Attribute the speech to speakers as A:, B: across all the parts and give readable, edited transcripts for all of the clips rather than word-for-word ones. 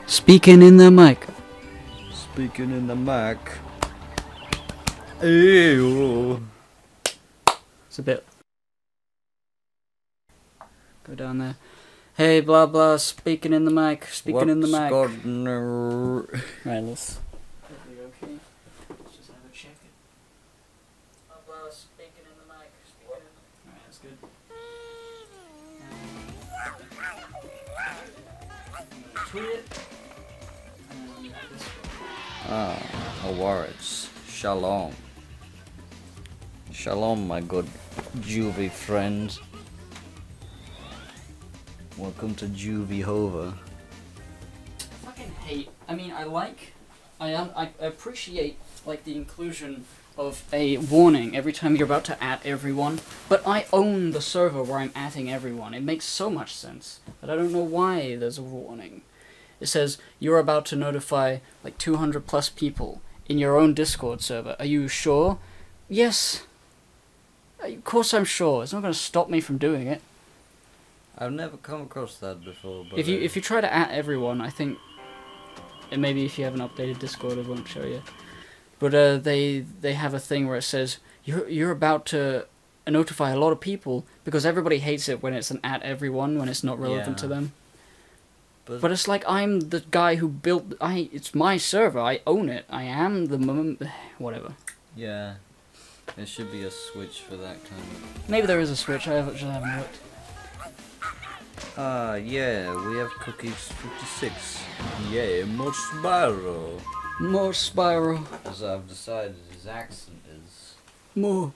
A: Speaking in the mic.
B: Speaking in the mic. Ew.
A: It's a bit. Go down there. Hey, blah blah. Speaking in the mic. Speaking in the mic. Right, let's. Okay. Let's just have a check it. Blah blah. Speaking in the mic. Speaking in the. Alright, that's good. Tweet it. And add this one.
B: Awards. Shalom. Shalom, my good juvie friends. Welcome to Juvie Hova.
A: I fucking hate. I mean, I appreciate like the inclusion of a warning every time you're about to at everyone, but I own the server where I'm atting everyone. It makes so much sense, but I don't know why there's a warning. It says you're about to notify like 200 plus people in your own Discord server. Are you sure? Yes. Of course I'm sure. It's not going to stop me from doing it.
B: I've never come across that before. But
A: If you try to at everyone, I think, and maybe if you have an updated Discord, it won't show you. But they have a thing where it says you're about to notify a lot of people because everybody hates it when it's an at everyone when it's not relevant to them. But it's like I'm the guy who built. It's my server. I own it. I am the whatever.
B: Yeah, there should be a switch for that kind of.
A: Maybe there is a switch. I just haven't looked.
B: Yeah, we have cookies 56. Yeah, more Spyro.
A: More Spyro.
B: As I've decided his accent is.
A: More.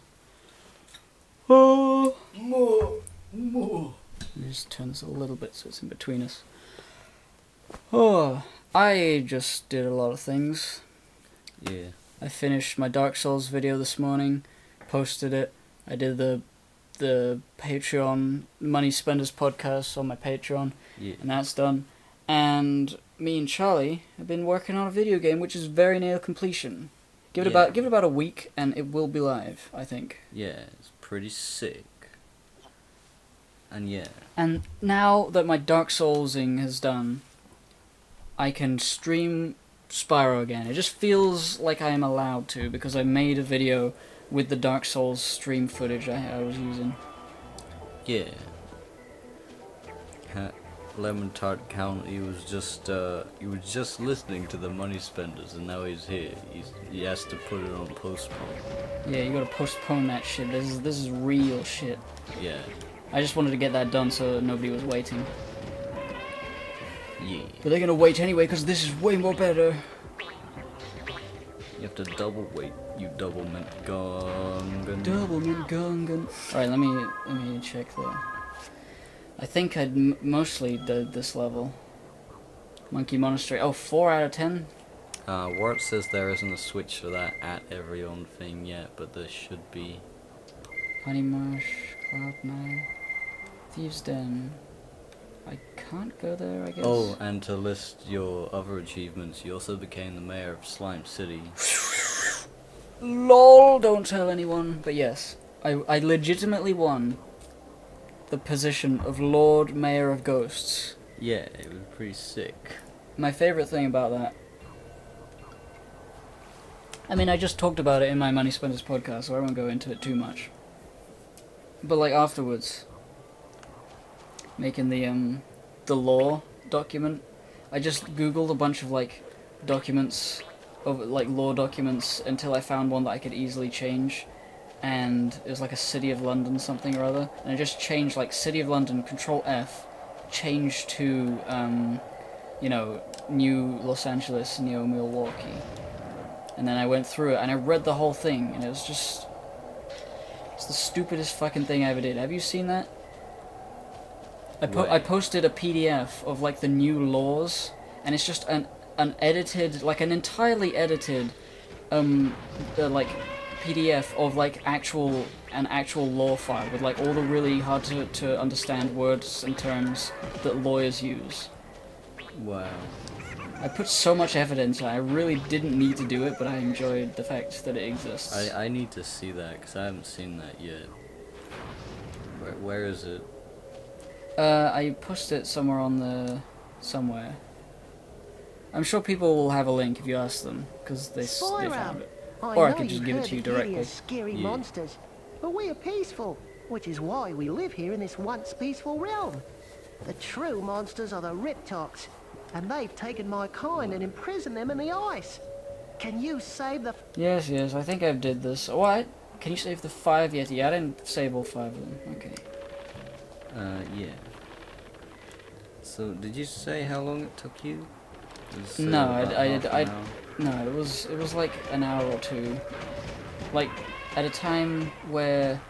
A: Oh. More. Let me just turn this a little bit so it's in between us. Oh, I just did a lot of things.
B: Yeah.
A: I finished my Dark Souls video this morning, posted it. I did the Patreon Money Spenders podcast on my Patreon, and that's done. And me and Charlie have been working on a video game which is very near completion. Give it about a week and it will be live, I think.
B: Yeah, it's pretty sick. And yeah.
A: And now that my Dark Soulsing has done, I can stream Spyro again. It just feels like I am allowed to because I made a video with the Dark Souls stream footage I was using.
B: Yeah. Lemon Tart County was just he was just listening to the Money Spenders and now he's here. He has to put it on postpone.
A: Yeah, you gotta postpone that shit. This is real shit.
B: Yeah.
A: I just wanted to get that done so nobody was waiting.
B: Yeah.
A: But they're gonna wait anyway because this is way more better.
B: You have to double wait, you double mint gungan.
A: Double mint gungan. Alright, let me check the. I think I'd mostly did this level. Monkey Monastery. Oh, 4 out of 10?
B: Where it says there isn't a switch for that at everyone thing yet, but there should be.
A: Honey Marsh, Cloud 9, Thieves Den. I can't go there, I guess.
B: Oh, and to list your other achievements, you also became the mayor of Slime City.
A: LOL, don't tell anyone. But yes, I legitimately won the position of Lord Mayor of Ghosts.
B: Yeah, it was pretty sick.
A: My favorite thing about that, I mean, I just talked about it in my Money Spenders podcast, so I won't go into it too much. But like afterwards, making the law document, I just googled a bunch of like documents, of like law documents, until I found one that I could easily change. And it was like a City of London something or other, and I just changed like City of London, Control F, changed to you know, New Los Angeles, Neo Milwaukee, and then I went through it and I read the whole thing, and it's the stupidest fucking thing I ever did. Have you seen that? I posted a PDF of like the new laws, and it's just an edited, like an entirely edited like PDF of like an actual law file with like all the really hard to understand words and terms that lawyers use.
B: Wow.
A: I put so much effort into it. I really didn't need to do it, but I enjoyed the fact that it exists.
B: I need to see that because I haven't seen that yet. Where is it?
A: I posted it somewhere on the somewhere. I'm sure people will have a link if you ask them, because they found it.
C: I
A: Or I
C: know
A: could just
C: you've
A: give it
C: heard
A: to you
C: the hideous,
A: directly.
C: scary
B: Yeah.
C: monsters, but we are peaceful, which is why we live here in this once peaceful realm. The true monsters are the Riptocs, and they've taken my kind and imprisoned them in the ice. Can you save the...
A: Yes, I think I've did this. What? Can you save the 5 yet? Yeah, I didn't save all 5 of them. Okay.
B: Yeah. So, did you say how long it took you?
A: No,
B: I.
A: no, it was like an hour or two. Like, at a time where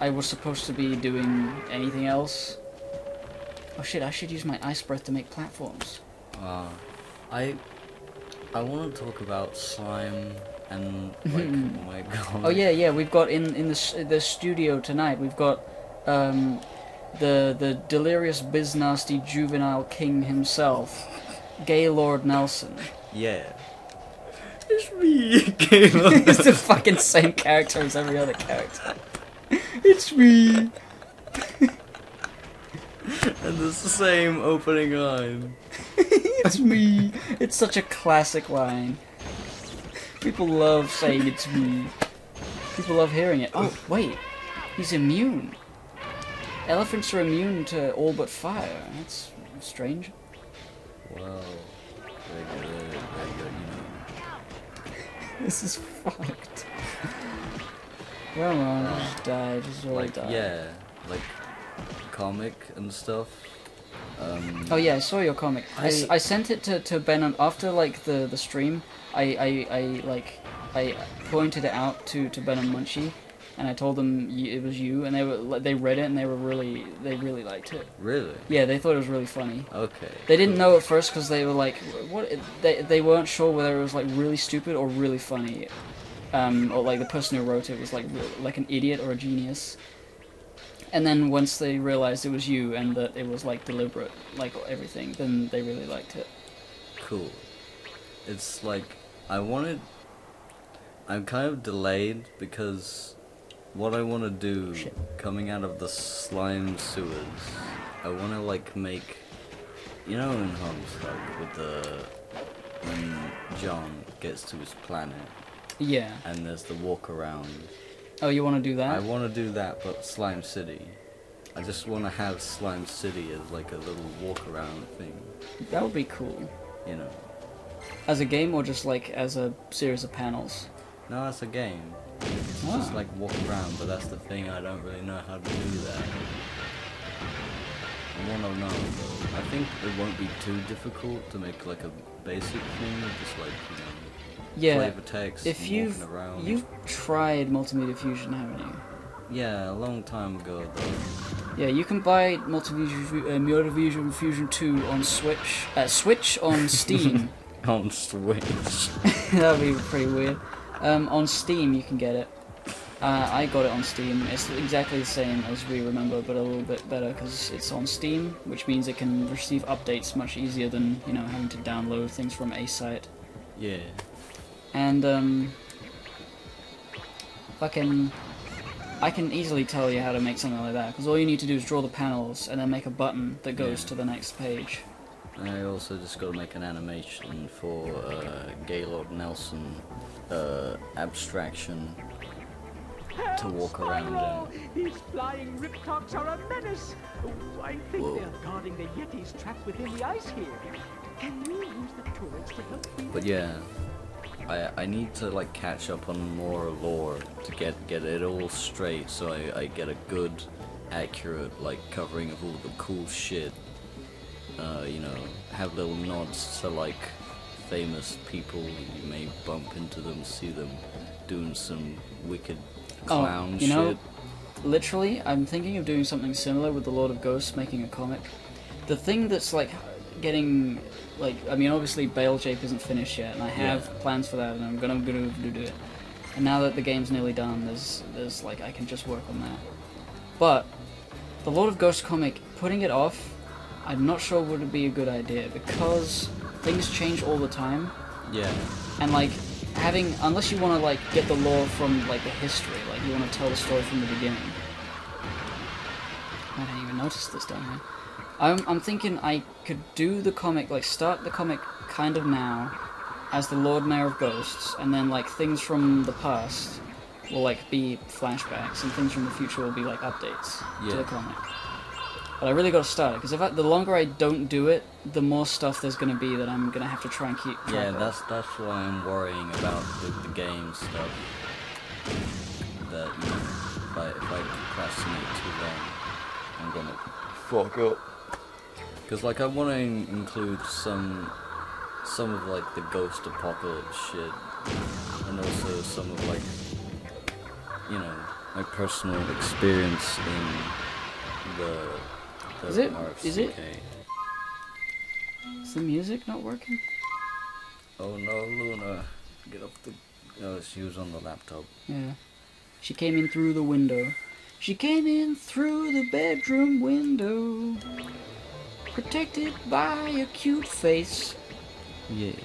A: I was supposed to be doing anything else. Oh shit, I should use my ice breath to make platforms.
B: I want to talk about slime and like my god.
A: Oh yeah, we've got in the studio tonight. We've got the delirious biz nasty juvenile king himself, Gaylord Nelson.
B: Yeah. It's me, Gaylord.
A: It's the fucking same character as every other character. It's me.
B: And it's the same opening line.
A: It's me. It's such a classic line. People love saying it's me. People love hearing it. Oh, wait. He's immune. Elephants are immune to all but fire. That's strange.
B: Well, very good, you know.
A: This is fucked. Come on, just die. Just all
B: Like,
A: die.
B: yeah, like comic and stuff.
A: Oh yeah, I saw your comic. I sent it to Ben after like the stream. I pointed it out to Ben and Munchie, and I told them it was you, and they read it and they really liked it.
B: Really?
A: Yeah, they thought it was really funny.
B: Okay.
A: They didn't know at first because they were like, what? They weren't sure whether it was like really stupid or really funny, or like the person who wrote it was like an idiot or a genius. And then once they realized it was you and that it was like deliberate, like everything, then they really liked it.
B: Cool. It's like I'm kind of delayed because what I want to do coming out of the slime sewers, I want to like make, you know, in Homestuck with when John gets to his planet.
A: Yeah.
B: And there's the walk around.
A: Oh, you want to do that?
B: I want to do that, but Slime City. I just want to have Slime City as like a little walk around thing.
A: That would be cool.
B: You know.
A: As a game or just like as a series of panels?
B: No, that's a game. Just like walk around, but that's the thing, I don't really know how to do that. I want to know though. I think it won't be too difficult to make like a basic thing, just like, you know, flavor text
A: if
B: and
A: you've
B: walking around.
A: you've tried Multimedia Fusion, haven't you?
B: Yeah, a long time ago though.
A: Yeah, you can buy Multimedia Fusion 2 on Switch on Steam.
B: On Switch.
A: That'd be pretty weird. On Steam you can get it. I got it on Steam. It's exactly the same as We Remember, but a little bit better because it's on Steam, which means it can receive updates much easier than, you know, having to download things from a site.
B: Yeah.
A: And I can easily tell you how to make something like that, because all you need to do is draw the panels and then make a button that goes to the next page.
B: I also just got to make an animation for Gaylord Nelson abstraction to walk around in.
D: These flying Riptocs are a menace. Oh, I think they're guarding the Yetis trapped within the ice here. Can we use the turrets to help free them?
B: But yeah, I need to like catch up on more lore to get it all straight, so I get a good, accurate like covering of all the cool shit. You know, have little nods to like famous people. You may bump into them, see them doing some wicked clown
A: you know,
B: shit.
A: literally, I'm thinking of doing something similar with the Lord of Ghosts, making a comic. The thing that's like getting, like, I mean, obviously Bale Jape isn't finished yet, and I have plans for that, and I'm gonna do it. And now that the game's nearly done, there's like I can just work on that. But the Lord of Ghosts comic, putting it off, I'm not sure would it be a good idea, because things change all the time.
B: Yeah.
A: And like unless you want to like get the lore from like the history, like you want to tell the story from the beginning. I didn't even notice this down here. I'm thinking I could do the comic, like start the comic kind of now as the Lord Mayor of Ghosts, and then like things from the past will like be flashbacks, and things from the future will be like updates to the comic. But I really got to start it, because the longer I don't do it, the more stuff there's going to be that I'm going to have to try and keep track of.
B: That's why I'm worrying about the game stuff. That, you know, if I procrastinate too long, I'm going to fuck up. Because, like, I want to include some of, like, the ghost apocalypse shit, and also some of, like, you know, my personal experience in the
A: Is it?
B: RFCK.
A: Is the music not working?
B: Oh no, Luna. Get off the... No, she was on the laptop.
A: Yeah. She came in through the window. She came in through the bedroom window. Protected by a cute face.
B: Yeah.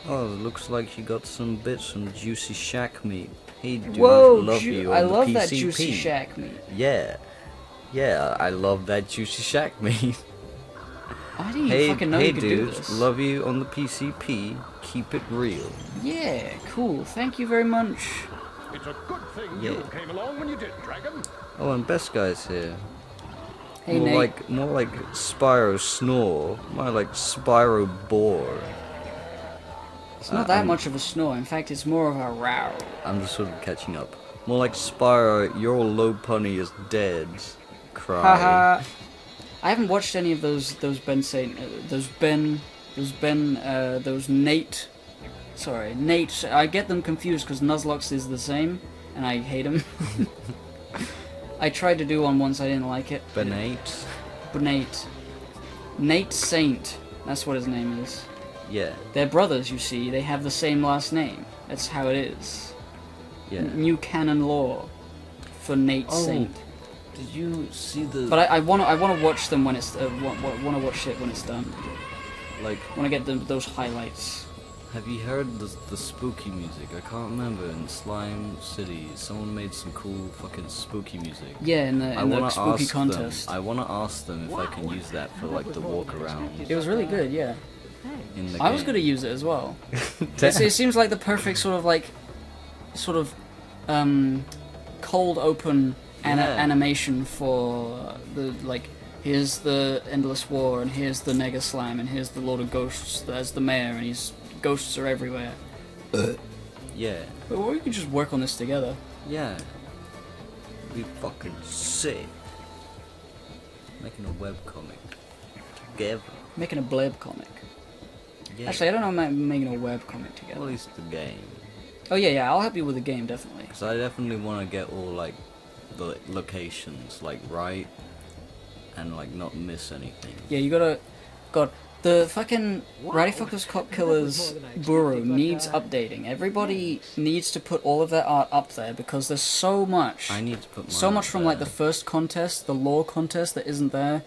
B: Oh, looks like she got some bits from juicy shack meat. Hey, dude,
A: Whoa,
B: love you on
A: I
B: the
A: love
B: PCP.
A: that juicy shack meat.
B: Yeah. Yeah, I love that juicy shack meat.
A: I didn't even fucking know you could do this.
B: Love you on the PCP. Keep it real.
A: Yeah, cool. Thank you very much.
E: It's a good thing you came along when you did, Dragon.
B: Oh, and Best Guy's here.
A: Hey,
B: more
A: Nate.
B: more like Spyro snore. More like Spyro bore.
A: It's not that much of a snore. In fact, it's more of a row.
B: I'm just sort of catching up. More like Spyro, your low punny is dead. Cry.
A: Haha. I haven't watched any of those Nate. Sorry, Nate. I get them confused because Nuzlocke is the same, and I hate him. I tried to do one once, I didn't like it.
B: Benate.
A: Nate Saint. That's what his name is.
B: Yeah.
A: They're brothers, you see. They have the same last name. That's how it is.
B: Yeah.
A: New canon law for Nate Saint.
B: Did you see the?
A: But I want to watch them when it's want to watch it when it's done.
B: Like,
A: Want to get those highlights.
B: have you heard the spooky music? I can't remember. In Slime City, someone made some cool fucking spooky music.
A: Yeah, in the spooky contest.
B: I want to ask them if I can use that for like the walk around
A: It was really good, yeah.
B: in the
A: I was
B: game.
A: gonna use it as well. It seems like the perfect sort of cold open animation for the like. Here's the Endless War, and here's the Mega Slime, and here's the Lord of Ghosts as the mayor, and ghosts are everywhere.
B: Yeah.
A: But we could just work on this together.
B: Yeah. Be fucking sick. Making a webcomic together.
A: Making a bleb comic.
B: Yeah.
A: Actually, I don't know about making a web comic together.
B: Well, at least the game.
A: Oh yeah, I'll help you with the game, definitely.
B: Because I definitely want to get all like the locations like right and like not miss anything.
A: Yeah, you gotta... God, the fucking Rowdy Fuckers Cop Killers Burrow needs updating. Everybody needs to put all of their art up there because there's so much.
B: I need to put
A: so
B: mine
A: much
B: up
A: from
B: there.
A: like the first contest, the lore contest that isn't there.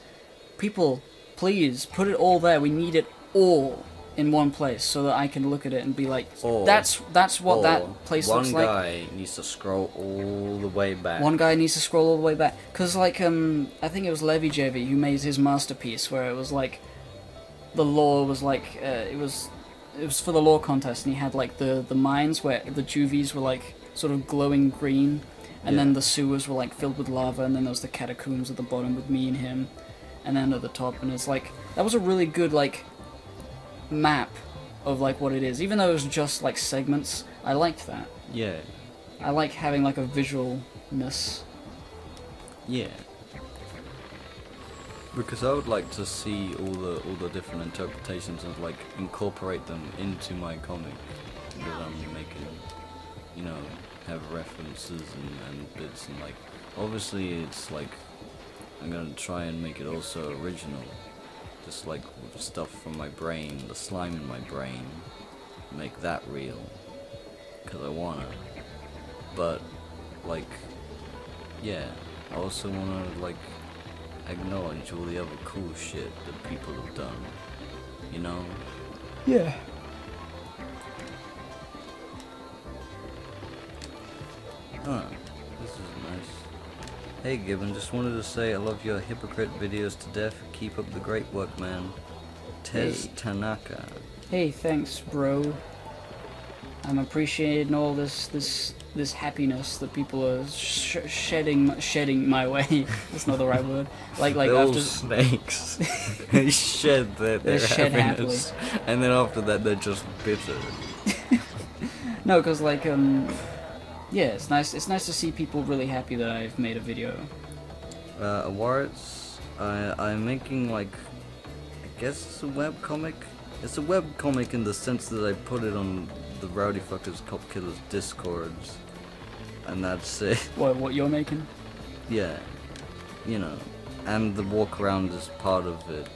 A: People, please put it all there. We need it all in one place so that I can look at it and be like, that's what that place looks like.
B: One guy needs to scroll all the way back.
A: One guy needs to scroll all the way back. Because, like, I think it was Levy Jevy who made his masterpiece where it was, like, the lore was, like, it was for the lore contest, and he had, like, the mines where the juvies were, like, sort of glowing green, and then the sewers were, like, filled with lava, and then there was the catacombs at the bottom with me and him, and then at the top, and it's, like, that was a really good, like, map of, like, what it is. Even though it was just, like, segments, I liked that.
B: Yeah.
A: I like having like a visualness.
B: Yeah. Because I would like to see all the different interpretations and like incorporate them into my comic that I'm making. You know, have references and bits and like obviously it's like I'm gonna try and make it also original. Just like stuff from my brain, the slime in my brain, make that real. Because I wanna. But, like, yeah, I also wanna, like, acknowledge all the other cool shit that people have done. You know?
A: Yeah.
B: Huh, this is nice. Hey Gibbon, just wanted to say I love your hypocrite videos to death. Keep up the great work, man. Tez
A: Hey.
B: Tanaka.
A: Hey, thanks, bro. I'm appreciating all this happiness that people are shedding my way. That's not the right word. Like
B: They're all
A: after
B: snakes. They shed their
A: shed
B: happiness, and then after that they're just bitter.
A: no, because like yeah, it's nice. It's nice to see people really happy that I've made a video.
B: Awards. I'm making like, I guess it's a webcomic. It's a webcomic in the sense that I put it on the Rowdy Fuckers Cop Killers Discords, and that's it.
A: What you're making?
B: Yeah, you know, and the walk around is part of it,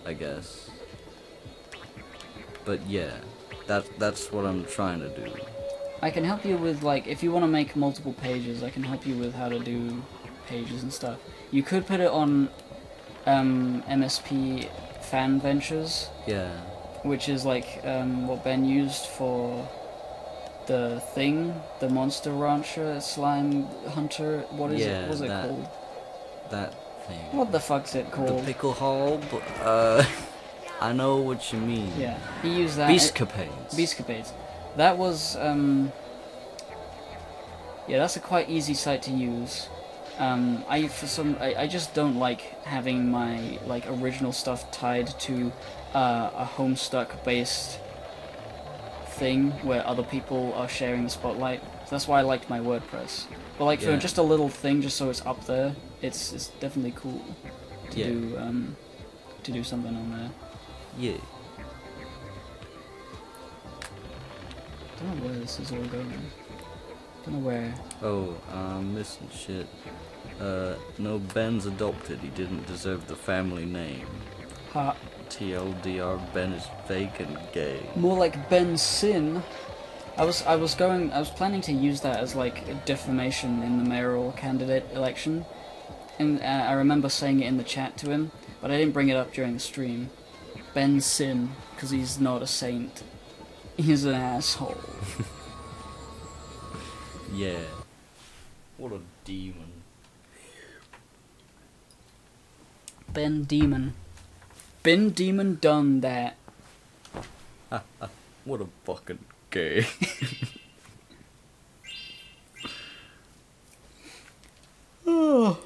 B: I guess. But yeah, that's what I'm trying to do.
A: I can help you with, like, if you want to make multiple pages, I can help you with how to do pages and stuff. You could put it on MSP Fan Ventures.
B: Yeah.
A: Which is like what Ben used for the thing, the Monster Rancher, Slime Hunter. What is it? What's it called?
B: That thing.
A: What the fuck's it called?
B: The Pickle Hall. I know what you mean.
A: Yeah, he used that.
B: Beastcapades.
A: Beastcapades. That was yeah, that's a quite easy site to use. I just don't like having my like original stuff tied to a Homestuck based thing where other people are sharing the spotlight. So that's why I liked my WordPress. But like for just a little thing, just so it's up there, it's definitely cool to do something on there.
B: Yeah.
A: Don't know where this is all going. Don't know where.
B: Oh, I'm missing shit. No, Ben's adopted. He didn't deserve the family name.
A: Ha.
B: TLDR, Ben is fake and gay.
A: More like Ben Sin. I was planning to use that as like a defamation in the mayoral candidate election, and I remember saying it in the chat to him, but I didn't bring it up during the stream. Ben Sin, because he's not a saint. He's an asshole.
B: Yeah. What a demon.
A: Ben Demon. Ben Demon done that.
B: What a fucking gay.
A: Oh.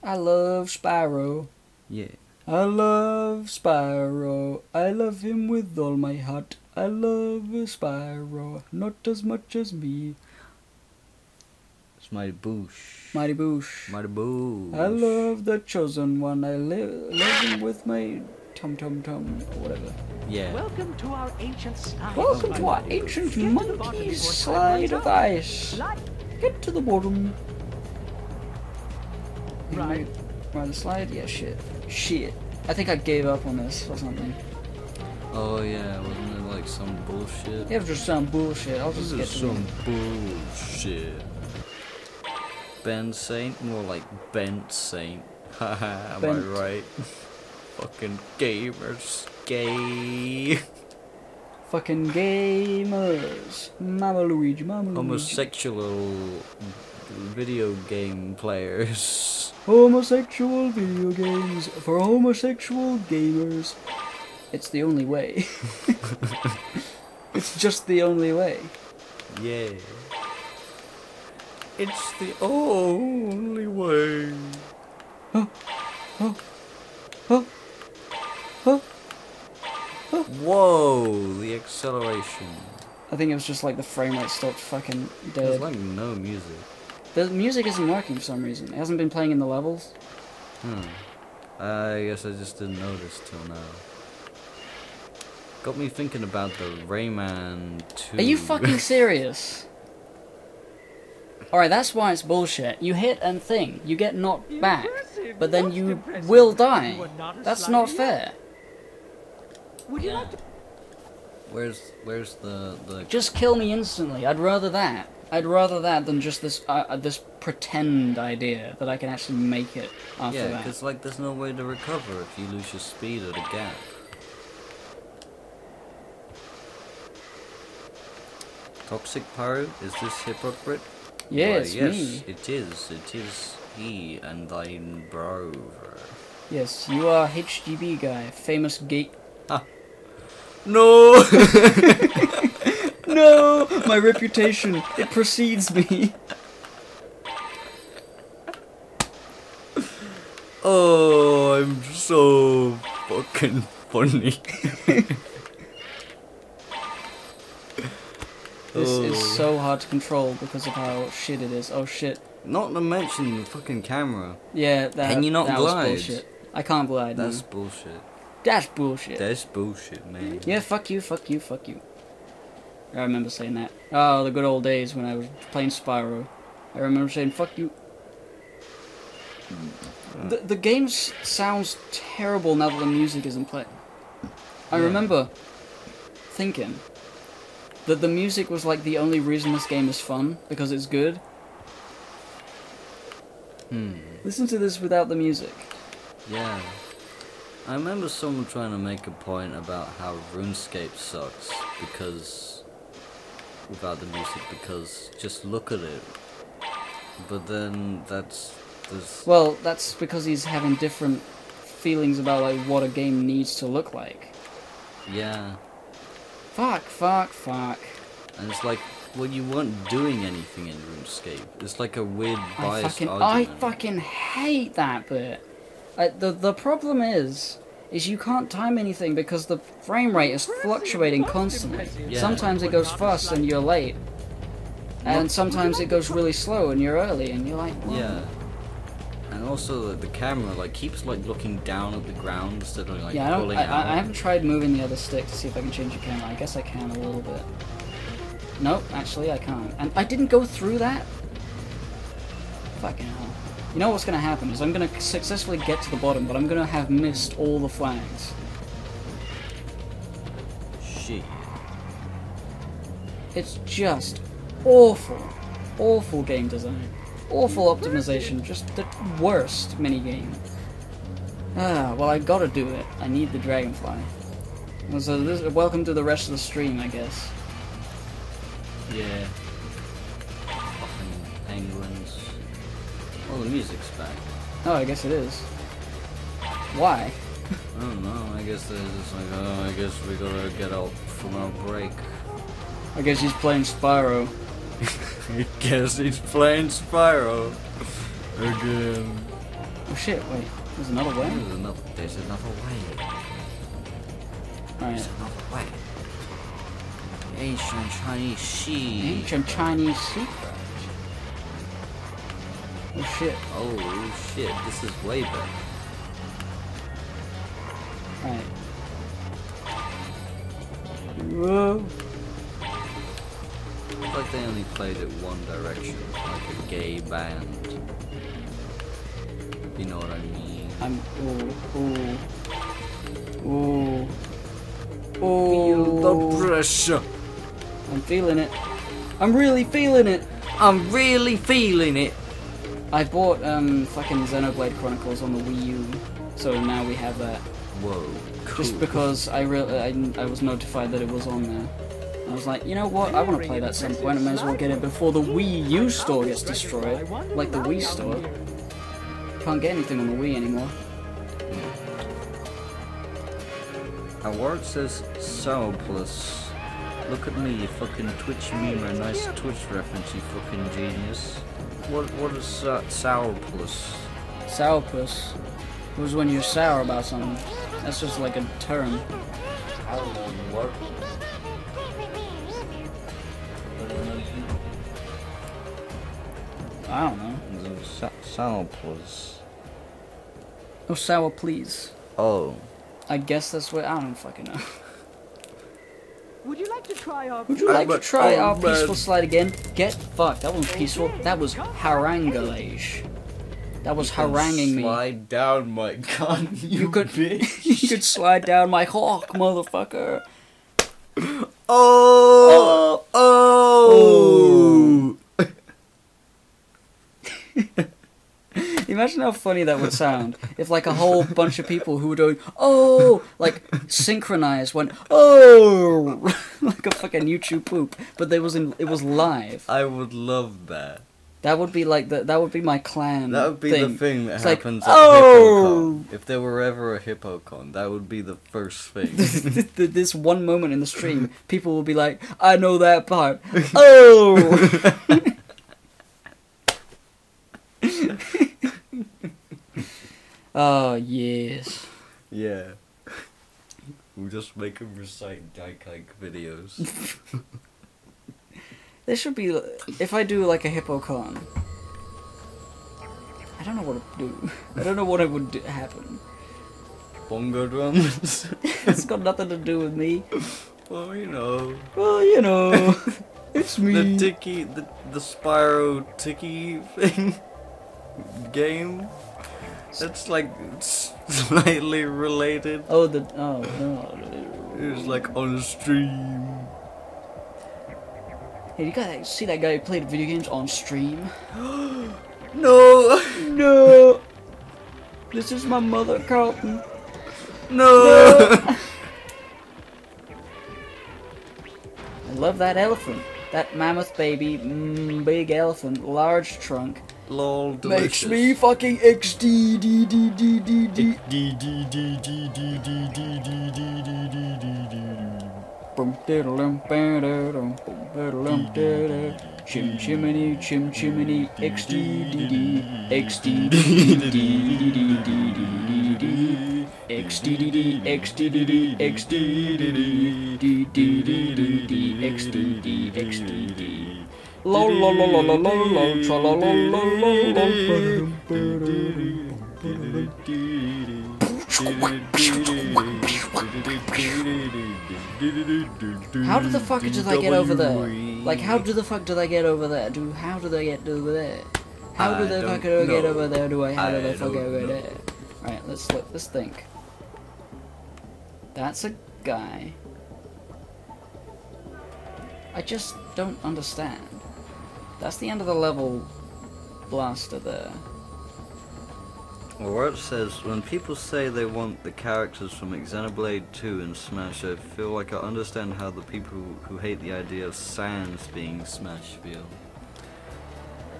A: I love Spyro.
B: Yeah.
A: I love Spyro. I love him with all my heart. I love Spyro, not as much as me.
B: It's Mighty Boosh.
A: Mighty Boosh.
B: Mighty Boosh.
A: I love the chosen one. I love him with my tum tum tum or whatever.
B: Yeah.
D: Welcome to our ancient slide.
A: Welcome to our ancient monkey slide of ice. Get to the bottom.
D: Right.
A: Right, the slide? Yeah, shit. Shit. I think I gave up on this or something.
B: Oh yeah, wasn't it like some bullshit?
A: It was just some bullshit. I'll just get to
B: some bullshit. Ben Saint? More like Bent Saint. Haha, am I right? Fucking gamers. Gay.
A: Fucking gamers. Mama Luigi, Mama Luigi.
B: Homosexual video game players.
A: Homosexual video games for homosexual gamers. It's the only way. It's just the only way.
B: Yeah. It's the only way.
A: Huh? Huh? Huh? Huh? Huh?
B: Whoa, the acceleration.
A: I think it was just like the frame rate stopped fucking
B: There's
A: dead.
B: like no music.
A: The music isn't working for some reason. It hasn't been playing in the levels.
B: I guess I just didn't notice till now. Got me thinking about the Rayman 2.
A: Are you fucking serious? Alright, that's why it's bullshit. You hit and thing, you get knocked back, but then you will die. That's not fair.
D: Would you like to...
B: Where's the...
A: Just kill me instantly. I'd rather that. I'd rather that than just this this pretend idea that I can actually make it after
B: Yeah,
A: that.
B: because like there's no way to recover if you lose your speed at a gap. Toxic Pyro, is this hypocrite?
A: Yeah,
B: Why,
A: it's
B: yes,
A: me.
B: it is. It is he and thine brother.
A: Yes, you are HGB guy, famous gay.
B: Ha No!
A: No! My reputation, it precedes me.
B: Oh, I'm so fucking funny.
A: This is so hard to control because of how shit it is. Oh shit.
B: Not to mention the fucking camera.
A: Yeah, that,
B: Can you not
A: that
B: glide?
A: was bullshit. I can't glide, no.
B: That's bullshit.
A: That's bullshit.
B: That's bullshit, man.
A: Yeah, fuck you, fuck you, fuck you. I remember saying that. Oh, the good old days when I was playing Spyro. I remember saying, fuck you. The game sounds terrible now that the music isn't playing. I remember thinking that the music was like the only reason this game is fun, because it's good. Listen to this without the music.
B: Yeah. I remember someone trying to make a point about how RuneScape sucks because without the music, because just look at it. But then there's
A: Well, that's because he's having different feelings about like what a game needs to look like.
B: yeah.
A: Fuck, fuck, fuck.
B: And it's like, well, you weren't doing anything in RuneScape. It's like a weird biased
A: I
B: argument.
A: fucking hate that bit. The problem is you can't time anything because the frame rate is fluctuating constantly.
B: Yeah.
A: Sometimes it goes fast and you're late, and sometimes it goes really slow and you're early, and you're like, what?
B: Yeah. And also the camera like keeps like looking down at the ground instead of like
A: Yeah,
B: pulling out.
A: I haven't tried moving the other stick to see if I can change the camera. I guess I can a little bit. Nope, actually I can't. And I didn't go through that? Fucking hell. You know what's gonna happen is I'm gonna successfully get to the bottom, but I'm gonna have missed all the flags.
B: Shit.
A: It's just awful. Awful game design. Awful optimization. Just the worst minigame. Ah, well I gotta do it. I need the dragonfly. Well, so welcome to the rest of the stream, I guess.
B: Yeah. Fucking penguins. Oh, the music's back.
A: Oh, I guess it is. Why?
B: I don't know. I guess they're just like, oh, I guess we gotta get out from our break.
A: I guess he's playing Spyro.
B: I guess he's playing Spyro again.
A: Oh shit, wait. There's another way?
B: There's another way.
A: Alright.
B: There's another way. Ancient Chinese sea.
A: Ancient Chinese secret. Oh shit.
B: Oh shit, this is way better.
A: Alright. Whoa.
B: It's like they only played it one direction, like a gay band. You know what I mean? Feel the pressure.
A: I'm feeling it. I'm really feeling it.
B: I'm really feeling it.
A: I bought fucking Xenoblade Chronicles on the Wii U, so now we have that.
B: Whoa, cool.
A: Just because I was notified that it was on there. I was like, you know what? I want to play that at some point. I might as well get it before the Wii U store gets destroyed, like the Wii store. Can't get anything on the Wii anymore.
B: Our word says Sour Plus. Look at me, you fucking Twitch meme, a nice Twitch reference, you fucking genius. What is Sour Plus?
A: Sourpuss was when you're sour about something. That's just like a term.
B: What?
A: I don't know.
B: Sour Plus.
A: Oh, sour please.
B: Oh.
A: I guess that's what, I don't fucking know.
D: Would you like to try our...
A: Would you like to try our peaceful slide again? Get fucked. That wasn't peaceful. That was haranguage. That was haranguing me.
B: Slide down my gun, you
A: could
B: bitch.
A: You could slide down my hawk, motherfucker.
B: Oh! Oh!
A: Imagine how funny that would sound if like a whole bunch of people who were doing oh like synchronized went oh like a fucking YouTube poop, but it was live.
B: I would love that.
A: That would be like that would be my clan.
B: That would be the thing that
A: It's
B: happens
A: like,
B: at
A: oh!
B: HippoCon. If there were ever a HippoCon, that would be the first thing.
A: This one moment in the stream, people will be like, I know that part. Oh! Oh, yes.
B: Yeah. We'll just make them recite Gaikai videos.
A: There should be, if I do like a HippoCon, I don't know what to do. I don't know what would happen.
B: Bongo drums?
A: It's got nothing to do with me.
B: Well, you know.
A: Well, you know, it's me.
B: The Spyro Tiki thing game. That's like slightly related.
A: Oh, no.
B: It was like on a stream.
A: Hey, you guys see that guy who played video games on stream?
B: No!
A: No! This is my mother, Carlton.
B: No!
A: I love that elephant. That mammoth baby, big elephant, large trunk.
B: Lol, delicious.
A: Makes me fucking XD. Chim chimney, chim chimney, XDDD, XDDD, XDDD, XDDD. Lol lol lol lol lol lol tra lol lol How the fuck did I get over there? Like, how the fuck did I get over there? How did I get over there? How did the fuck I get over there? How did I fuck over there? Alright, let's think. That's a guy. I just don't understand. That's the end of the level blaster there.
B: Well, where it says, when people say they want the characters from Xenoblade 2 and Smash, I feel like I understand how the people who hate the idea of Sans being Smash feel.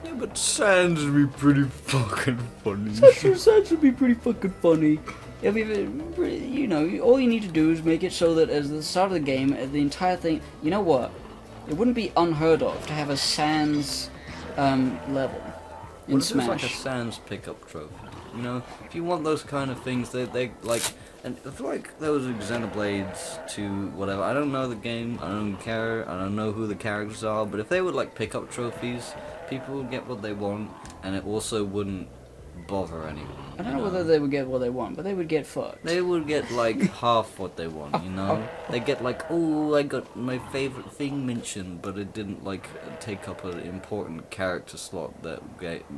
B: Yeah, but Sans would be pretty fucking funny.
A: Sans would be pretty fucking funny. I mean, you know, all you need to do is make it so that at the start of the game, the entire thing, you know what? It wouldn't be unheard of to have a Sans level in
B: What if
A: Smash.
B: it's like a Sans pickup trophy? You know, if you want those kind of things, they like, and I feel like those Xenoblades to whatever. I don't know the game. I don't care. I don't know who the characters are. But if they would like pick up trophies, people would get what they want, and it also wouldn't bother anyone.
A: I don't know whether they would get what they want, but they would get fucked.
B: They would get like half what they want, you know? They get like, oh, I got my favorite thing mentioned, but it didn't like take up an important character slot that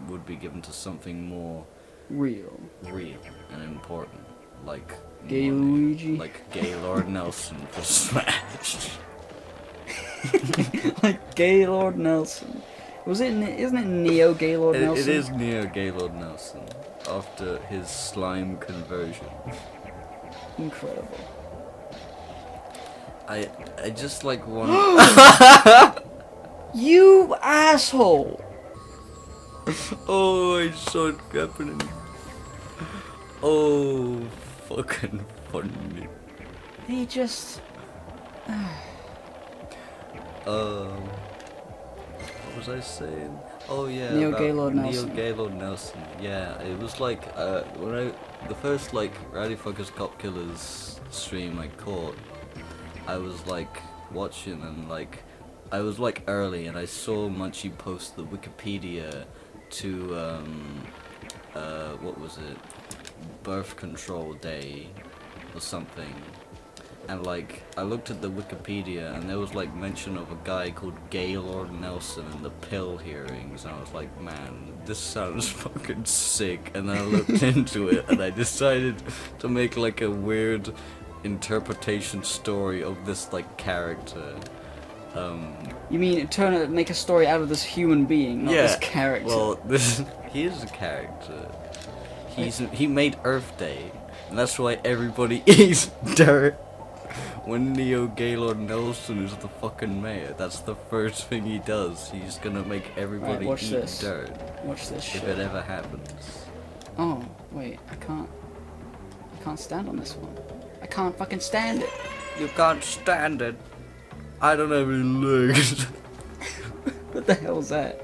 B: would be given to something more
A: real
B: and important, like
A: Gay
B: money,
A: Luigi,
B: like Gaylord Nelson for Smash.
A: like Gaylord Nelson. Isn't it Neo Gaylord Nelson?
B: It is Neo Gaylord Nelson after his slime conversion.
A: Incredible.
B: I just like want.
A: You asshole!
B: Oh, I saw it happening. Oh, fucking funny.
A: He just...
B: What was I saying? Oh yeah,
A: Neo
B: about
A: Gaylord
B: Neo
A: Nelson.
B: Gaylord Nelson. Yeah, it was like when the first like Rowdy Fuckers Cop Killers stream I caught, I was like watching and like I was like early and I saw Munchie post the Wikipedia to what was it? Birth Control Day or something. And like, I looked at the Wikipedia and there was like mention of a guy called Gaylord Nelson in the pill hearings, and I was like, man, this sounds fucking sick. And then I looked into it and I decided to make like a weird interpretation story of this like character.
A: You mean make a story out of this human being, not this character?
B: Well, he is a character. He made Earth Day, and that's why everybody eats dirt when Neo Gaylord Nelson is the fucking mayor, that's the first thing he does. He's gonna make everybody
A: watch
B: eat
A: this.
B: dirt.
A: Watch this
B: If
A: shit.
B: it ever happens.
A: Oh, wait, I can't stand on this one. I can't fucking stand it.
B: You can't stand it. I don't have any legs.
A: What the hell's that?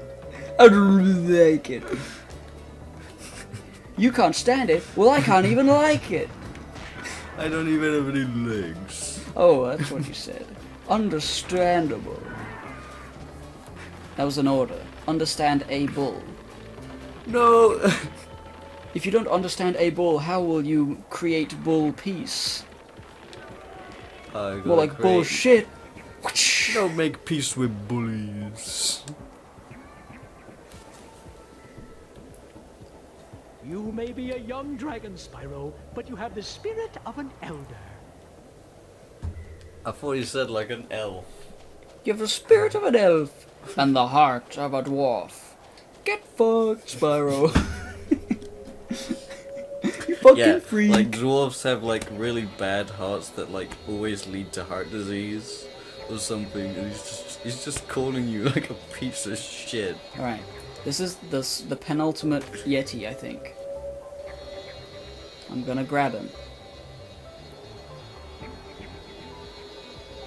A: I don't like it. You can't stand it? Well, I can't even like it.
B: I don't even have any legs.
A: Oh, that's what you said. Understandable. That was an order. Understand a bull.
B: No.
A: If you don't understand a bull, how will you create bull peace? More like bullshit.
B: Don't make peace with bullies.
D: You may be a young dragon, Spyro, but you have the spirit of an elder.
B: I thought you said like an elf.
A: You have the spirit of an elf and the heart of a dwarf. Get fucked, Spyro. You fucking freak.
B: Like dwarves have like really bad hearts that like always lead to heart disease or something, and he's just calling you like a piece of shit.
A: Alright, this is the penultimate Yeti, I think. I'm gonna grab him.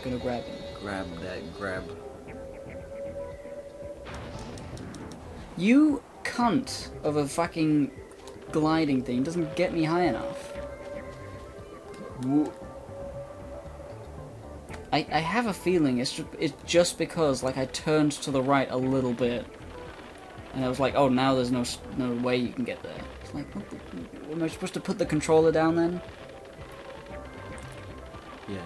A: Gonna grab him.
B: Grab that, grab.
A: You cunt of a fucking gliding thing doesn't get me high enough. I have a feeling it's just because like I turned to the right a little bit, and I was like, oh, now there's no way you can get there. It's like, what the, am I supposed to put the controller down then?
B: Yeah,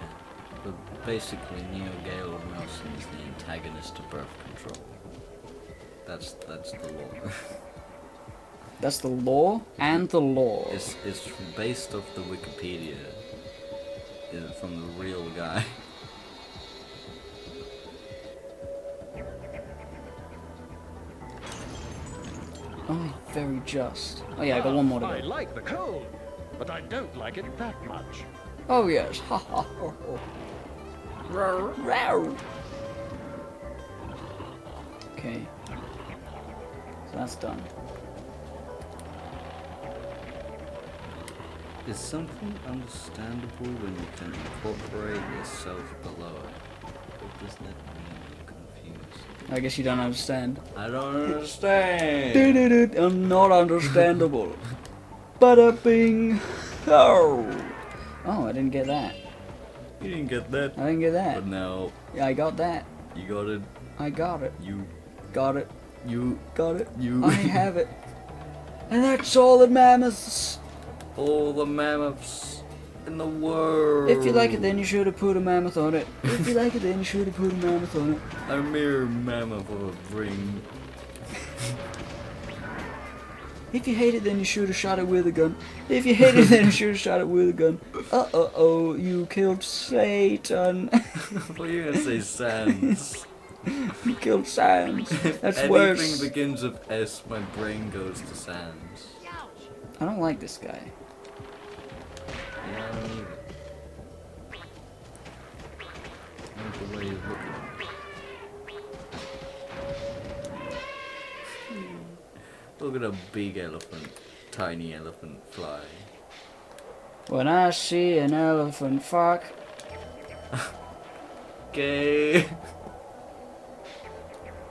B: but basically Neo Gaylord Nelson is the antagonist to birth control. That's the law.
A: That's the law and the law.
B: It's based off the Wikipedia. From the real guy.
A: Oh, very just. Oh yeah, I got one more to
E: I
A: go.
E: like the cold, but I don't like it that much.
A: Oh yes, ha ha ha ha. Row. Okay. So that's done.
B: Is something understandable when you can incorporate yourself below it? What does that mean? I'm confused.
A: I guess you don't understand.
B: I don't understand!
A: I'm not understandable. Bada bing. Oh. Oh, I didn't get that.
B: You didn't get that.
A: I didn't get that.
B: But now,
A: Yeah, I got that.
B: you got it.
A: I got it.
B: You
A: Got it.
B: You
A: Got it.
B: You
A: I have it. And that's all that matters.
B: all the mammoths in the world.
A: If you like it, then you should have put a mammoth on it. If you like it, then you should have put a mammoth on it.
B: A mere mammoth of a ring.
A: If you hate it, then you should have shot it with a gun. If you hate it, then you should have shot it with a gun. Oh, you killed Satan.
B: I thought you were gonna say Sans.
A: You killed Sans. That's
B: Anything
A: worse.
B: begins with S, my brain goes to Sans.
A: I don't like this guy.
B: Yeah, I don't either. I like the way he's looking. Look at a big elephant, tiny elephant fly.
A: When I see an elephant fuck.
B: Okay.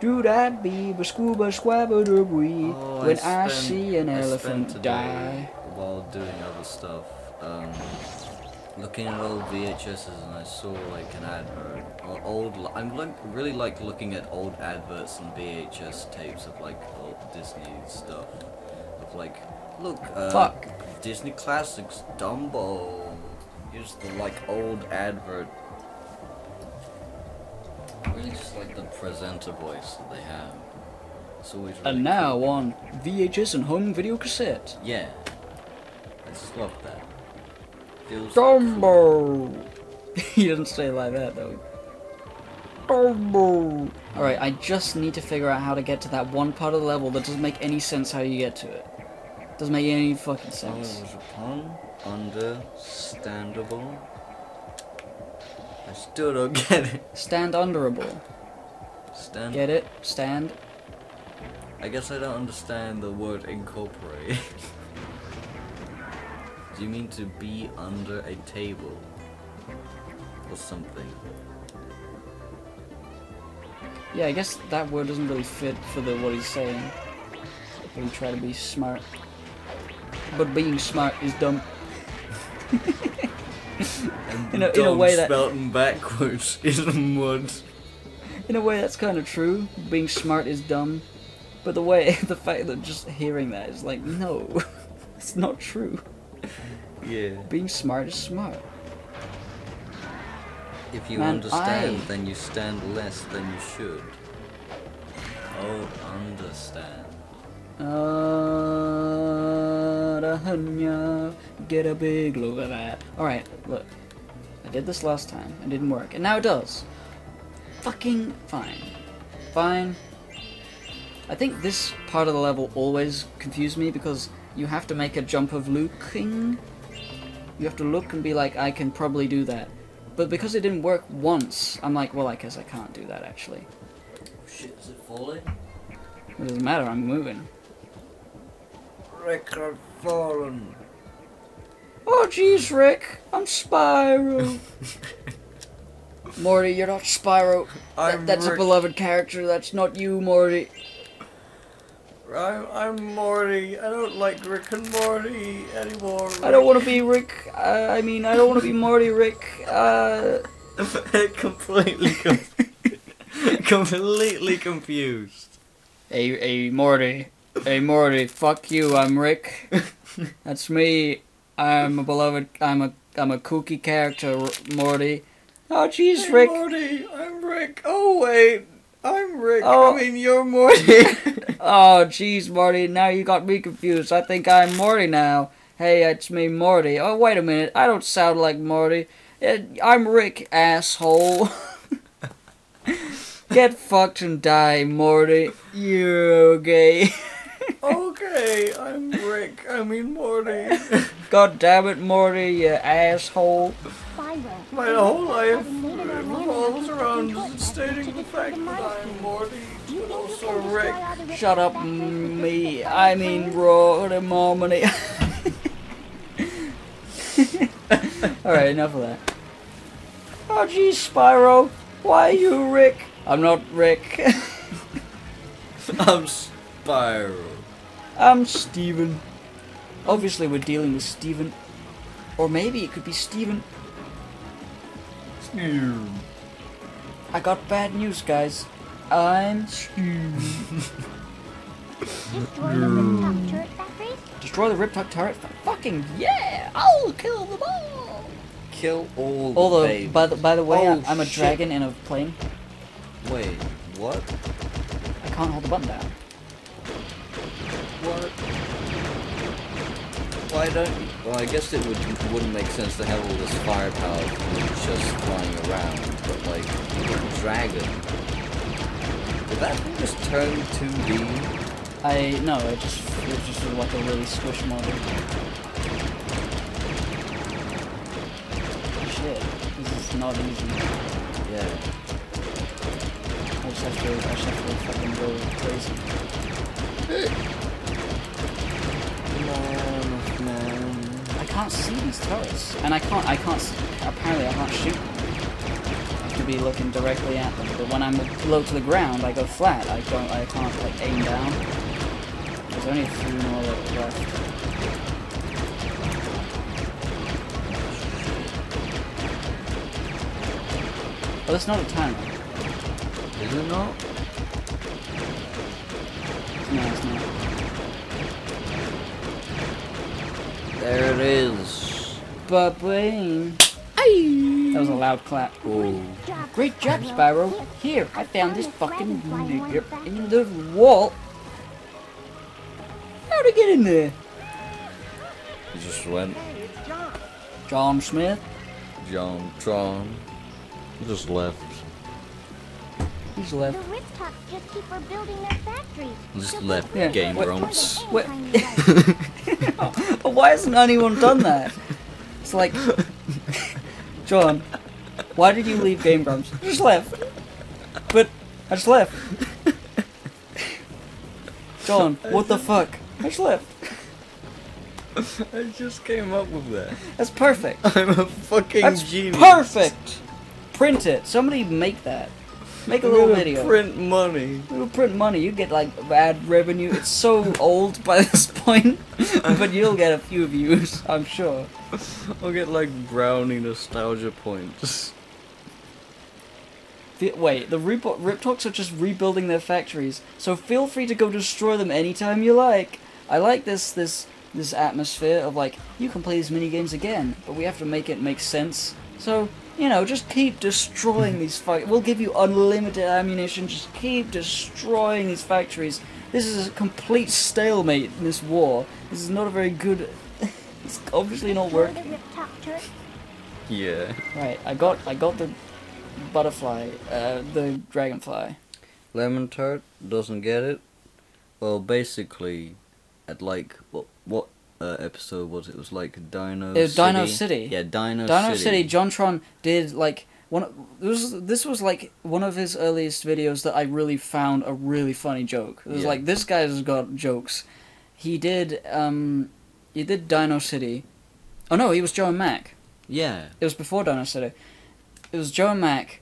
A: Do that be scuba squabba dooby.
B: Oh,
A: When I see an
B: I spent
A: elephant
B: today,
A: die.
B: while doing other stuff, looking at old VHSs, and I saw like an advert. Or really like looking at old adverts and VHS tapes of like old Disney stuff. Of like, look,
A: Fuck.
B: Disney classics, Dumbo. Here's the like old advert. Really just like the presenter voice that they have. It's always really
A: And now
B: cool.
A: on VHS and home video cassette.
B: Yeah. I just love that. Feels
A: Dumbo! He doesn't say it like that though. Dumbo! Alright, I just need to figure out how to get to that one part of the level that doesn't make any sense how you get to it. Doesn't make any fucking
B: Oh, it
A: sense.
B: was a pun? Understandable. I still don't get it.
A: Stand under a ball.
B: Stand.
A: Get it? Stand.
B: I guess I don't understand the word incorporate. Do you mean to be under a table? Or something?
A: Yeah, I guess that word doesn't really fit for what he's saying. When you try to be smart. But being smart is dumb.
B: And
A: in a way that
B: spelt backwards is mud.
A: in a way that's kind of true. Being smart is dumb. But the fact that just hearing that is like, no, it's not true.
B: Yeah.
A: Being smart is smart.
B: If you
A: Man,
B: understand, then you stand less than you should. Oh, understand.
A: Get a big look at that. Alright, look. I did this last time. It didn't work. And now it does. Fucking fine. Fine. I think this part of the level always confused me because you have to make a jump of looking. You have to look and be like, I can probably do that. But because it didn't work once, I'm like, well, I guess I can't do that actually.
B: Shit, is it falling?
A: It doesn't matter, I'm moving.
B: Rick, I've fallen.
A: Oh jeez, Rick, I'm Spyro. Morty, you're not Spyro. That's a beloved character, that's not you, Morty.
B: I'm Morty. I don't like Rick and Morty anymore.
A: I don't want to be Rick. I mean, I don't want to be Morty, Rick.
B: Completely confused.
A: Hey, Morty. Hey, Morty. Fuck you. I'm Rick. That's me. I'm a beloved. I'm a kooky character, Morty. Oh, jeez,
B: Hey,
A: Rick.
B: Morty. I'm Rick. Oh wait, I'm Rick.
A: Oh.
B: I mean, you're Morty.
A: Oh, jeez, Morty. Now you got me confused. I think I'm Morty now. Hey, it's me, Morty. Oh, wait a minute. I don't sound like Morty. I'm Rick, asshole. Get fucked and die, Morty. You're gay.
B: Okay, I'm Rick. I mean Morty.
A: God damn it, Morty, you asshole.
F: Spyro.
B: My whole life revolves around stating the fact that I'm Morty, but also Rick.
A: Shut up, me. I mean, Morty, Morty. Alright, enough of that. Oh, geez, Spyro. Why are you Rick? I'm not Rick.
B: I'm Spyro.
A: I'm Steven. Obviously, we're dealing with Steven. Or maybe it could be Steven. I got bad news, guys. I'm Steven.
F: Destroy the rooftop turret factories?
A: Destroy the rooftop turret? Fucking yeah! I'll kill them all!
B: Kill all the
A: Although,
B: babies.
A: by the way,
B: Oh,
A: I'm a
B: shit.
A: dragon in a plane.
B: Wait, what?
A: I can't hold the button down.
B: What? Why don't you? Well, I guess it wouldn't make sense to have all this firepower just flying around, but like, you're a dragon. Did that thing just turn 2D?
A: No, it was just like a really squish model. Shit, this is not easy.
B: Yeah.
A: I just have to fucking go crazy.
B: Man.
A: I can't see these turrets, and apparently I can't shoot them. I have to be looking directly at them, but when I'm low to the ground, I go flat. I can't like aim down. There's only a few more left. Oh, that's not a timer.
B: Is it not?
A: No, it's not.
B: There it is.
A: Ba-bing. That was a loud clap.
B: Oh.
A: Great job, Spyro. Here, I found this fucking nigger in the wall. How'd he get in there?
B: He just went.
A: John Smith.
B: John Tron. He just left.
A: He's
F: The
A: left.
F: Riptops just keep rebuilding their factories.
B: Just left
A: Yeah,
B: Game
A: what-
B: Grumps.
A: What? Why hasn't anyone done that? It's like, John, Why did you leave Game Grumps? I just left. But I just left. John, what the fuck? I just left.
B: I just came up with that.
A: That's perfect.
B: I'm a fucking
A: That's
B: genius.
A: perfect. Print it. Somebody make that. Make a little video.
B: Print money.
A: We'll print money. You get like ad revenue. It's so old by this point, but you'll get a few views, I'm sure.
B: I'll get like brownie nostalgia points.
A: Wait, the Riptalks are just rebuilding their factories, so feel free to go destroy them anytime you like. I like this atmosphere of like, you can play these mini games again, but we have to make it make sense. So, you know, just keep destroying these we'll give you unlimited ammunition, just keep destroying these factories. This is a complete stalemate in this war. This is not a very good... It's obviously not
F: Destroy
A: working.
F: the Riptalk turret.
B: Yeah.
A: Right, I got the butterfly, the dragonfly.
B: Lemon Tart doesn't get it. Well, basically, at like what episode was it? It was like Dino City.
A: It was Dino City.
B: Yeah, Dino
A: City. JonTron did like this was like one of his earliest videos that I really found a really funny joke. It was
B: Yeah.
A: like, this guy's got jokes. He did Dino City. Oh no, he was Joe and Mac.
B: Yeah.
A: It was before Dino City. It was Joe and Mac,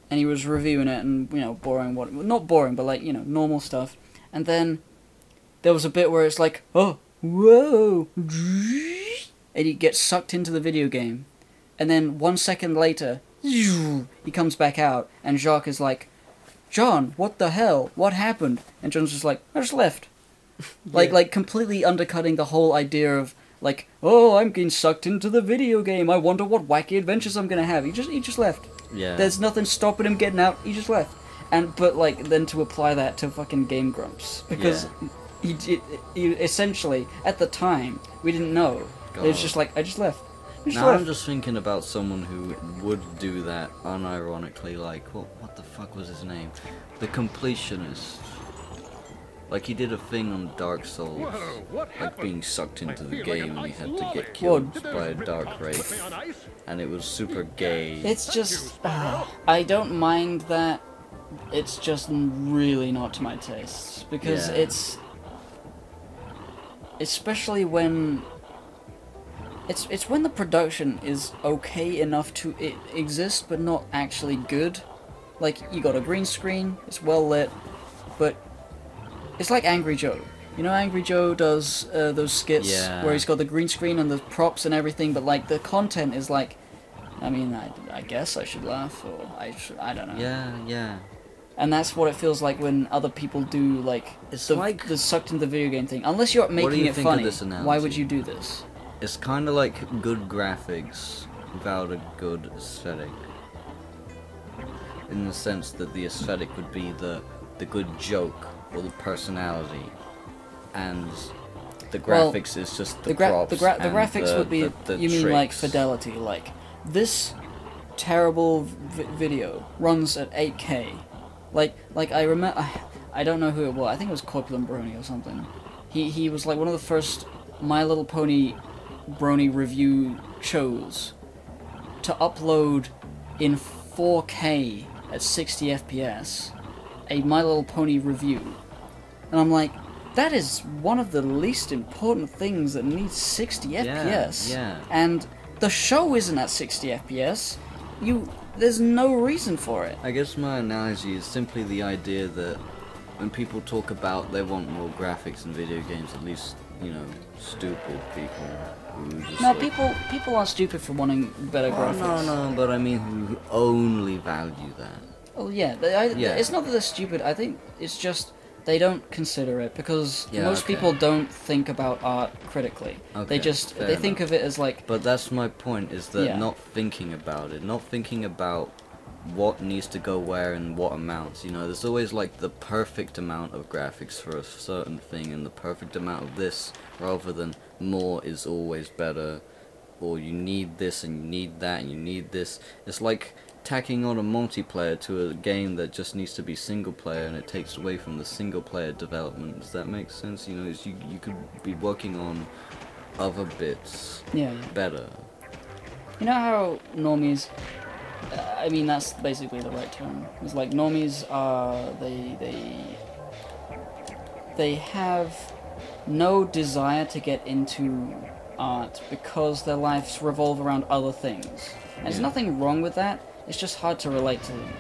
A: and he was reviewing it, and you know, not boring, but like, you know, normal stuff. And then there was a bit where it's like, oh, whoa, and he gets sucked into the video game, and then 1 second later, he comes back out, and Jacques is like, John, what the hell? What happened? And John's just like, I just left. Like completely undercutting the whole idea of like, oh, I'm getting sucked into the video game. I wonder what wacky adventures I'm gonna have. He just left.
B: Yeah.
A: There's nothing stopping him getting out. He just left. But like, then to apply that to fucking Game Grumps, because he essentially at the time we didn't know.
B: God.
A: It's just like, I just left. I just
B: Now
A: left.
B: I'm just thinking about someone who would do that unironically, like, what the fuck was his name? The Completionist. Like, he did a thing on Dark Souls,
E: Whoa, what
B: like
E: happened?
B: being sucked into
E: I
B: the
E: feel like
B: game
E: an
B: and he
E: ice
B: had to
E: lolly.
B: get killed
E: Did
B: by a
E: those
B: dark
E: Riptalks put
B: wraith,
E: me on ice?
B: and it was super gay.
A: It's just, I don't mind that. It's just really not to my taste, because
B: Yeah.
A: it's, especially when it's when the production is okay enough to exist but not actually good. Like, you got a green screen, it's well lit, but it's like Angry Joe. You know, Angry Joe does those skits where he's got the green screen and the props and everything, but like the content is like, I mean, I guess I should laugh, or I don't know.
B: Yeah.
A: And that's what it feels like when other people do like
B: It's
A: the,
B: like-
A: the sucked into video game thing. Unless you're
B: do
A: making
B: you
A: it
B: think of
A: funny,
B: this
A: why would
B: analogy?
A: you do this?
B: It's kind of like good graphics without a good aesthetic. In the sense that the aesthetic would be the good joke or the personality, and the
A: Well,
B: graphics is just
A: The
B: the props.
A: the graphics would be,
B: the
A: you mean like
B: tricks.
A: fidelity, like this terrible video runs at 8K. Like I remember, I don't know who it was. I think it was Corpulent Brony or something. He was like one of the first My Little Pony Brony review shows to upload in 4K at 60 FPS a My Little Pony review. And I'm like, that is one of the least important things that needs 60 FPS.
B: Yeah.
A: And the show isn't at 60 FPS. There's no reason for it.
B: I guess my analogy is simply the idea that when people talk about they want more graphics in video games, at least, you know, stupid people who just
A: No,
B: like,
A: people are stupid for wanting better graphics.
B: No, but I mean who only value that.
A: Oh yeah, it's not that they're stupid. I think it's just they don't consider it because
B: Yeah,
A: most
B: okay.
A: people don't think about art critically.
B: Okay,
A: They
B: fair
A: think
B: enough.
A: of it as like,
B: But that's my point, is that
A: Yeah.
B: not thinking about it, not thinking about what needs to go where and what amounts, you know, there's always like the perfect amount of graphics for a certain thing and the perfect amount of this, rather than more is always better, or you need this and you need that and you need this. It's like tacking on a multiplayer to a game that just needs to be single player, and it takes away from the single player development. Does that make sense? You know, you could be working on other bits
A: yeah.
B: better.
A: You know how normies I mean, that's basically the right term. It's like normies are they have no desire to get into art because their lives revolve around other things. And there's nothing wrong with that. It's just hard to relate to them.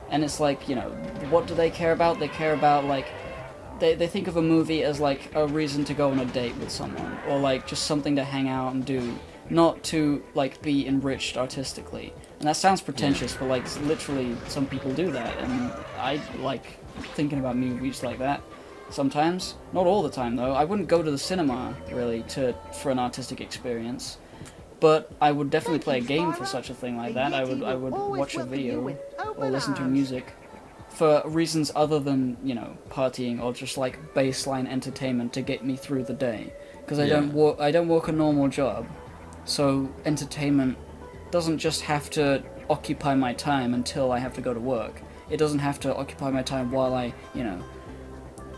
A: And it's like, you know, what do they care about? They care about, like, they think of a movie as like a reason to go on a date with someone, or like just something to hang out and do, not to like be enriched artistically. And that sounds pretentious, but like literally some people do that, and I like thinking about movies like that sometimes. Not all the time though. I wouldn't go to the cinema really for an artistic experience, but I would definitely play a game for such a thing like that. I would watch a video or listen to music for reasons other than, you know, partying or just like baseline entertainment to get me through the day. Because I don't work a normal job, so entertainment doesn't just have to occupy my time until I have to go to work. It doesn't have to occupy my time while I, you know,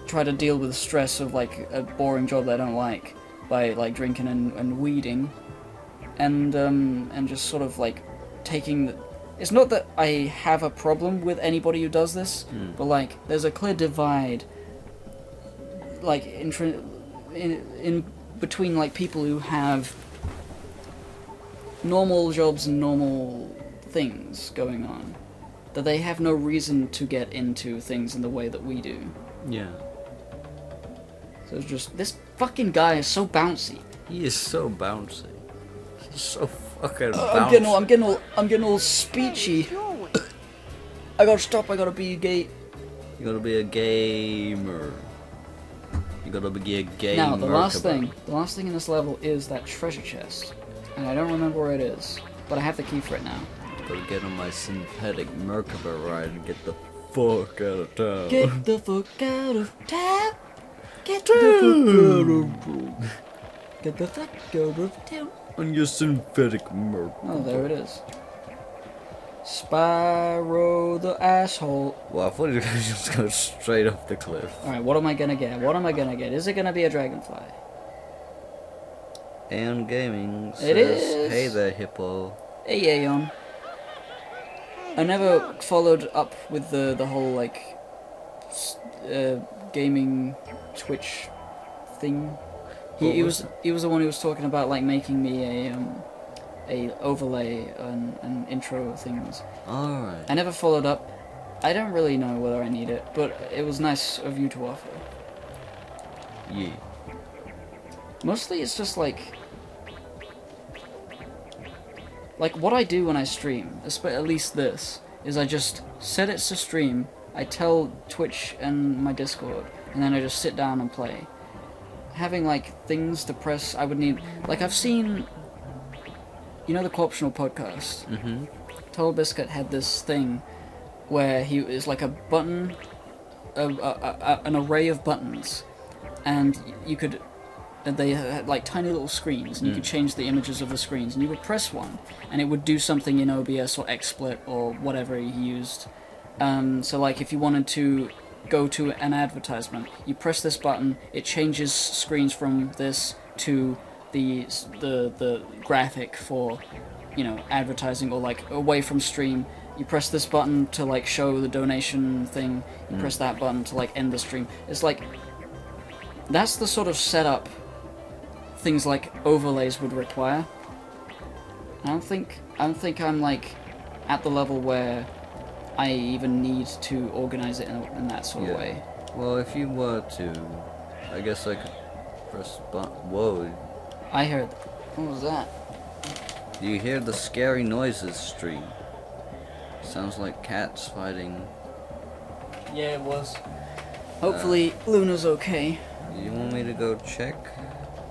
A: try to deal with the stress of like a boring job that I don't like by like drinking and weeding, and just sort of like taking the. It's not that I have a problem with anybody who does this, but like there's a clear divide, like in between like people who have normal jobs and normal things going on, that they have no reason to get into things in the way that we do.
B: Yeah.
A: So it's just, this fucking guy is so bouncy.
B: He is so bouncy. He's so fucking bouncy.
A: I'm getting all speechy. I gotta stop. I gotta be gay.
B: You gotta be a gamer. You gotta be a gamer.
A: Now the last thing in this level is that treasure chest, and I don't remember where it is, but I have the key for it now.
B: Gotta get on my synthetic Merkaba ride and get the fuck out of town.
A: Get the fuck out of town. Get the fuck out of town. Get the fuck out of town.
B: On your synthetic Merkaba.
A: Oh, there it is. Spyro the asshole.
B: Well, I thought you were just go straight off the cliff.
A: Alright, what am I gonna get? What am I gonna get? Is it gonna be a dragonfly?
B: Aeon Gaming says,
A: It is.
B: Hey there, hippo.
A: Hey, Aeon. I never followed up with the whole, like, gaming Twitch thing. He was the one who was talking about, like, making me a overlay and intro things.
B: Alright.
A: I never followed up. I don't really know whether I need it, but it was nice of you to offer.
B: Yeah.
A: Mostly it's just like what I do when I stream, at least this, is I just set it to stream, I tell Twitch and my Discord, and then I just sit down and play. Having like things to press, I would need, like I've seen, you know, the Co-optional podcast?
B: Mm-hmm.
A: Total Biscuit had this thing where he is like a button, an array of buttons, and you could, they had like tiny little screens, and you could change the images of the screens, and you would press one, and it would do something in OBS or XSplit or whatever he used. So like if you wanted to go to an advertisement, you press this button, it changes screens from this to the graphic for, you know, advertising, or like away from stream. You press this button to like show the donation thing, you press that button to like end the stream. It's like, that's the sort of setup things like overlays would require. I don't think I'm like at the level where I even need to organize it in that sort of way.
B: Well, if you were to, I guess I could press button. Whoa.
A: I heard. What was that?
B: Do you hear the scary noises stream? Sounds like cats fighting.
A: Yeah, it was. Hopefully Luna's okay.
B: You want me to go check?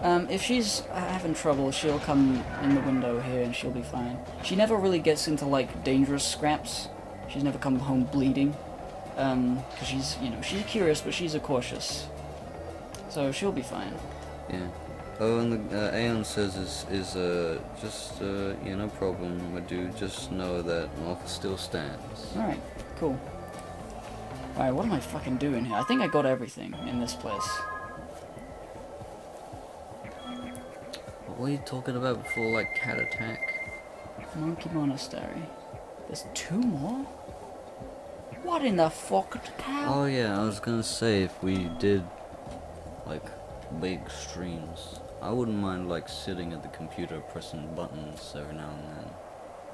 A: If she's having trouble, she'll come in the window here and she'll be fine. She never really gets into like dangerous scraps. She's never come home bleeding. Because she's, you know, she's curious, but she's a cautious. So she'll be fine.
B: Yeah. Oh, and the Aeon says just yeah, no problem, my dude. Just know that my offer still stands.
A: Alright, cool. Alright, what am I fucking doing here? I think I got everything in this place.
B: What were you talking about before, like cat attack?
A: Monkey Monastery. There's 2 more? What in the fuck, cow?
B: Oh yeah, I was gonna say if we did like big streams, I wouldn't mind like sitting at the computer pressing buttons every now and then.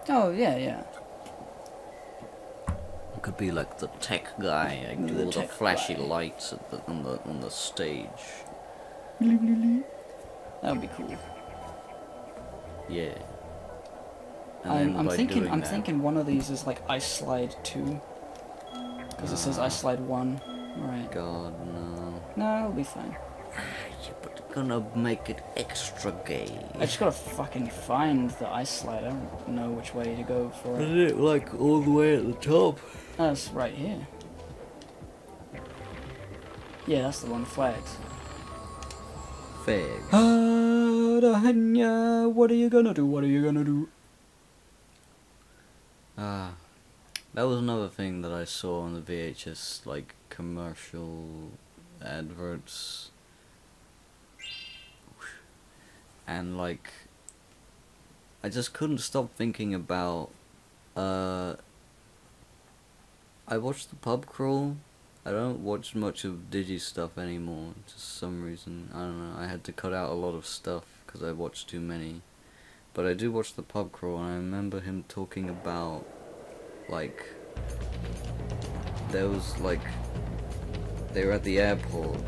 A: Oh, yeah, yeah.
B: I could be like the tech guy. I do all the
A: tech
B: flashy
A: guy.
B: lights at on the stage.
A: That would be cool.
B: Yeah. And
A: I'm
B: by
A: thinking
B: doing
A: I'm
B: that-
A: thinking one of these is like Ice Slide 2. Because it says Ice Slide 1. Right.
B: God no.
A: No, it'll be fine.
B: But gonna make it extra gay.
A: I just gotta fucking find the Ice Slide. I don't know which way to go for it.
B: Isn't it like all the way at the top?
A: That's right here. Yeah, that's the one. Flags.
B: Fags.
A: What are you gonna do? What are you gonna do?
B: That was another thing that I saw on the VHS, like commercial adverts, and like I just couldn't stop thinking about. I watched the pub crawl. I don't watch much of Digi stuff anymore. Just some reason, I don't know. I had to cut out a lot of stuff because I watched too many. But I do watch the pub crawl, and I remember him talking about, like, there was, like, they were at the airport,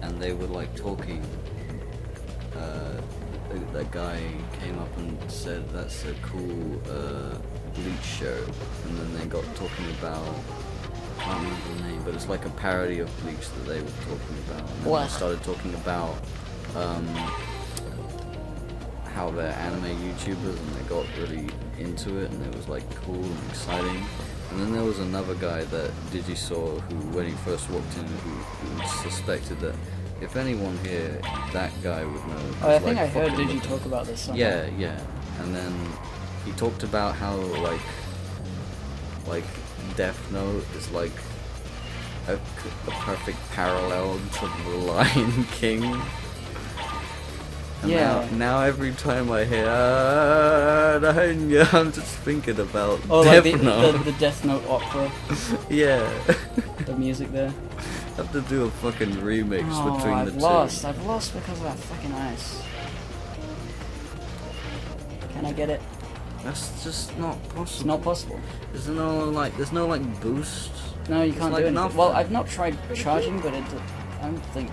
B: and they were, like, talking. That guy came up and said, that's a cool, Bleach shirt, and then they got talking about, I can't remember the name, but it's like a parody of Bleach that they were talking about, and then
A: What?
B: they started talking about, how they're anime YouTubers, and they got really into it, and it was like cool and exciting. And then there was another guy that Digi saw who, when he first walked in, who suspected that if anyone here, that guy would know.
A: Oh, I
B: It's
A: think
B: like
A: I heard
B: fucking
A: Digi talk about this somewhere.
B: Yeah, yeah. And then he talked about how like Death Note is like a perfect parallel to The Lion King. And
A: Yeah.
B: now every time I hear I'm just thinking about
A: Oh,
B: Death
A: like
B: Note.
A: the Death Note opera,
B: Yeah.
A: the music there.
B: Have to do a fucking remix between the
A: I've lost.
B: two.
A: I've lost because of that fucking ice. Can I get it?
B: That's just not possible.
A: It's not possible.
B: There's no like boost.
A: No, you
B: It's
A: can't
B: like
A: do anything.
B: nothing.
A: Well, I've not tried charging, but I don't think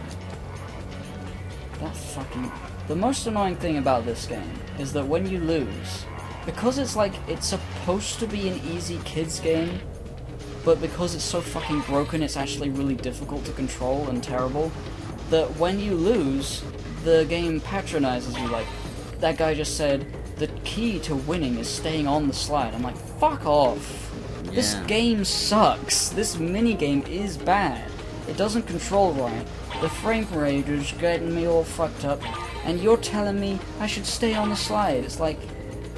A: that fucking. The most annoying thing about this game is that when you lose, because it's like it's supposed to be an easy kids game, but because it's so fucking broken, it's actually really difficult to control and terrible. That when you lose, the game patronizes you. Like that guy just said, the key to winning is staying on the slide. I'm like, fuck off. This
B: Yeah.
A: game sucks. This minigame is bad. It doesn't control right. The frame rate is getting me all fucked up. And you're telling me I should stay on the slide. It's like,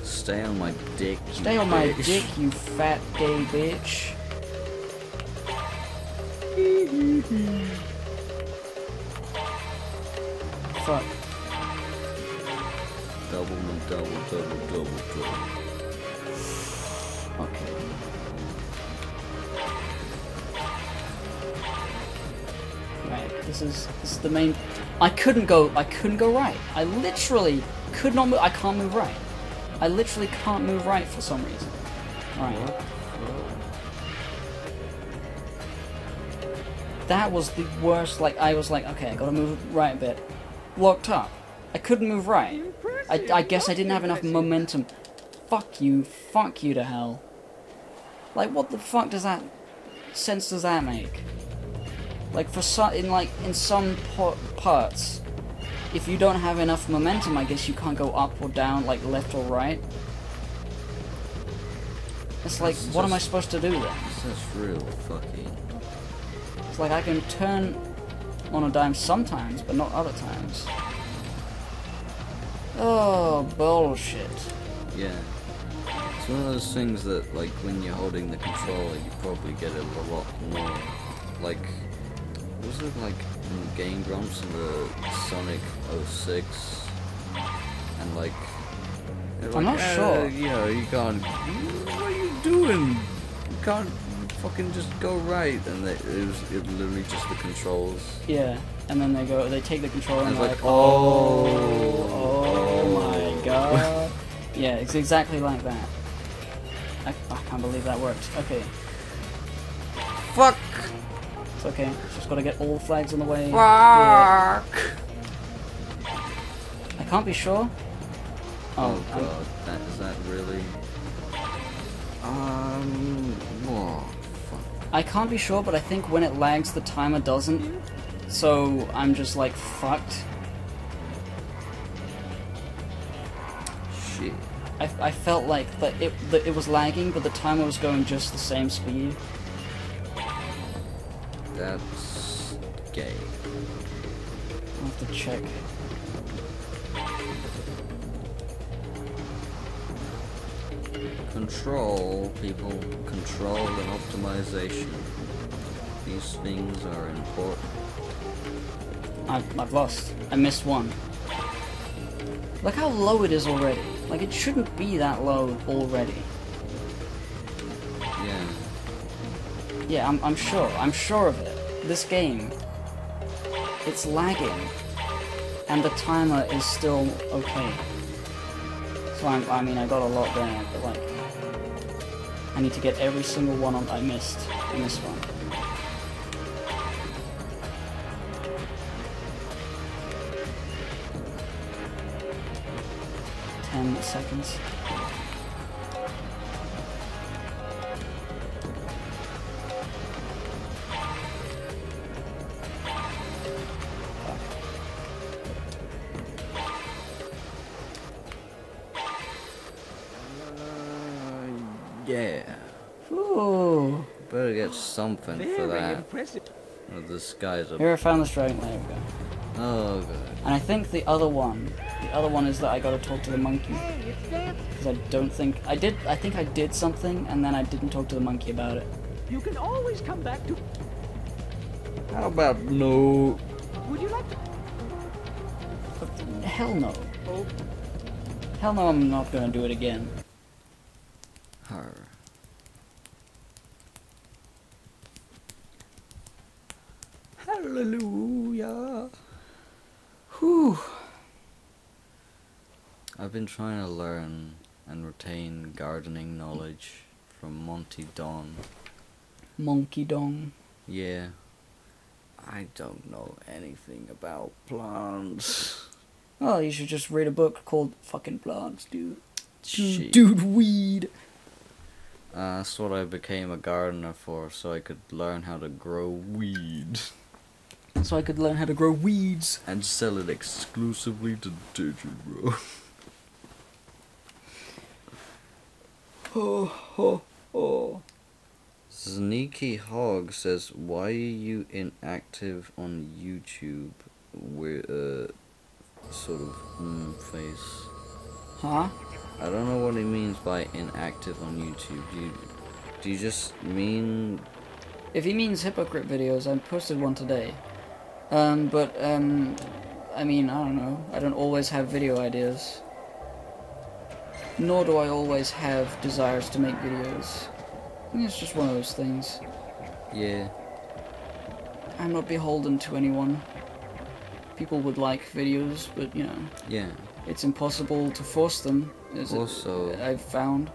B: Stay on my dick. you
A: stay on my
B: bitch.
A: dick, you fat gay bitch. Fuck.
B: Double.
A: Okay. Right, this is the main. I couldn't go right. I literally could not move. I can't move right. I literally can't move right for some reason. Right. That was the worst. Like I was like, okay, I gotta move right a bit. Locked up. I couldn't move right. I guess I didn't have enough momentum. Fuck you to hell. Like, what the fuck does that sense does that make? Like, in some parts, if you don't have enough momentum, I guess you can't go up or down, like left or right. It's like, what am I supposed to do then?
B: This is real fucky.
A: It's like I can turn on a dime sometimes, but not other times. Oh, bullshit.
B: Yeah. It's one of those things that, like, when you're holding the controller, you probably get it a lot more. Like, was it like in the Game Grumps in the Sonic 06? And like, they're
A: I'm
B: like,
A: not sure.
B: You know, you can't. What are you doing? You can't fucking just go right. And it literally just the controls.
A: Yeah, and then they take the controller and
B: it's
A: they're
B: like,
A: like, oh my god. Yeah, it's exactly like that. I can't believe that worked. Okay.
B: Fuck!
A: It's okay. Just gotta get all the flags on the way.
B: Fuck!
A: I can't be sure.
B: Oh god, is that really... Whoa, fuck.
A: I can't be sure, but I think when it lags, the timer doesn't. So I'm just like fucked.
B: Shit.
A: I felt like that it was lagging, but the timer was going just the same speed.
B: That's gay.
A: I'll have to check.
B: Control, people. Control and optimization. These things are important.
A: I've lost. I missed one. Look how low it is already. Like, it shouldn't be that low already.
B: Yeah.
A: Yeah, I'm sure. I'm sure of it. This game, it's lagging, and the timer is still okay. So I mean, I got a lot there, but like, I need to get every single one I missed in this one. Seconds.
B: Yeah.
A: Ooh.
B: Better get something for
D: Very
B: that.
D: impressive.
B: Oh, this guy's a...
A: Here, I found this dragon. There we go.
B: Oh god.
A: And I think the other one is that I gotta talk to the monkey.
C: Hey, it's Dance.
A: Because I don't think I did. I think I did something, and then I didn't talk to the monkey about it.
D: You can always come back to...
B: How about no?
D: Would you like to...
A: Hell no.
D: Oh,
A: Hell no, I'm not gonna do it again.
B: Her.
A: Hallelujah. Whew.
B: I've been trying to learn and retain gardening knowledge from Monty Don.
A: Monkey dong.
B: Yeah. I don't know anything about plants.
A: Oh, you should just read a book called Fucking Plants, dude.
B: Shit.
A: Dude, weed.
B: That's what I became a gardener for, so I could learn how to grow weed.
A: So I could learn how to grow weeds.
B: And sell it exclusively to Digibro.
A: Oh, oh, oh.
B: Sneaky Hog says, why are you inactive on YouTube? With sort of face.
A: Huh?
B: I don't know what he means by inactive on YouTube. Do you just mean...
A: If he means hypocrite videos, I posted one today. I mean, I don't know. I don't always have video ideas. Nor do I always have desires to make videos. I think it's just one of those things.
B: Yeah.
A: I'm not beholden to anyone. People would like videos, but, you know,
B: Yeah.
A: it's impossible to force them,
B: Also,
A: I've found.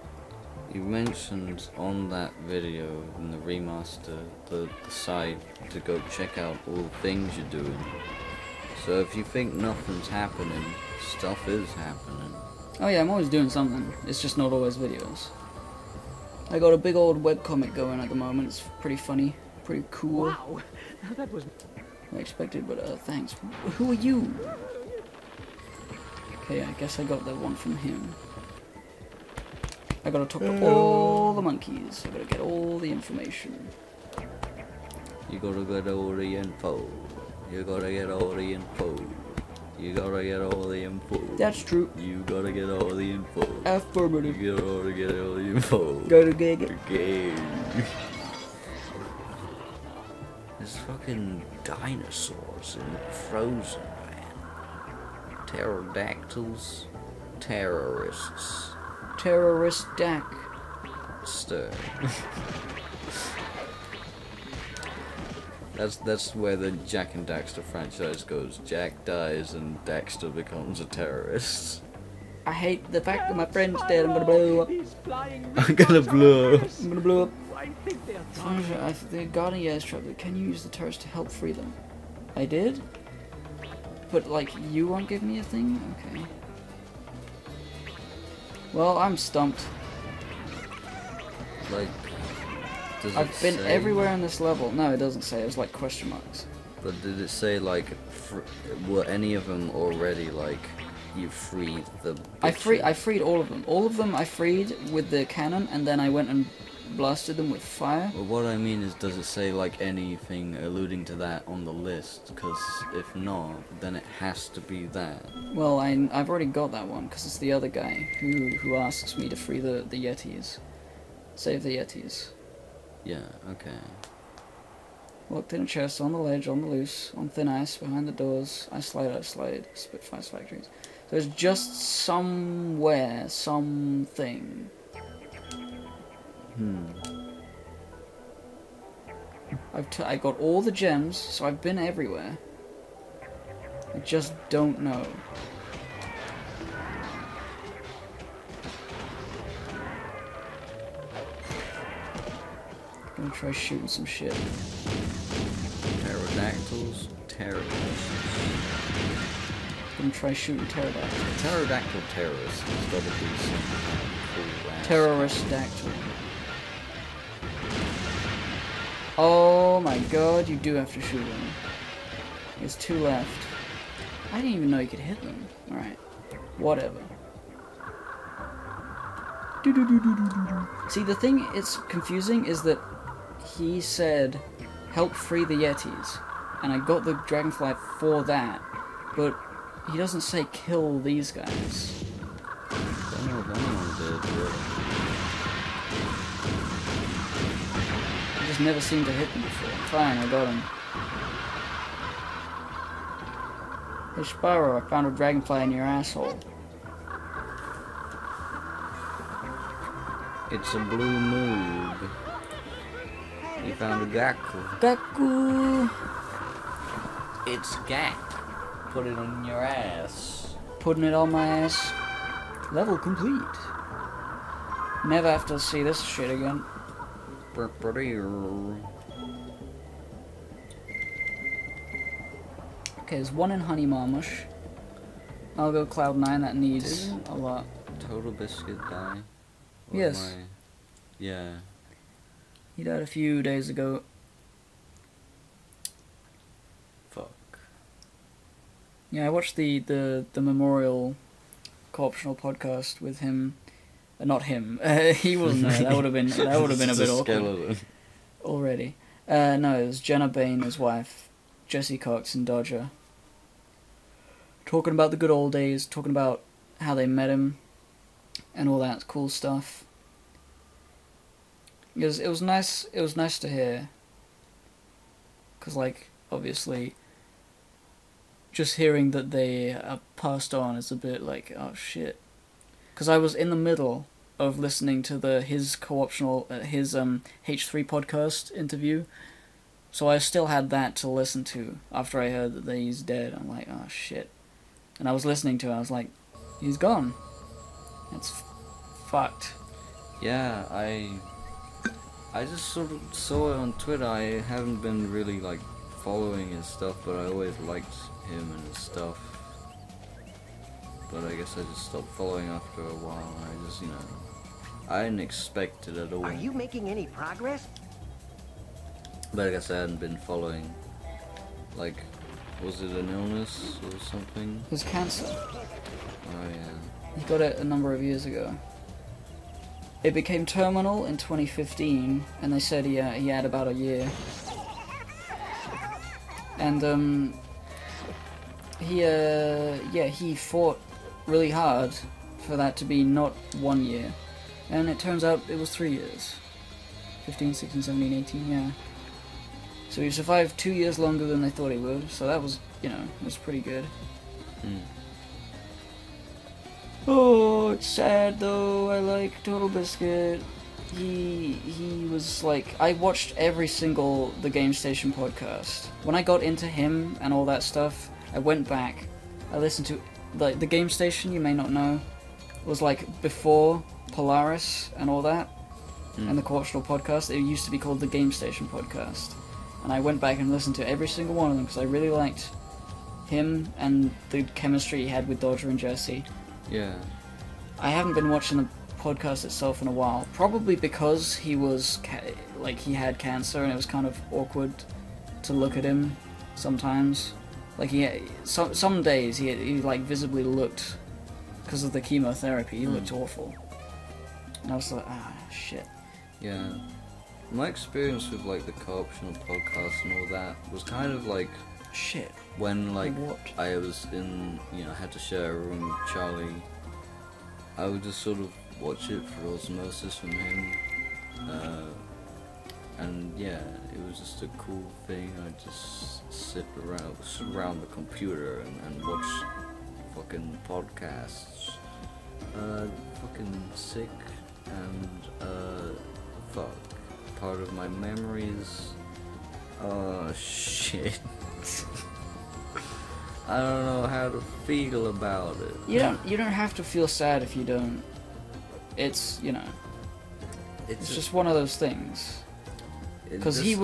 B: you mentioned on that video, in the remaster, the site to go check out all the things you're doing. So if you think nothing's happening, stuff is happening.
A: Oh yeah, I'm always doing something. It's just not always videos. I got a big old webcomic going at the moment. It's pretty funny, pretty cool.
D: wow. Now that was...
A: I expected, but thanks. Who are you? Okay, I guess I got that one from him. I gotta talk to all the monkeys. I gotta get all the information.
B: You gotta get all the info. You gotta get all the info. You gotta get all the info.
A: That's true.
B: You gotta get all the info.
A: Affirmative.
B: You gotta get all the info.
A: Gotta get it.
B: Okay. There's fucking dinosaurs in Frozen, man. Pterodactyls. Terrorists.
A: Terrorist Dak.
B: Daxter. That's where the Jack and Daxter franchise goes. Jack dies and Daxter becomes a terrorist.
A: I hate the fact that my friend's dead. I'm gonna blow up.
D: These flying
B: I'm gonna blow up.
A: I'm gonna blow up.
D: I think they're
A: They're guarding the airstrip, but can you use the turrets to help free them? I did? But, like, you won't give me a thing? Okay. Well, I'm stumped.
B: Like, does
A: I've
B: it
A: been
B: say,
A: everywhere in this level. No, it doesn't say. It was like question marks.
B: But did it say, like, were any of them already, like, you freed the
A: I
B: bitches?
A: freed all of them. All of them I freed with the cannon, and then I went and blasted them with fire.
B: Well, what I mean is, does it say, like, anything alluding to that on the list? Because if not, then it has to be that.
A: Well, I've already got that one, because it's the other guy who asks me to free the Yetis. Save the Yetis.
B: Yeah, okay.
A: Locked in a chest, on the ledge, on the loose, on thin ice, behind the doors. I slide, Spitfire's factories. So it's just somewhere, something. I got all the gems, so I've been everywhere. I just don't know. I'm gonna try shooting some shit.
B: Pterodactyls, terrorists.
A: I'm gonna try shooting pterodactyls.
B: Pterodactyl terrorists. It's gotta be some cool ass.
A: Terrorist dactyl. Oh my god, you do have to shoot them. There's 2 left. I didn't even know you could hit them. Alright. Whatever. See, the thing it's confusing is that he said, help free the Yetis. And I got the dragonfly for that. But he doesn't say kill these guys.
B: I don't know if anyone did, really.
A: I just never seemed to hit them before. Fine, I got him. Hey Spyro, I found a dragonfly in your asshole.
B: It's a blue moog. You found a Gaku.
A: Gaku!
B: It's Gak. Put it on your ass.
A: Putting it on my ass. Level complete. Never have to see this shit again. Okay, there's 1 in Honey Marmush. I'll go Cloud 9, that needs
B: Didn't
A: a lot.
B: Total Biscuit die? Or
A: Yes.
B: am I- Yeah.
A: He died a few days ago.
B: Fuck.
A: Yeah, I watched the memorial co-optional podcast with him. Not him. He wasn't there. That would have been a bit awkward
B: skeleton.
A: already. No, it was Jenna Bain, his wife, Jesse Cox, and Dodger. Talking about the good old days, talking about how they met him, and all that cool stuff. It was nice. It was nice to hear. 'Cause, like, obviously, just hearing that they are passed on is a bit like, oh shit. 'Cause I was in the middle of listening to his co-optional his H3 podcast interview, so I still had that to listen to after I heard that he's dead. I'm like, oh shit. And I was listening to it, I was like, he's gone. It's fucked.
B: Yeah, I just sort of saw it on Twitter. I haven't been really, like, following his stuff, but I always liked him and his stuff. But I guess I just stopped following after a while. I just, I didn't expect it at all.
C: Are you making any progress?
B: But I guess I hadn't been following. Like, was it an illness or something?
A: It was cancer.
B: Oh yeah.
A: He got it a number of years ago. It became terminal in 2015, and they said he had about a year. And he fought really hard for that to be not 1 year, and it turns out it was 3 years. 15, 16, 17, 18, yeah. So he survived 2 years longer than they thought he would, so that was, it was pretty good. Oh, it's sad though. I like Total Biscuit. he was like, I watched every single The Game Station podcast. When I got into him and all that stuff, I went back, I listened to, like, The Game Station, you may not know, was like before Polaris and all that, and the Correctional podcast. It used to be called The Game Station podcast. And I went back and listened to every single one of them, because I really liked him and the chemistry he had with Dodger and Jesse.
B: Yeah.
A: I haven't been watching the podcast itself in a while, probably because he was he had cancer and it was kind of awkward to look at him sometimes. Like some days he like visibly looked, because of the chemotherapy, he looked awful. And I was like, shit.
B: Yeah. My experience with like the Correctional podcast and all that was kind of like
A: shit
B: when like
A: what?
B: I was in, had to share a room with Charlie. I would just sort of watch it for osmosis from him, and yeah, it was just a cool thing. I'd just sit around the computer and watch fucking podcasts. Fucking sick, and fuck, part of my memories. Oh shit. I don't know how to feel about it.
A: You don't have to feel sad if you don't. It's it's just one of those things. Because it's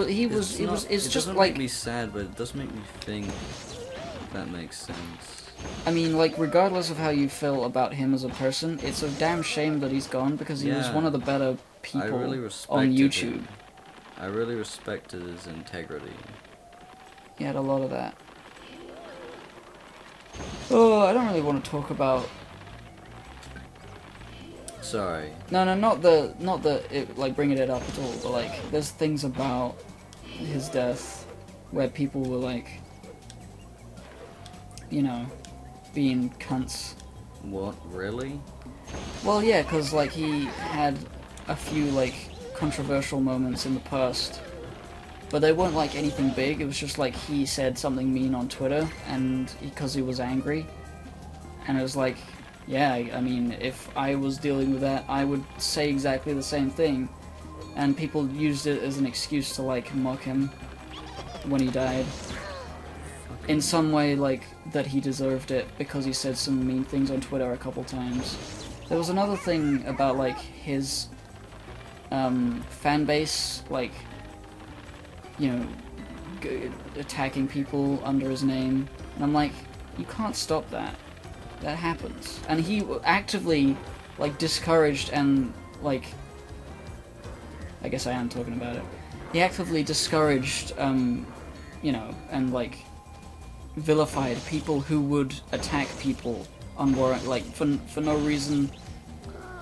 A: just
B: doesn't
A: like,
B: make me sad, but it does make me think. If that makes sense.
A: I mean, like, regardless of how you feel about him as a person, it's a damn shame that he's gone, because he was one of the better people on YouTube.
B: I really respected his integrity.
A: He had a lot of that. Oh, I don't really want to talk about.
B: Sorry.
A: No, not the bringing it up at all. But like, there's things about his death where people were like, being cunts.
B: What, really?
A: Well, yeah, because like he had a few like controversial moments in the past, but they weren't like anything big. It was just like he said something mean on Twitter, and because he was angry, and it was like, yeah, I mean, if I was dealing with that, I would say exactly the same thing, and people used it as an excuse to like mock him when he died. In some way, like, that he deserved it because he said some mean things on Twitter a couple times. There was another thing about, like, his fan base, like, attacking people under his name. And I'm like, you can't stop that. That happens. And he actively, like, discouraged and, like, I guess I am talking about it. He actively discouraged, and, like, vilified people who would attack people for no reason,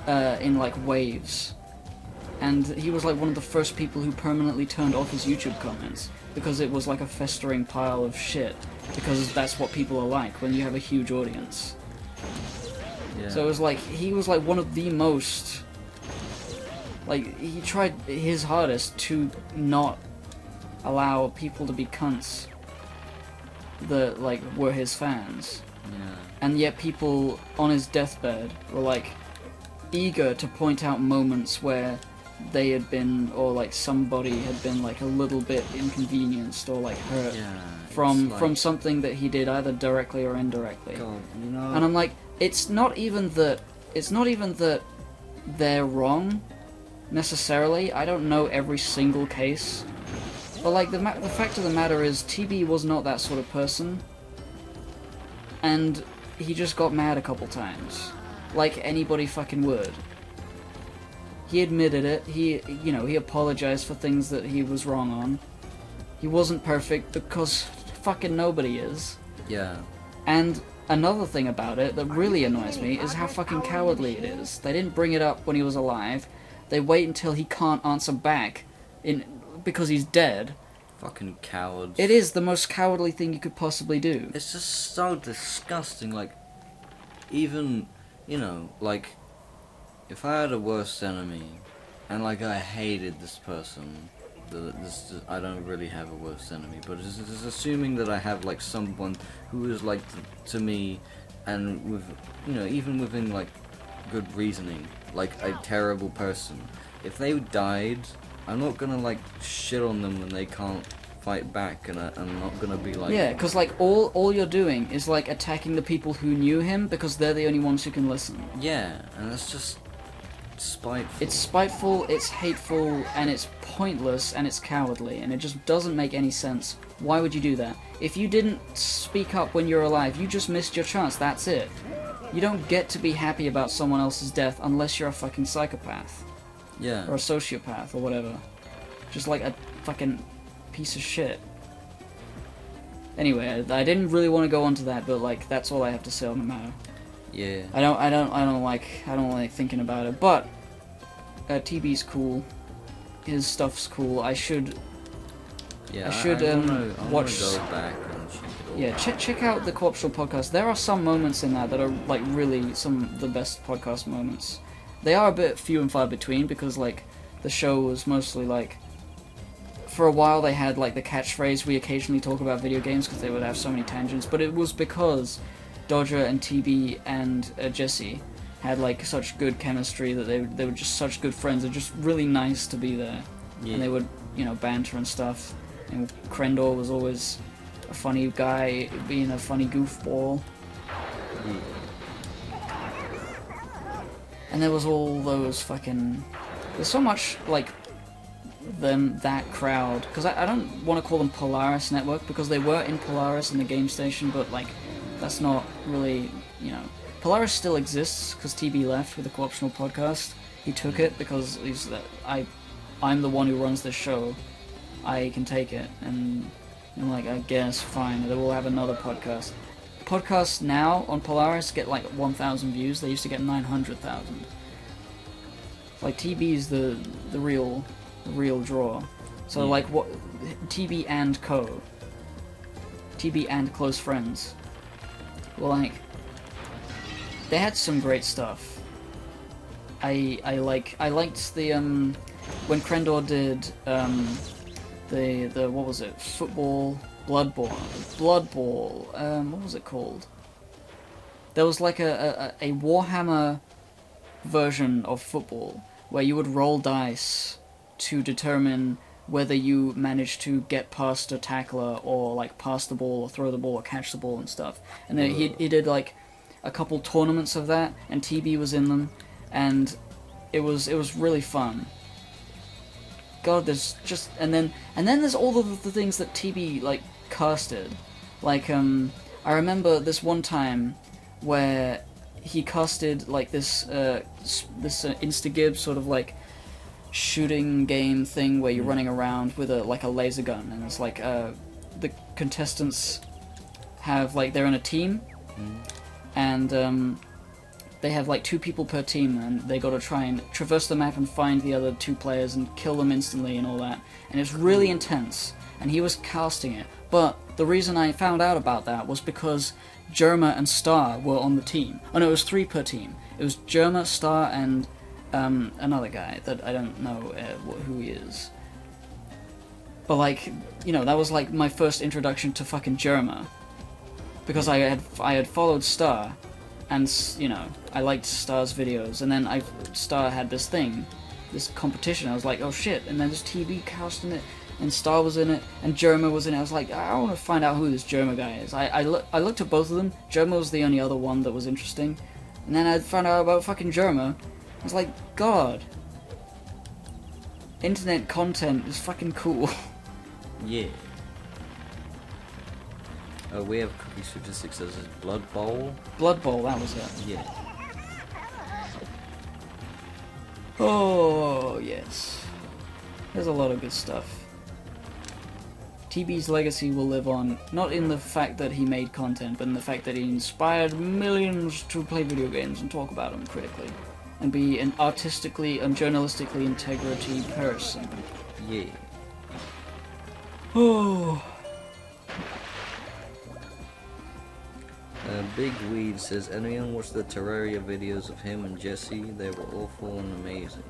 A: in like waves. And he was like one of the first people who permanently turned off his YouTube comments because it was like a festering pile of shit, because that's what people are like when you have a huge audience. Yeah. So it was like, he was like one of the most, like, he tried his hardest to not allow people to be cunts that, like, were his fans.
B: Yeah.
A: And yet people on his deathbed were, like, eager to point out moments where they had been, or, like, somebody had been, like, a little bit inconvenienced or, like, hurt from something that he did, either directly or indirectly.
B: God,
A: And I'm like, it's not even that they're wrong, necessarily. I don't know every single case. But, like, the fact of the matter is, TB was not that sort of person, and he just got mad a couple times, like anybody fucking would. He admitted it, he apologized for things that he was wrong on. He wasn't perfect, because fucking nobody is.
B: Yeah.
A: And another thing about it that really annoys me is how fucking cowardly it is. They didn't bring it up when he was alive, they wait until he can't answer back, because he's dead.
B: Fucking cowards.
A: It is the most cowardly thing you could possibly do.
B: It's just so disgusting, like, even, like, if I had a worst enemy, and, like, I hated this person, I don't really have a worst enemy, but it's assuming that I have, like, someone who is, like, to me, and with, even within, like, good reasoning, like, a terrible person. if they died, I'm not gonna like shit on them when they can't fight back, and I'm not gonna be like...
A: Yeah, because like all you're doing is like attacking the people who knew him because they're the only ones who can listen.
B: Yeah, and that's just spiteful.
A: It's spiteful, it's hateful, and it's pointless, and it's cowardly, and it just doesn't make any sense. Why would you do that? If you didn't speak up when you're alive, you just missed your chance, that's it. You don't get to be happy about someone else's death unless you're a fucking psychopath.
B: Yeah.
A: Or a sociopath, or whatever. Just like a fucking piece of shit. Anyway, I didn't really want to go on to that, but like, that's all I have to say on the matter.
B: Yeah.
A: I don't like thinking about it, but TB's cool. His stuff's cool. I should watch.
B: Go back and check it all
A: Yeah,
B: out.
A: check out the Co-optional podcast. There are some moments in that are like really some of the best podcast moments. They are a bit few and far between because like the show was mostly like, for a while they had like the catchphrase "we occasionally talk about video games" because they would have so many tangents, but it was because Dodger and TB and Jesse had like such good chemistry that they were just such good friends. They're just really nice to be there, and they would banter and stuff. And Krendor was always a funny guy, being a funny goofball. And there was all those fucking... There's so much, like, that crowd. Because I don't want to call them Polaris Network, because they were in Polaris in the game station, but, like, that's not really, Polaris still exists, because TB left with the Co-optional podcast. He took it because I'm the one who runs this show. I can take it, and I'm like, I guess, fine, they will have another podcast. Podcasts now on Polaris get like 1,000 views. They used to get 900,000. Like TB's the real draw. So like what TB and Co. TB and Close Friends. Well, like they had some great stuff. I liked the when Krendor did the what was it? Football. Blood Ball. What was it called? There was like a Warhammer version of football where you would roll dice to determine whether you managed to get past a tackler or like pass the ball or throw the ball or catch the ball and stuff. And then he did like a couple tournaments of that, and TB was in them, and it was really fun. God, there's just and then there's all of the things that TB like casted. Like I remember this one time where he casted like this Instagib sort of like shooting game thing where you're running around with a laser gun, and it's like the contestants have like they're in a team, and they have like 2 people per team, and they got to try and traverse the map and find the other 2 players and kill them instantly and all that. And it's really intense, and he was casting it. But the reason I found out about that was because Jerma and Star were on the team. Oh no, it was 3 per team. It was Jerma, Star, and another guy that I don't know who he is. But like, that was like my first introduction to fucking Jerma, because I had followed Star, and I liked Star's videos, and then Star had this competition. I was like, oh shit! And then there's TB casting it, and Star was in it, and Jerma was in it. I was like, I want to find out who this Jerma guy is. I looked at both of them. Jerma was the only other one that was interesting, and then I found out about fucking Jerma. I was like, God, internet content is fucking cool.
B: Yeah. We have Cookie Statistics as Blood Bowl.
A: Blood Bowl, that was it.
B: Yeah.
A: Oh, yes. There's a lot of good stuff. TB's legacy will live on, not in the fact that he made content, but in the fact that he inspired millions to play video games and talk about them critically, and be an artistically and journalistically integrity person.
B: Yeah.
A: Oh.
B: Big Weed says, anyone watched the Terraria videos of him and Jesse? They were awful and amazing.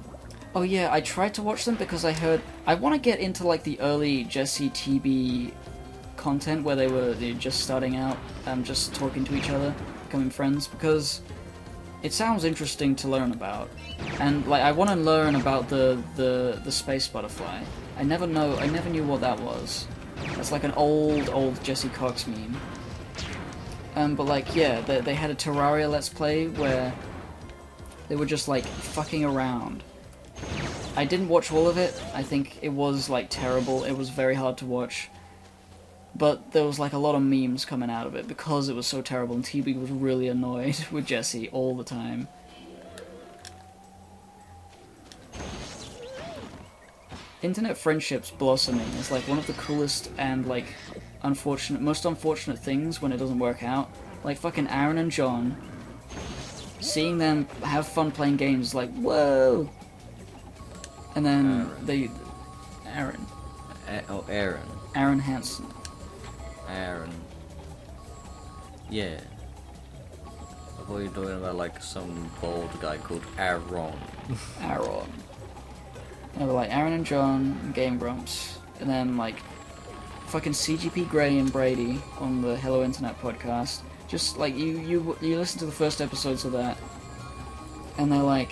A: Oh yeah, I tried to watch them because I want to get into like the early Jesse TB content where they're just starting out, just talking to each other, becoming friends, because it sounds interesting to learn about, and like I want to learn about the space butterfly. I never knew what that was. That's like an old Jesse Cox meme. But like, yeah, they had a Terraria Let's Play where they were just like fucking around. I didn't watch all of it. I think it was like terrible. It was very hard to watch. But there was like a lot of memes coming out of it because it was so terrible, and TB was really annoyed with Jesse all the time. Internet friendships blossoming is like one of the coolest and like most unfortunate things when it doesn't work out. Like fucking Aaron and John, seeing them have fun playing games, like whoa. And then Aaron. Aaron Hansen.
B: Aaron. Yeah. I thought you were talking about like some bald guy called Aaron.
A: Aaron. They were like Aaron and John, Game Grumps, and then like fucking CGP Grey and Brady on the Hello Internet podcast. Just like you listen to the first episodes of that, and they're like,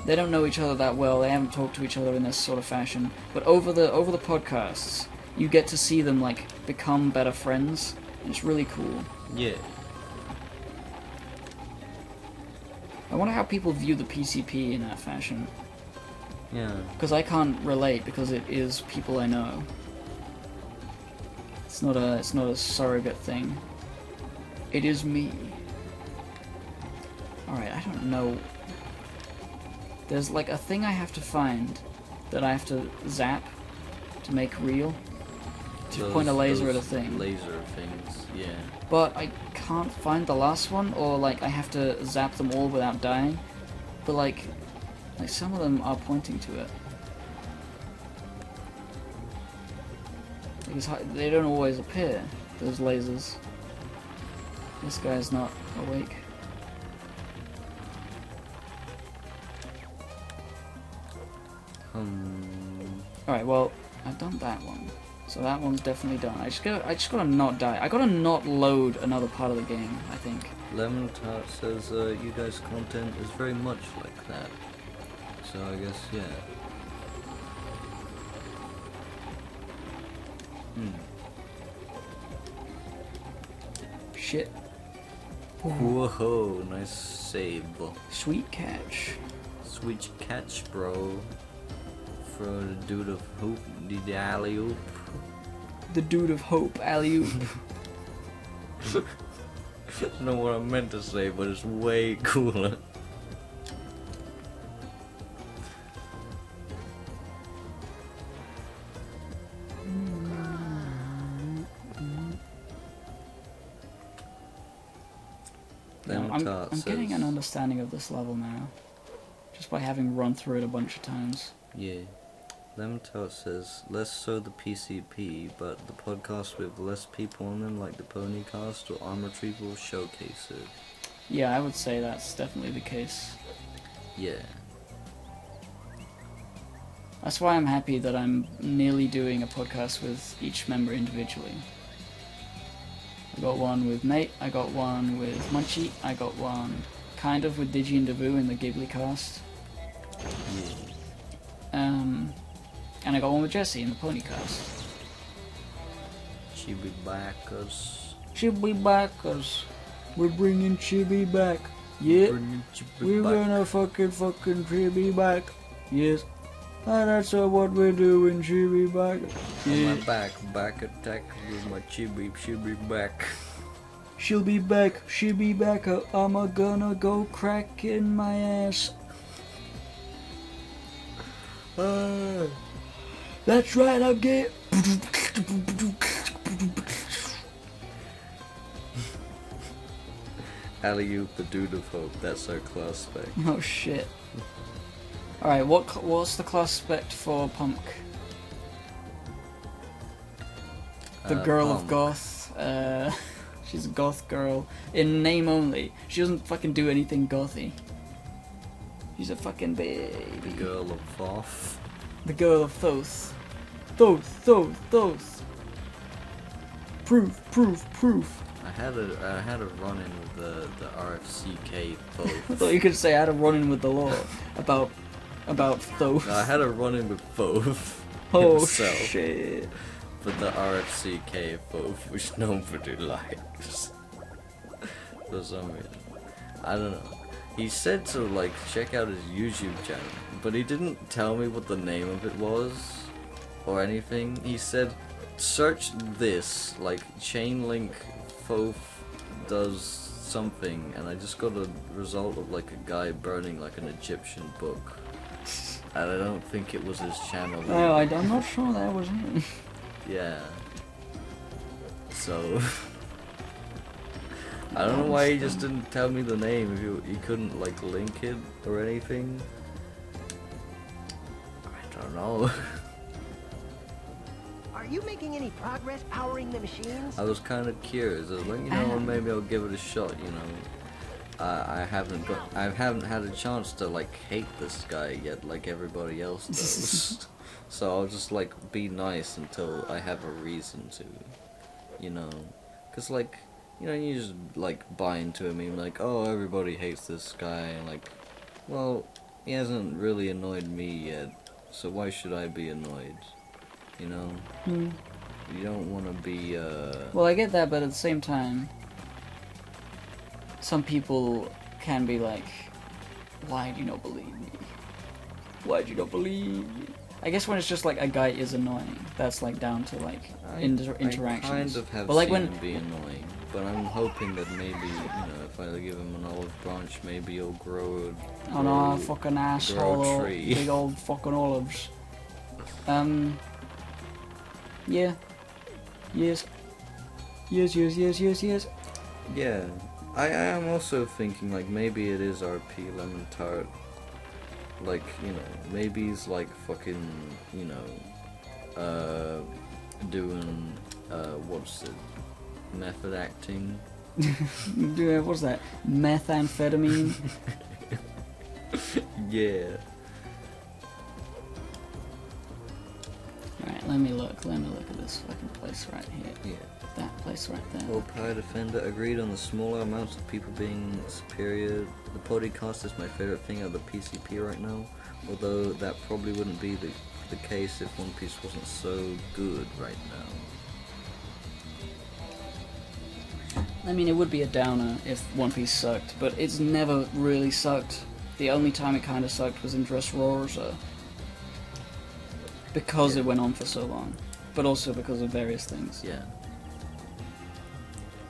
A: they don't know each other that well. They haven't talked to each other in this sort of fashion. But over the podcasts, you get to see them like become better friends. And it's really cool.
B: Yeah.
A: I wonder how people view the PCP in that fashion.
B: Yeah.
A: Because I can't relate because it is people I know. It's not a surrogate thing. It is me. Alright, I don't know. There's like a thing I have to find that I have to zap to make real. To point a laser at a thing.
B: Laser things, yeah.
A: But I can't find the last one, or like I have to zap them all without dying. But like some of them are pointing to it. Because they don't always appear, those lasers. This guy's not awake. Alright, well, I've done that one. So that one's definitely done. I just gotta not die. I gotta not load another part of the game, I think.
B: Lemon Tart says, you guys' content is very much like that. So I guess, yeah.
A: Shit.
B: Whoa, nice save.
A: Sweet catch.
B: Sweet catch, bro. For the dude of hoop, the alley-oop.
A: The dude of hope, alley-oop.
B: I don't know what I meant to say, but it's way cooler.
A: I'm getting an understanding of this level now, just by having run through it a bunch of times.
B: Yeah. Lemon Tart says, less so the PCP, but the podcast with less people on them, like the Ponycast or Arm Retrieval, showcase it.
A: Yeah, I would say that's definitely the case.
B: Yeah.
A: That's why I'm happy that I'm nearly doing a podcast with each member individually. I got one with Nate, I got one with Munchie, I got one kind of with Digi and Davu in the Ghibli cast.
B: Yeah.
A: And I got one with Jesse in the Ponycast.
B: Chibi backers.
A: Chibi backers. We're bringing Chibi back. Yeah. We're gonna fucking Chibi back. Yes. And that's what we're doing, Chibi back. Yeah.
B: On my back attack with my Chibi back.
A: She'll be back, she'll be back. I'm gonna go crack in my ass. That's right, I'll get.
B: Alley-oop, the dude of hope. That's our class spec.
A: Oh shit. Alright, what's the class spec for Punk? The girl of goth. She's a goth girl. In name only. She doesn't fucking do anything gothy. She's a fucking baby.
B: The girl of Thoth.
A: The girl of Thoth. Thoth. Proof.
B: I had a run-in with the RFCK
A: I
B: Thoth.
A: thought you could say I had a run-in with the law about Thoth.
B: No, I had a run-in with Thoth
A: Oh
B: himself,
A: shit.
B: but the RFCK Thoth, which nobody likes for some reason. I don't know. He said to like check out his YouTube channel, but he didn't tell me what the name of it was or anything. He said search this, like Chainlink Thoth does something, and I just got a result of like a guy burning like an Egyptian book. And I don't think it was his channel.
A: No, I'm not sure that was him.
B: Yeah. So I don't know why he just didn't tell me the name. If he couldn't like link it or anything. I don't know.
C: Are you making any progress powering the machines?
B: I was kind of curious. I was like, you know, maybe I'll give it a shot. You know, I haven't had a chance to like hate this guy yet, like everybody else does. So I'll just like be nice until I have a reason to, you know, cause like, you know, you just like buy into a meme like, oh, everybody hates this guy, and like, well, he hasn't really annoyed me yet, so why should I be annoyed? You know, you don't want to be.
A: Well, I get that, but at the same time, some people can be like, why do you not believe me? Why do you not believe me? I guess when it's just like a guy is annoying, that's like down to like interactions.
B: I kind of have
A: but like
B: seen
A: when
B: him be annoying, but I'm hoping that maybe, you know, if I give him an olive branch, maybe he'll grow.
A: oh no, fucking asshole,
B: tree.
A: big old fucking olives. Yeah. Yes. Yes.
B: Yeah, I am also thinking like maybe it is RP Lemon Tart. Like, you know, maybe he's like fucking, you know, doing, what's it, method acting.
A: Yeah, what's that? Methamphetamine?
B: Yeah.
A: Alright, let me look at this fucking place right here.
B: Yeah.
A: That place right there.
B: Well, Power Defender agreed on the smaller amounts of people being superior. The podcast is my favorite thing out of the PCP right now, although that probably wouldn't be the case if One Piece wasn't so good right now.
A: I mean, it would be a downer if One Piece sucked, but it's never really sucked. The only time it kind of sucked was in Dressrosa, because it went on for so long, but also because of various things.
B: Yeah.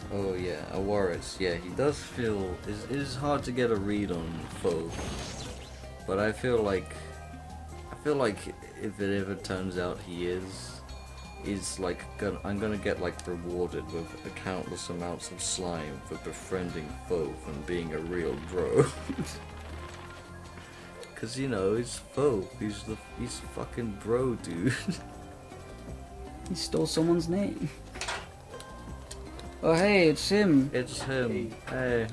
B: Oh yeah, Awaris. Yeah, he does feel. It is hard to get a read on Thoth, but I feel like if it ever turns out he is like I'm gonna get like rewarded with countless amounts of slime for befriending Thoth and being a real bro. Cause you know he's Thoth. He's fucking bro, dude.
A: He stole someone's name. Oh hey, it's him.
B: It's him. Hey.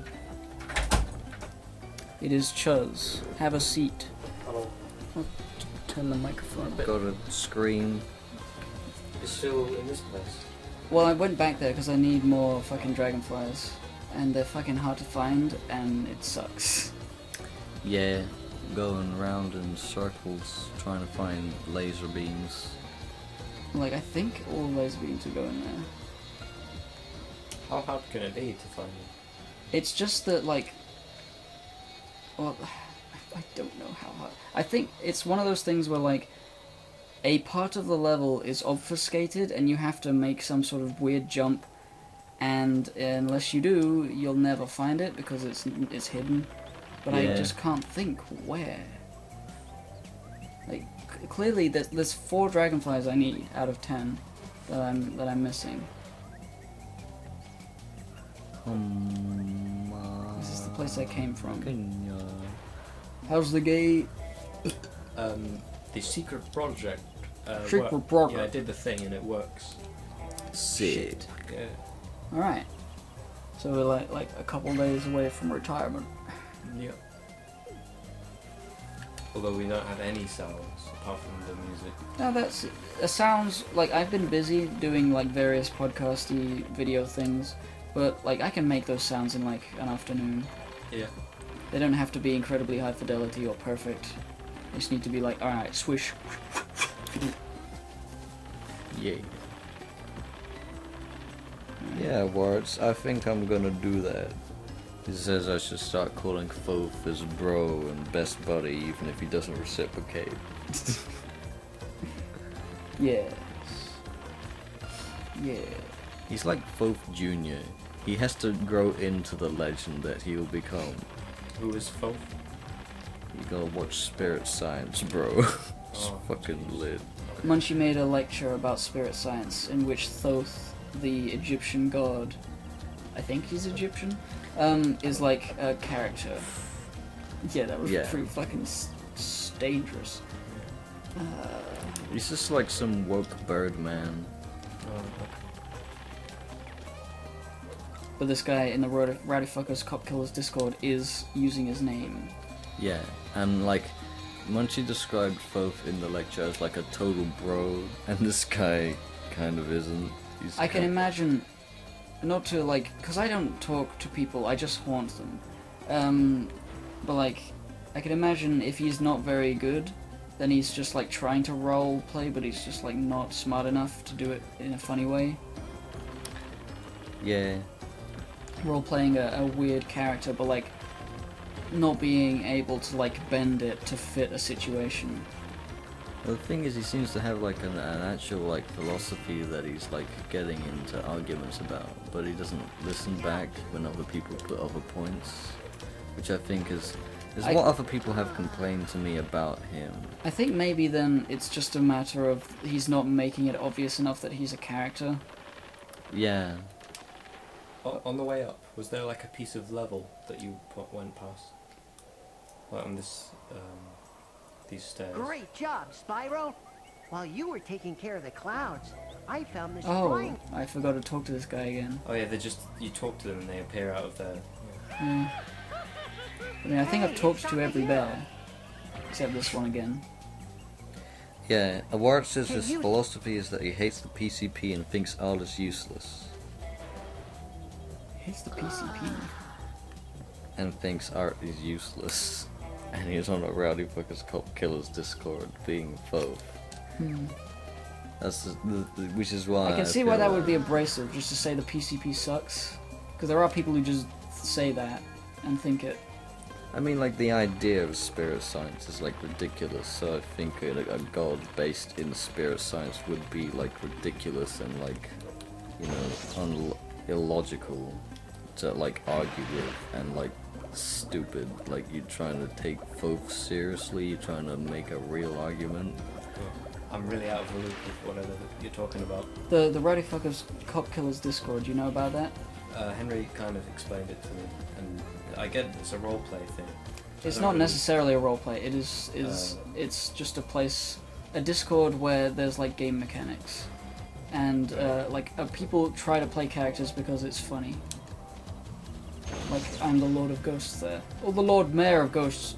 A: It is Chuz. Have a seat.
G: Hello.
A: I'll turn the microphone a bit.
B: Gotta scream.
G: You're still in this place?
A: Well, I went back there because I need more fucking dragonflies, and they're fucking hard to find, and it sucks.
B: Yeah, going around in circles trying to find laser beams.
A: Like, I think all laser beams are going there.
G: How hard can it be to find them?
A: It's just that, like, well, I don't know how hard. I think it's one of those things where, like, a part of the level is obfuscated and you have to make some sort of weird jump, and unless you do, you'll never find it because it's hidden. But I just can't think where. Like, clearly there's 4 dragonflies I need out of 10 that I'm missing. This is the place I came from. How's the gate?
G: The secret project.
A: Secret project.
G: Yeah, I did the thing and it works.
B: Sick.
G: Yeah.
A: Alright. So we're like a couple days away from retirement.
G: Yep. Although we don't have any sounds apart from the music.
A: No, it sounds like I've been busy doing like various podcasty video things, But like I can make those sounds in like an afternoon.
G: Yeah.
A: They don't have to be incredibly high fidelity or perfect. They just need to be like, alright, swish.
B: Yeah. Yeah, Warts, I think I'm gonna do that. He says I should start calling Foth his bro and best buddy even if he doesn't reciprocate.
A: Yes. Yeah.
B: He's like Foth Jr. He has to grow into the legend that he'll become.
G: Who is Foth?
B: You gotta watch Spirit Science, bro. It's
G: Oh,
B: fucking
G: jeez.
B: lit.
A: Munchie made a lecture about spirit science in which Thoth, the Egyptian god, I think he's Egyptian, is like a character. Yeah, that was pretty fucking dangerous.
B: He's just like some woke bird man.
G: Oh, okay.
A: But this guy in the Rowdy Fuckers Cop Killers Discord is using his name.
B: Yeah, and like Munchie described Foth in the lecture as like a total bro, and this guy kind of isn't. He's
A: I can imagine, not to like, because I don't talk to people, I just haunt them. But like, I can imagine if he's not very good, then he's just like trying to role play, but he's just like not smart enough to do it in a funny way.
B: Yeah.
A: Role playing a weird character, but like not being able to like bend it to fit a situation.
B: Well, the thing is, he seems to have like an actual like philosophy that he's like getting into arguments about, but he doesn't listen back when other people put other points, which I think is what other people have complained to me about him.
A: I think maybe then it's just a matter of he's not making it obvious enough that he's a character.
B: Yeah.
G: On the way up, was there like a piece of level that you went past? Like on this, these stairs?
C: Great job, Spyro. While you were taking care of the clouds, I found this
A: Oh,
C: flying.
A: I forgot to talk to this guy again.
G: Oh yeah, you talk to them and they appear out of there.
A: Yeah. I mean, I think I've talked to every bear, except this one again.
B: Yeah, Award says his philosophy is that he hates the PCP and thinks art is useless.
A: Hates the PCP.
B: And thinks art is useless. And he's on a Rowdy Fuckers Cop Killers Discord being Foth. That's which is why
A: I can see why
B: feel
A: that
B: like-
A: would be abrasive, just to say the PCP sucks. Because there are people who just say that and think it.
B: I mean, like, the idea of spirit science is, like, ridiculous, so I think a god based in spirit science would be, like, ridiculous and, like, you know, illogical to, like, argue with, and, like, stupid. Like, you're trying to take Foth seriously, you're trying to make a real argument.
G: I'm really out of the loop with whatever you're talking about.
A: The Rowdy Fuckers Cop Killers Discord, do you know about that?
G: Henry kind of explained it to me, and I get it's a roleplay thing.
A: It's not necessarily a roleplay. It is it's just a place, a Discord where there's like game mechanics, and people try to play characters because it's funny. Like I'm the Lord of Ghosts there, or the Lord Mayor of Ghosts,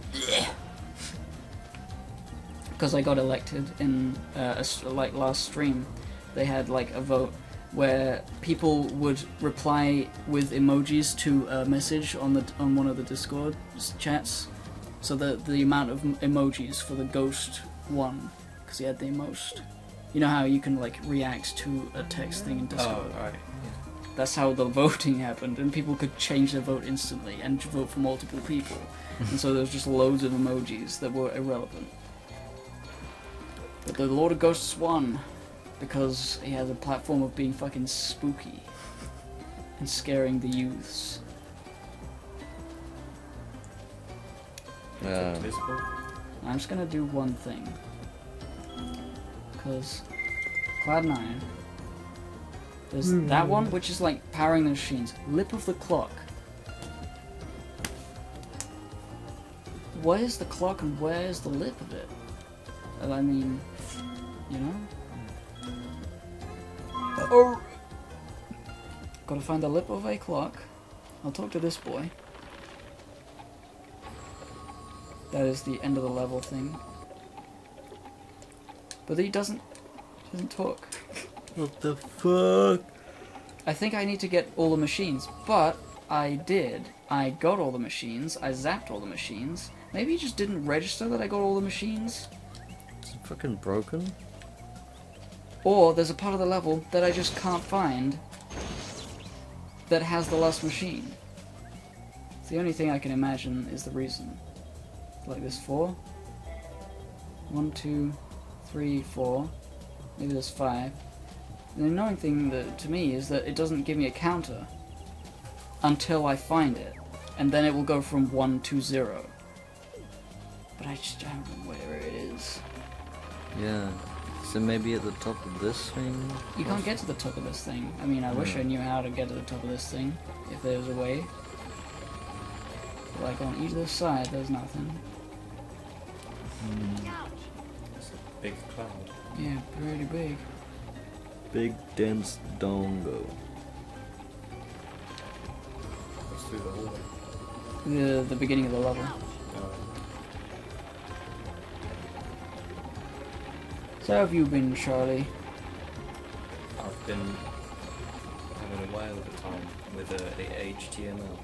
A: because I got elected in last stream. They had like a vote where people would reply with emojis to a message on one of the Discord chats. So the amount of emojis for the ghost won, because he had the most. You know how you can like react to a text thing in Discord?
G: Oh, right.
A: That's how the voting happened, and people could change their vote instantly and vote for multiple people. And so there was just loads of emojis that were irrelevant. But the Lord of Ghosts won, because he has a platform of being fucking spooky and scaring the youths.
G: Invisible?
A: I'm just gonna do one thing. Because Cloud9, there's that one, which is like powering the machines. Lip of the clock. Where's the clock and where's the lip of it? I mean, you know? Oh! Gotta find the lip of a clock. I'll talk to this boy. That is the end of the level thing. But he doesn't talk.
B: What the fuck?
A: I think I need to get all the machines, but I did. I got all the machines, I zapped all the machines. Maybe it just didn't register that I got all the machines?
B: Is it fucking broken?
A: Or there's a part of the level that I just can't find that has the last machine. It's the only thing I can imagine is the reason. Like this 4. 1, 2, 3, 4. Maybe there's 5. And the annoying thing to me is that it doesn't give me a counter until I find it. And then it will go from 1 to 0. But I don't know where it is.
B: Yeah. So maybe at the top of this thing?
A: You can't get to the top of this thing. I mean, I wish I knew how to get to the top of this thing, if there was a way. But like on either side, there's nothing.
G: It's a big cloud.
A: Yeah, pretty big.
B: Big dense dongo.
G: It's through the hallway.
A: The beginning of the level. So how have you been, Charlie?
G: I've been having a whale of a time with HTML.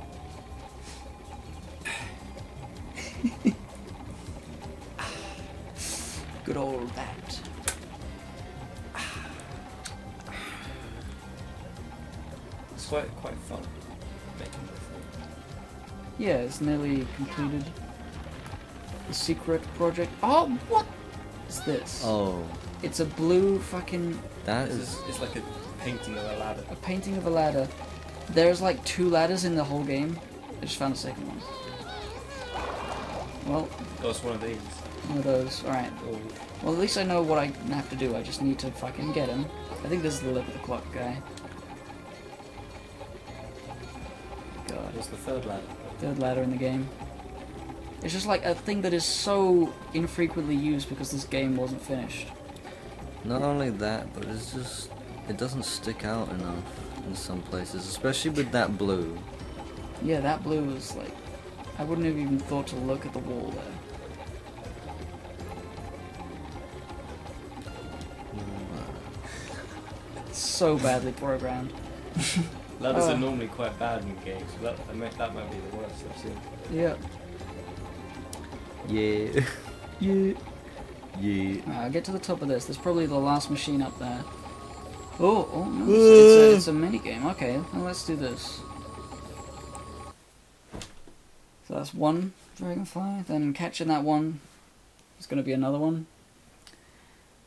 A: Good old that.
G: It's quite fun making the thing.
A: Yeah, it's nearly completed. The secret project. Oh, what is this?
B: Oh,
A: It's a blue fucking...
B: that is...
G: It's like a painting of a ladder.
A: a painting of a ladder. There's like 2 ladders in the whole game. I just found the second one. Well,
G: Oh, it's one of these.
A: one of those. Alright.
G: Oh,
A: Well, at least I know what I have to do. I just need to fucking get him. I think this is the lip of the clock guy. God.
G: what's the third ladder?
A: 3rd ladder in the game. It's just like a thing that is so infrequently used because this game wasn't finished.
B: Not only that, but it's just... it doesn't stick out enough in some places, especially with that blue.
A: Yeah, that blue was like... I wouldn't have even thought to look at the wall there. It's so badly programmed.
G: Ladders
A: Oh.
G: are normally quite bad in games, so that might be the worst I've seen.
A: Yeah.
B: Yeah.
A: Yeah.
B: Yeah.
A: I'll get to the top of this. There's probably the last machine up there. Oh no, it's a mini game. Okay, well, let's do this. So that's 1 dragonfly, then catching that one is going to be another one.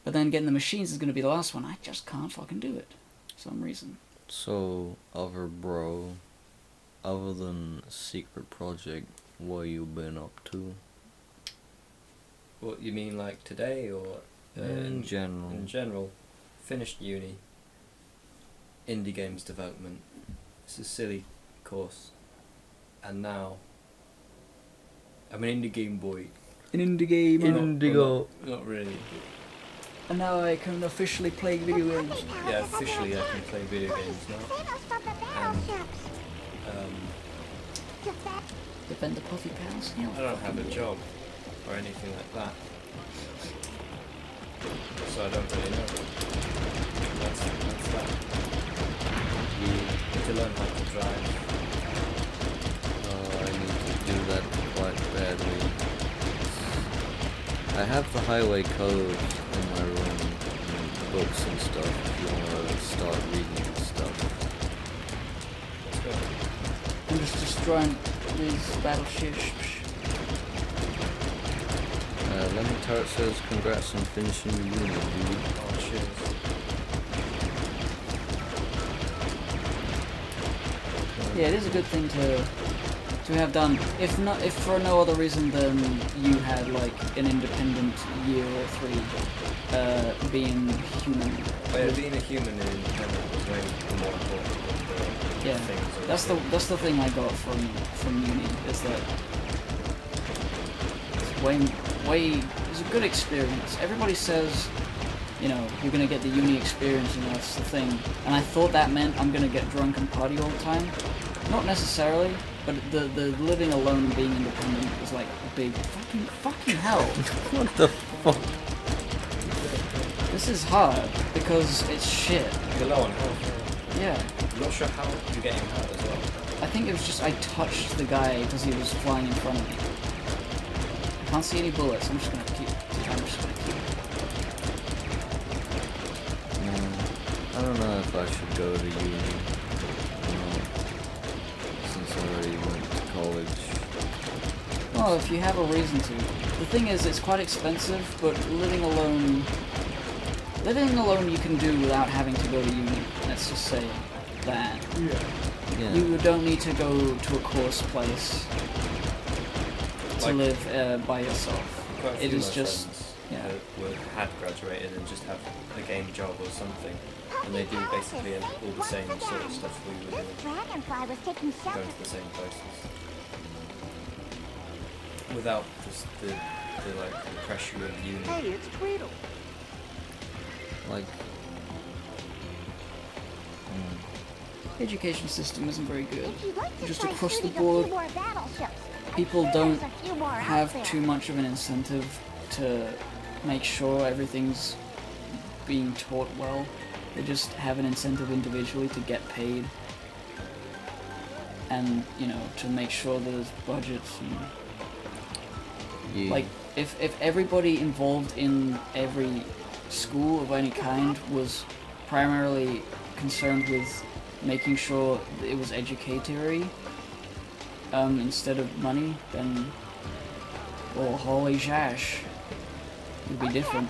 A: But then getting the machines is going to be the last one. I just can't fucking do it for some reason.
B: So, other bro, other than secret project, what you been up to?
G: What you mean, like today, or
B: In general.
G: In general, finished uni. Indie games development. It's a silly course, and now I'm an indie game boy.
A: An indie game.
B: Indigo.
G: Not really.
A: And now I can officially play video games.
G: Yeah, officially I can play video games now. And
A: Defend the puffy pants.
G: I don't have a job or anything like that, so I don't really know. That's that. Need to learn how to drive.
B: I need to do that quite badly. I have the highway code in my room, and books and stuff, if you want to start reading stuff.
G: Let's go.
A: I'm just destroying these battleships.
B: Lemon Tart says, congrats on finishing your uni, dude.
G: Oh, cheers.
A: Yeah, it is a good thing to have done. If for no other reason than you had like an independent year or 3, being human.
G: Oh, yeah, being a human and independent was way more important than the
A: Yeah,
G: things.
A: that's the thing I got from uni is that it's a good experience. Everybody says, you know, you're gonna get the uni experience and that's the thing. And I thought that meant I'm gonna get drunk and party all the time. Not necessarily, but the living alone and being independent is like a big fucking hell.
B: What the fuck?
A: This is hard because it's shit.
G: You're low on health.
A: Yeah.
G: I'm not sure how you get him out as well.
A: I think it was just I touched the guy because he was flying in front of me. I can't see any bullets. I'm just gonna keep.
B: I don't know if I should go to uni. Since I already went to college.
A: Well, if you have a reason to. The thing is, it's quite expensive, but living alone you can do without having to go to uni. Let's just say that.
B: Yeah.
A: You don't need to go to a course place to
G: Like-
A: live by yourself.
G: Quite a
A: It
G: few
A: is
G: of my
A: just,
G: friends
A: yeah.
G: had graduated and just have a game job or something, and they do basically all the same sort of stuff we were
F: This
G: doing,
F: dragonfly was taking
G: going
F: shelter.
G: to the same places, without just the like the pressure of uni.
C: Hey, it's Tweedle.
B: Like.
A: Education system isn't very good.
F: If you'd like to
A: Just
F: try
A: across the
F: shooting a
A: board,
F: few more battleships,
A: people
F: I'm sure
A: don't
F: there's a few more out
A: have
F: there.
A: too much of an incentive to make sure everything's being taught well. They just have an incentive individually to get paid and, you know, to make sure there's budgets and
B: Yeah.
A: like if everybody involved in every school of any kind was primarily concerned with making sure it was educatory instead of money, then well, holy shash, it'd be different.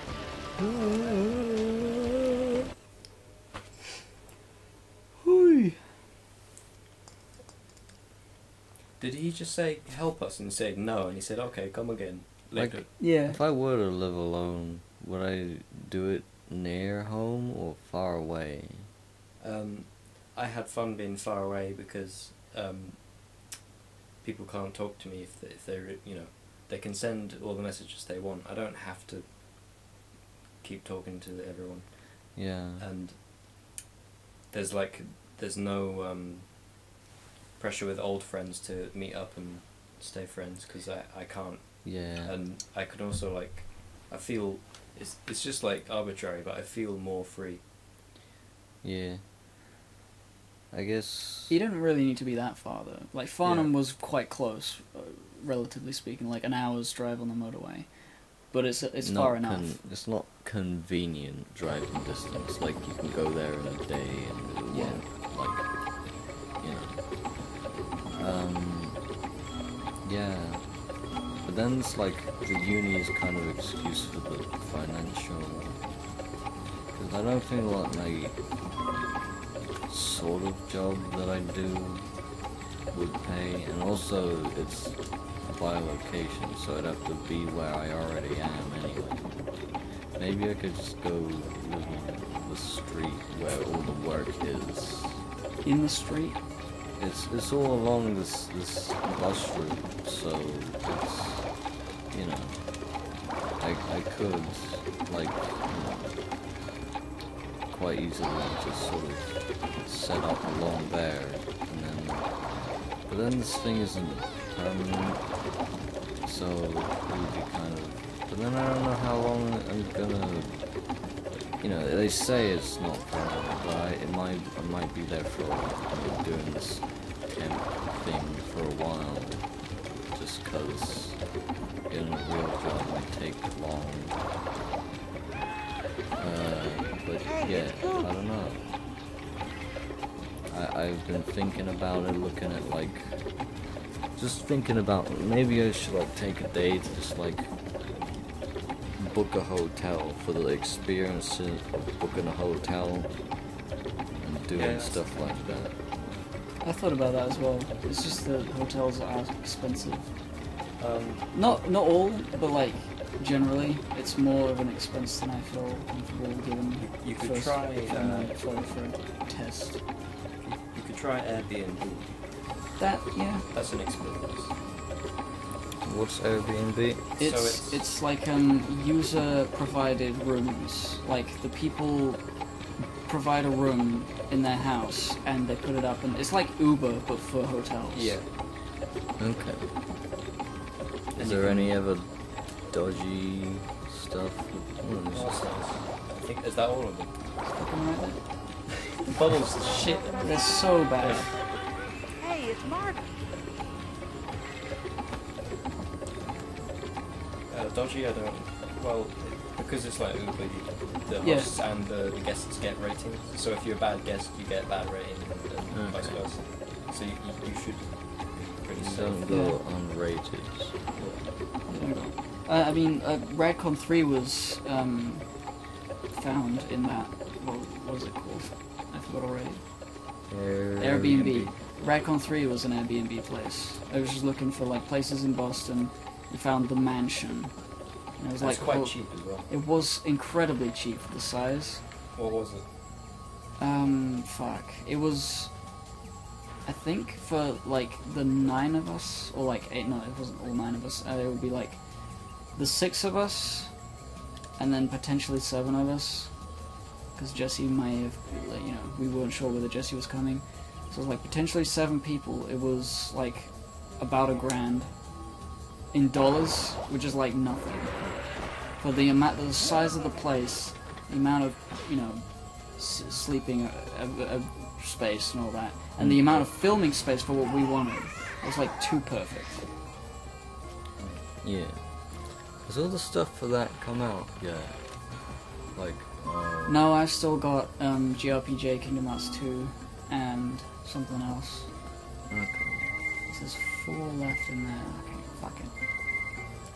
G: Did he just say help us and say no, and he said okay, come again later?
B: Like,
A: Yeah.
B: if I were to live alone, would I do it near home or far away?
G: I had fun being far away because people can't talk to me if they're you know, they can send all the messages they want. I don't have to keep talking to everyone,
B: Yeah.
G: and there's no pressure with old friends to meet up and stay friends because I can't.
B: Yeah.
G: And I could also like, I feel it's just like arbitrary, but I feel more free.
B: Yeah. I guess.
A: You don't really need to be that far though. Like Farnham
G: Yeah.
A: was quite close, relatively speaking, like an hour's drive on the motorway. But it's
B: not
A: far enough.
B: It's not convenient driving distance. Like you can go there in a day and it
A: Yeah.
B: won't, like, you know. Yeah. But then it's like the uni is kind of excuse for the financial. Because I don't think like my sort of job that I do would pay, and also it's by location, so it'd have to be where I already am anyway. Maybe I could just go live on the street where all the work is.
A: In the street.
B: It's all along this bus route, so it's, you know, I could like, you know, quite easily just sort of set up along there, and then, but then this thing isn't permanent, so it would be kind of, but then I don't know how long I'm gonna, you know, they say it's not permanent, but I might be there for, you know, doing this temp thing for a while, just cause getting a real job might take long. But yeah, I don't know. I've been thinking about it, looking at like, just thinking about maybe I should like take a day to just like book a hotel for the experience of booking a hotel and doing
G: Yeah.
B: stuff like that.
A: I thought about that as well. It's just that hotels are expensive. Not all, but like generally, it's more of an expense than I feel comfortable giving.
G: You could
A: first
G: try,
A: for a test.
G: You could try Airbnb.
A: That yeah.
G: That's an experience.
B: What's Airbnb?
A: It's like user provided rooms. Like the people provide a room in their house and they put it up, and it's like Uber but for hotels.
G: Yeah.
B: Okay. Is
G: And
B: there
G: you can-
B: any other dodgy stuff?
G: Oh, that's nice. I think, is that all of them?
A: Fucking right there.
G: The bubbles shit.
A: They're so bad.
D: Hey, it's Mark.
G: Dodgy, I don't. Well, because it's like Uber, the
A: Yeah.
G: hosts and the guests get ratings. So if you're a bad guest, you get a bad rating, and vice versa. So you should be pretty safe.
B: Don't go unrated.
A: I mean, Radcon 3 was found in that. What was it called? I forgot already. Airbnb. Radcon 3 was an Airbnb place. I was just looking for like places in Boston. You found the mansion. And it was
G: It's
A: like
G: quite cheap as well.
A: It was incredibly cheap for the size.
G: What was it?
A: Fuck. It was, I think, for like the 9 of us, or like 8. No, it wasn't all 9 of us. It would be like the 6 of us, and then potentially 7 of us, because Jesse might have, you know, we weren't sure whether Jesse was coming. So it was like potentially 7 people. It was like about $1,000 in dollars, which is like nothing for the amount, the size of the place, the amount of, you know, sleeping space and all that, and the amount of filming space for what we wanted. It was like too perfect.
B: Yeah. Has all the stuff for that come out? Yeah. Like,
A: No, I've still got GRPJ Kingdom Hearts 2 and something else.
B: okay.
A: There's 4 left in there. Okay, fuck it.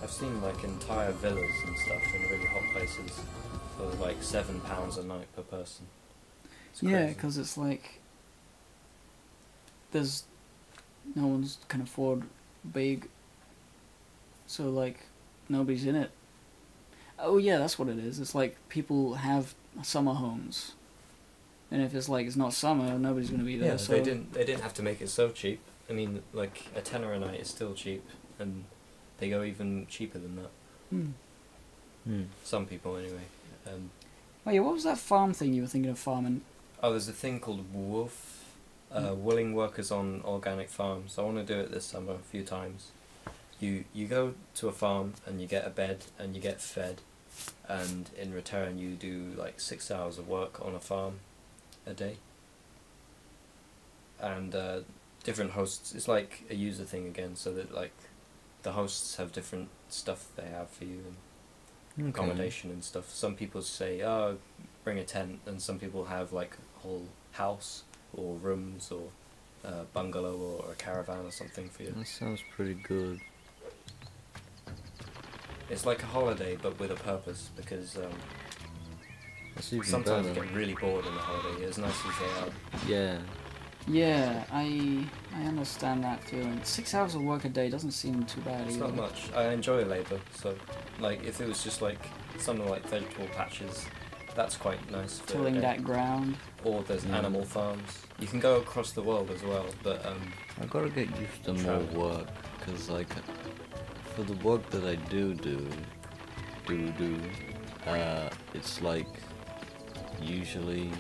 G: I've seen like entire villas and stuff in really hot places for like £7 a night per person. It's
A: Yeah,
G: crazy.
A: because it's like there's no one's can afford big, so like nobody's in it. Oh yeah, that's what it is. It's like people have summer homes, and if it's like it's not summer, nobody's gonna be there.
G: Yeah,
A: so
G: they didn't have to make it so cheap. I mean, like a tenner a night is still cheap, and they go even cheaper than that. Some people anyway.
A: Oh yeah, what was that farm thing you were thinking of farming?
G: Oh, there's a thing called WOOF, Willing Workers on Organic Farms. I want to do it this summer a few times. You go to a farm and you get a bed and you get fed, and in return you do like 6 hours of work on a farm a day. And different hosts, it's like a user thing again, so that like the hosts have different stuff they have for you, and accommodation and stuff. Some people say, oh, bring a tent, and some people have like a whole house or rooms or a bungalow or a caravan or something for you.
B: That sounds pretty good.
G: It's like a holiday but with a purpose, because
B: That's even
G: sometimes
B: better.
G: you get really bored in a holiday, as nice as they are.
B: Yeah.
A: Yeah, I understand that feeling. 6 hours of work a day doesn't seem too bad
G: It's
A: either.
G: not much. I enjoy labour, so like if it was just like something like vegetable patches, that's quite nice. For
A: Tilling that ground.
G: Or there's animal farms. You can go across the world as well, but
B: I gotta get used to more
G: Travel.
B: work, cause like for the work that I do, it's like usually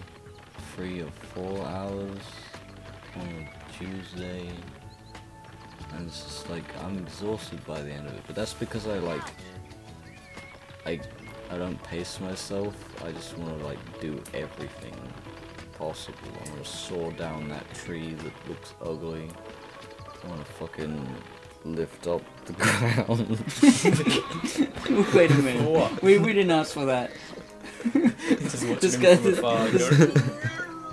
B: 3 or 4 hours on a Tuesday, and it's just like I'm exhausted by the end of it. But that's because I don't pace myself. I just want to like do everything possible. I want to saw down that tree that looks ugly. I want to fucking lift up the ground.
A: Wait a minute.
G: What?
A: We didn't ask for that.
G: just watching
A: This
G: him
A: guy-
G: from afar,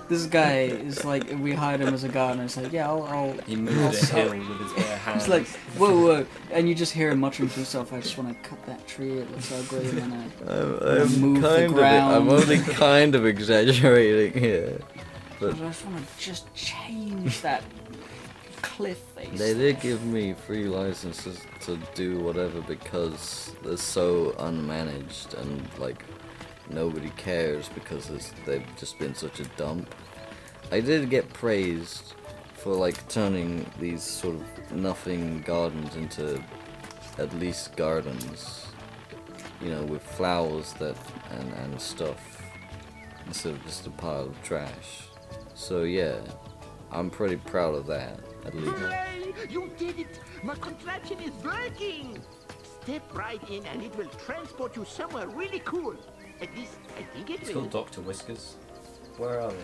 A: This guy is like, we hired him as a gardener. It's like, yeah, I'll
G: he moved a hill with his bare hands.
A: It's like, whoa, and you just hear him muttering to himself, I just want to cut that tree, it looks ugly, and then move the
B: I'm
A: ground.
B: only kind of exaggerating here,
A: I
B: but
A: just want to just change that cliff face.
B: they did give me free licenses to do whatever because they're so unmanaged and like nobody cares because they've just been such a dump. I did get praised for like turning these sort of nothing gardens into at least gardens, you know, with flowers and stuff instead of just a pile of trash. So yeah, I'm pretty proud of that, at least.
D: Hooray! You did it! My contraption is working! Step right in and it will transport you somewhere really cool. At least, I think it
G: It's
D: will.
G: called Dr. Whiskers. Where are they?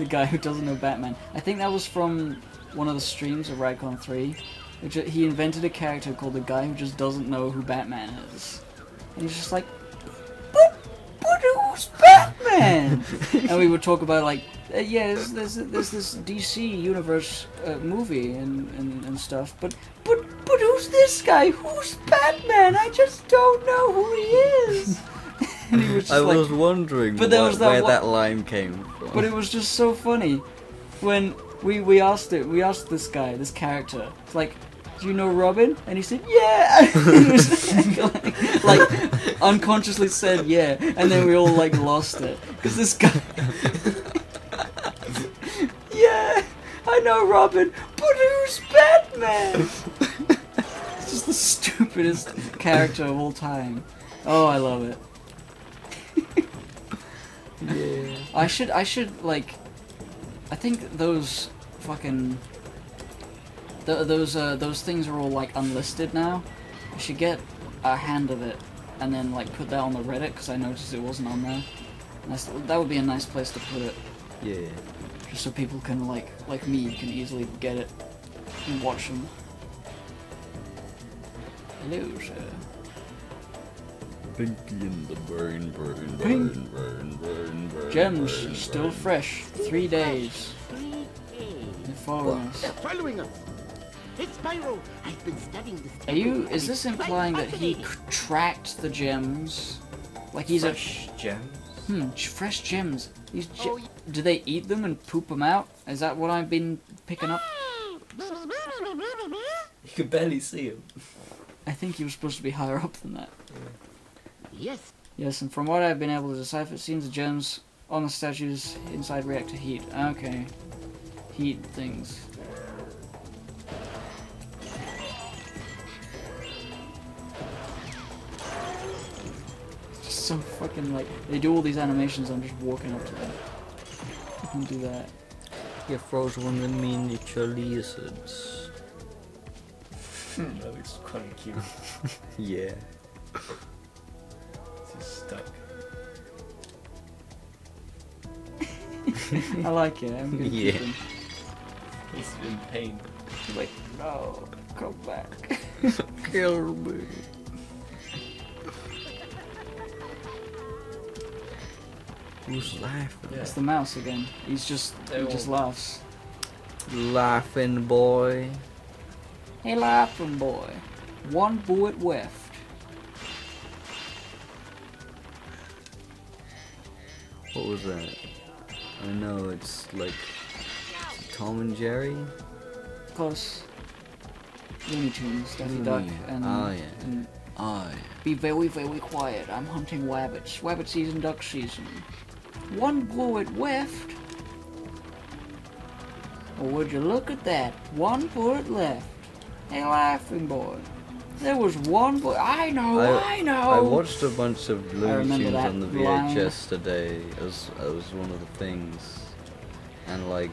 A: The guy who doesn't know Batman. I think that was from one of the streams of Radcon 3. Which he invented a character called the guy who just doesn't know who Batman is. And he's just like, but who's Batman? And we would talk about like, yeah, there's this DC Universe movie and stuff, but who's this guy? Who's Batman? I just don't know who he is. And he was just
B: was wondering
A: but there was
B: where that line came from.
A: But it was just so funny when we asked this guy, this character, it's like, do you know Robin? And he said, yeah! He was like unconsciously said yeah, and then we all like lost it. Because this guy... yeah, I know Robin, but who's Batman? It's just the stupidest character of all time. Oh, I love it. Yeah. I should like... I think those fucking... those things are all like unlisted now. I should get a hand of it and then like put that on the Reddit because I noticed it wasn't on there. And that would be a nice place to put it.
B: Yeah.
A: Just so people can like me can easily get it and watch them. Hello, sir.
B: Pinky in the burn.
A: Gems still fresh. 3 days. They're following us.
C: They're following us. It's Spyro. I've been studying this.
A: Is this implying that he tracked the gems? Like he's
G: Fresh gems?
A: Fresh gems. Do they eat them and poop them out? Is that what I've been picking up?
G: You can barely see him.
A: I think he was supposed to be higher up than that.
C: Yes.
A: Yes, and from what I've been able to decipher, it seems the gems on the statues inside react to heat. Okay. Heat things. So fucking like they do all these animations. I'm just walking up to them. I can do that.
B: You froze one of the miniature lizards.
G: That looks kind of cute.
B: Yeah.
G: It's just stuck.
A: I like it. I'm gonna
B: Yeah.
A: keep them.
G: He's in pain.
A: He's like, no, come back.
B: Kill me. Who's laughing?
A: It's the mouse again. He just laughs.
B: Laughing boy.
A: Hey, laughing boy. One bullet left.
B: What was that? I know it's like Tom and Jerry.
A: Close. Looney Tunes, Daffy Duck, and,
B: oh yeah.
A: and
B: Oh yeah.
A: be very, very quiet. I'm hunting rabbits. Rabbit season, duck season. One bullet left. Or would you look at that? One bullet left. Hey, laughing boy. There was one bullet. I know.
B: I watched a bunch of Looney Tunes
A: that
B: on the
A: line.
B: VHS today as one of the things, and like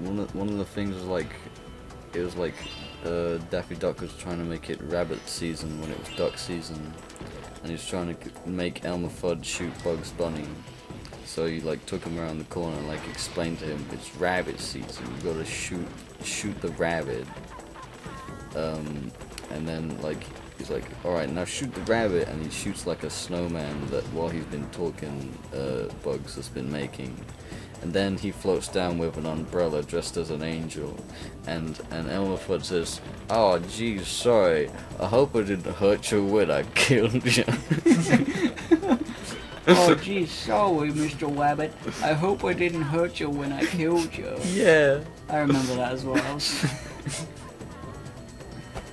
B: one of the things was like it was like Daffy Duck was trying to make it rabbit season when it was duck season, and he was trying to make Elmer Fudd shoot Bugs Bunny. So he like took him around the corner and like explained to him it's rabbit season. You gotta shoot the rabbit. And then like he's like, all right, now shoot the rabbit, and he shoots like a snowman that while he's been talking, Bugs has been making. And then he floats down with an umbrella dressed as an angel, and Elmer Fudd says, "Oh, geez, sorry. I hope I didn't hurt you when I killed you."
A: Oh, geez, sorry, Mr. Rabbit. I hope I didn't hurt you when I killed you.
B: Yeah.
A: I remember that as well.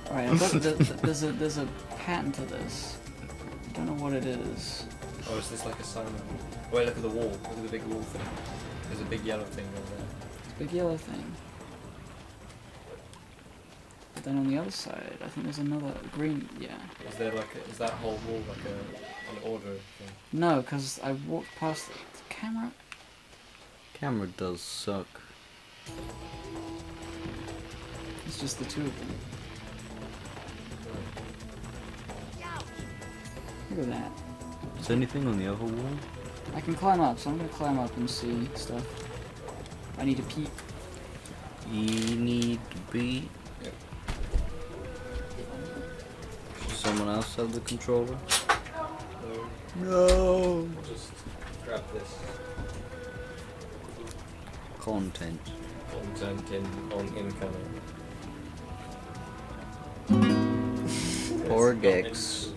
A: Alright, I've got there's a pattern to this. I don't know what it is.
G: Oh, is this like a sign? Wait, look at the wall. Look at the big wall thing. There's a big yellow thing over there.
A: Big yellow thing. But then on the other side, I think there's another green. Yeah.
G: Is there like is that whole wall like an order thing?
A: No, because I walked past the camera.
B: Camera does suck.
A: It's just the two of them. Look at that.
B: Is there anything on the other wall?
A: I can climb up, so I'm gonna climb up and see stuff. I need to peek.
B: You need to be.
G: Yep.
B: Should someone else have the controller? No.
G: I'll just grab this
B: Content.
G: content in camera.
B: Poor Gex.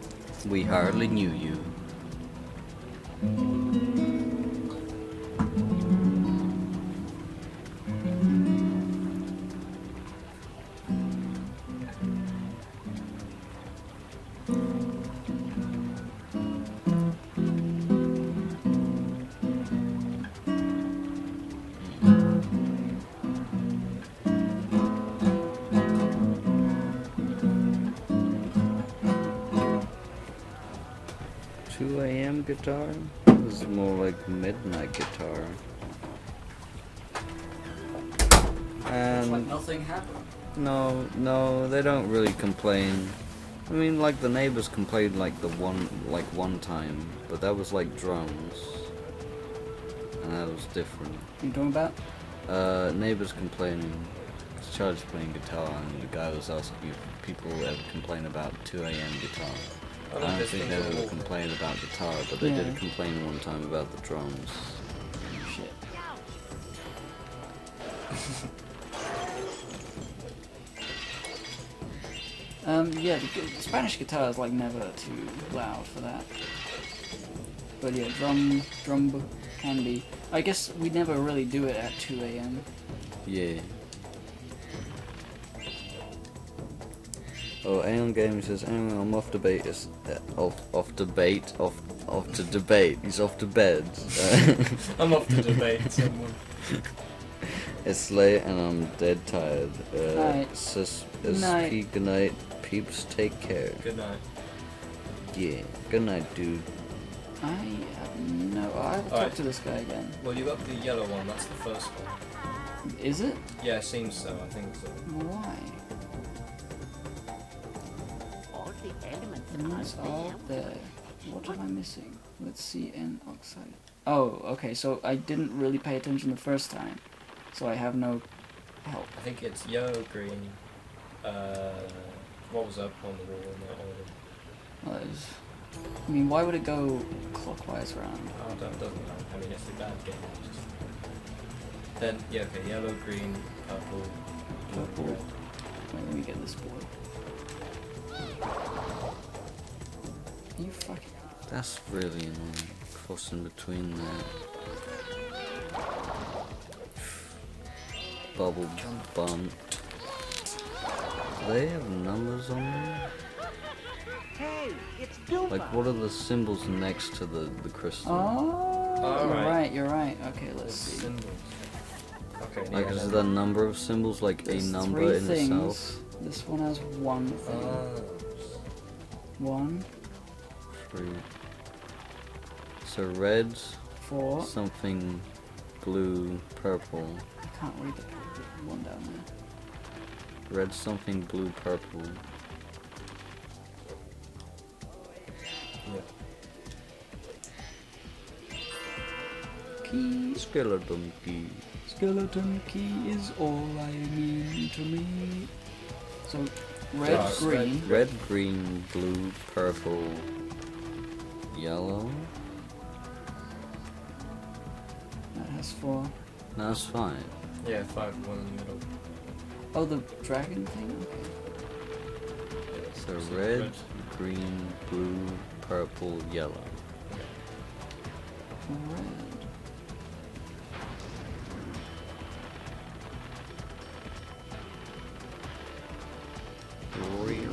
B: We hardly knew you. 2 a.m. guitar? This is more like midnight guitar.
A: It's like
B: And
A: nothing happened.
B: no, they don't really complain. I mean, like the neighbors complained like one time, but that was like drums, and that was different.
A: What are you talking about?
B: Neighbors complaining. Charlie's playing guitar, and the guy was asking if people ever complain about 2 a.m. guitar. I don't think they ever complain about guitar, but they did complain one time about the drums.
A: Shit. Yeah, the Spanish guitar is like never too loud for that. But yeah, drum can be. I guess we never really do it at 2 a.m.
B: Yeah. Oh, Aeon Gaming says, anyway, I'm off debate. Off to debate. He's off to bed.
G: I'm off to debate someone.
B: It's late and I'm dead tired.
A: Night.
B: Night. Good night. Peeps, take care.
G: Good night.
B: Yeah. Good night, dude.
A: I have no. I'll talk
G: Alright.
A: to this guy again.
G: Well, you got the yellow one. That's the first one.
A: Is it?
G: Yeah, it seems so. I think so.
A: Why?
C: All the elements
A: The notes are there. What am I missing? Let's see, N oxide. Oh, okay, so I didn't really pay attention the first time. So I have no help.
G: I think it's yellow, green. What was up on the wall in that order?
A: Well, I mean, why would it go clockwise around?
G: Oh, that doesn't matter. I mean, it's a bad game. Then, yeah, okay, yellow, green, purple,
A: Purple.
G: red.
A: Wait, let me get this board. You fucking...
B: That's really annoying. Crossing between there. Bubble bump. Do they have numbers on them?
C: Hey, it's Dilma.
B: Like, what are the symbols next to the crystal?
A: Oh,
G: Alright.
A: you're right. Okay, let's
G: There's
A: see.
G: symbols. Okay,
B: Like,
G: yeah,
B: is
G: then-
B: there a number of symbols, like
A: There's
B: a number
A: 3
B: in
A: things.
B: itself?
A: This one has 1 thing.
G: Ah.
A: 1,
B: 3. So red,
A: 4.
B: something blue, purple.
A: I can't read the one down there.
B: Red, something blue, purple.
G: Yeah.
A: Key.
B: Skeleton key.
A: Skeleton key is all I mean to me. So, red,
G: Dark
A: green.
B: Red, green, blue, purple, yellow.
A: That has 4.
B: No, that's fine.
G: Yeah, 5, 1 in the middle.
A: Oh, the dragon thing? Okay.
B: So red, green, blue, purple, yellow.
A: Red.
B: Real.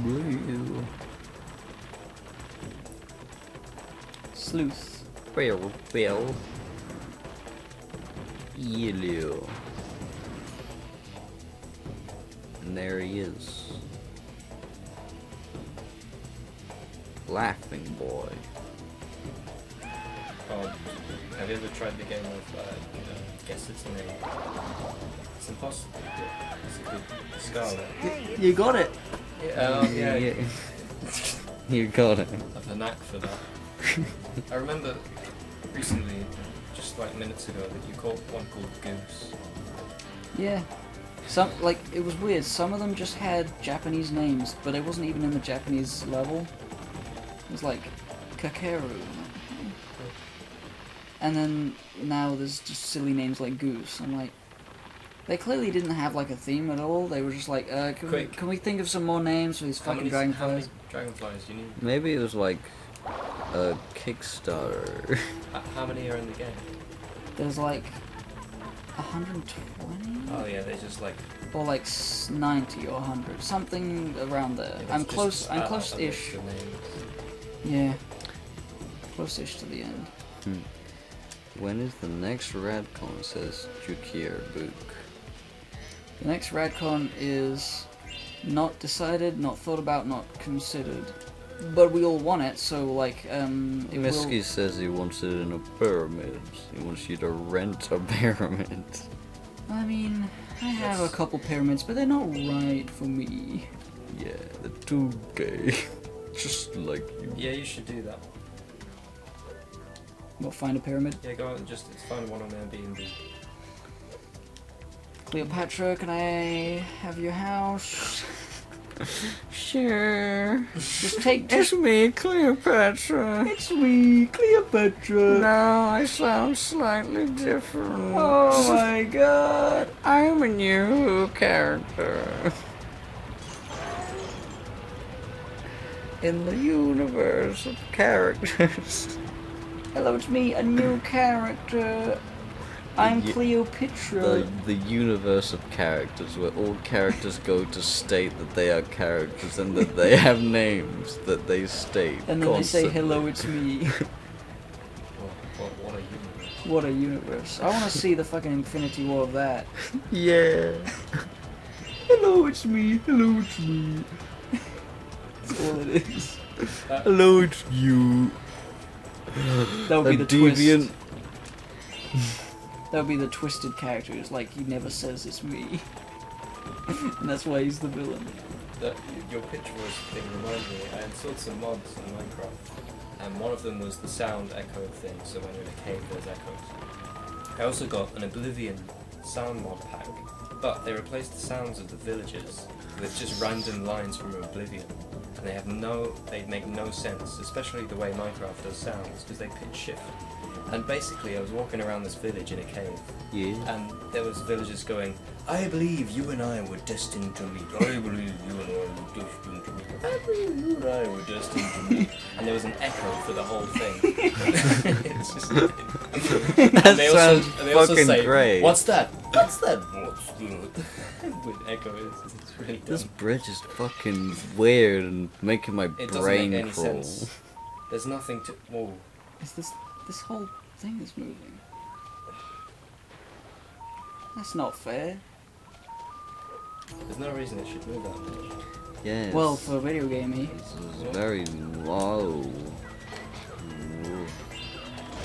B: Blue.
A: Sleuth.
B: Well. Yellow. And there he is. Laughing boy.
G: Oh, have you ever tried the game of guess its name? It's impossible. It's a good Scarlet.
A: You got it.
G: Yeah.
B: You got it.
G: I have a knack for that. I remember recently, just like minutes ago, that you called one called Goose.
A: Yeah. Some it was weird. Some of them just had Japanese names, but it wasn't even in the Japanese level. It was like Kakeru. And then now there's just silly names like Goose. I'm like, they clearly didn't have like a theme at all. They were just like, can we think of some more names for these fucking dragonflies?
G: How many dragonflies do you need?
B: Maybe it was like a Kickstarter.
G: How many are in the game?
A: There's like 120?
G: Oh yeah, they're just like...
A: Or like 90 or 100, something around there.
G: Yeah,
A: I'm close-ish.
G: The names.
A: Yeah. Close-ish to the end.
B: When is the next Radcon, says Jukir Book.
A: The next Radcon is not decided, not thought about, not considered. But we all want it, so like, it
B: Misky says he wants it in a pyramid. He wants you to rent a pyramid.
A: I mean, I have a couple pyramids, but they're not right for me.
B: Yeah, they're too gay. Just like you.
G: Yeah, you should do that.
A: We'll find a pyramid.
G: Yeah, go out and just find one on Airbnb.
A: Cleopatra, can I have your house?
B: Sure.
A: It's
B: me, Cleopatra.
A: It's me, Cleopatra.
B: No, I sound slightly different.
A: Oh my god.
B: I'm a new character. In the universe of characters.
A: Hello, it's me, a new character. I'm Cleopatra.
B: The universe of characters, where all characters go to state that they are characters and that they have names that they state.
A: And then
B: constantly.
A: they say, hello, it's me.
G: What a universe.
A: What a universe. I want to see the fucking Infinity War of that.
B: Yeah.
A: Hello, it's me. Hello, it's me. That's all it is.
B: Hello, it's you.
A: That would be the
B: deviant.
A: twist. That would be the twisted character. It's like he never says it's me. And that's why he's the villain.
G: Your picture voice thing reminded me, I installed some mods in Minecraft, and one of them was the sound echo thing, so when you're in a cave there's echoes. I also got an Oblivion sound mod pack, but they replaced the sounds of the villagers with just random lines from Oblivion. And they make no sense, especially the way Minecraft does sounds, because they pitch shift. And basically I was walking around this village in a cave, and there was villagers going, I believe you and I were destined to meet, I believe you and I were destined to meet, I believe you and I were destined to meet, and there was an echo for the whole thing. It's just,
B: That
G: they
B: sounds
G: also
B: fucking
G: say,
B: great.
G: What's that? What's that? What's that? With echo, it's really dumb.
B: This bridge is fucking weird and making my
G: It doesn't
B: brain
G: make any
B: crawl.
G: sense. There's nothing to... Whoa.
A: Is this whole thing is moving? That's not fair.
G: There's no reason it should move that much.
B: Yes.
A: Well, for a video game,
B: This is very low.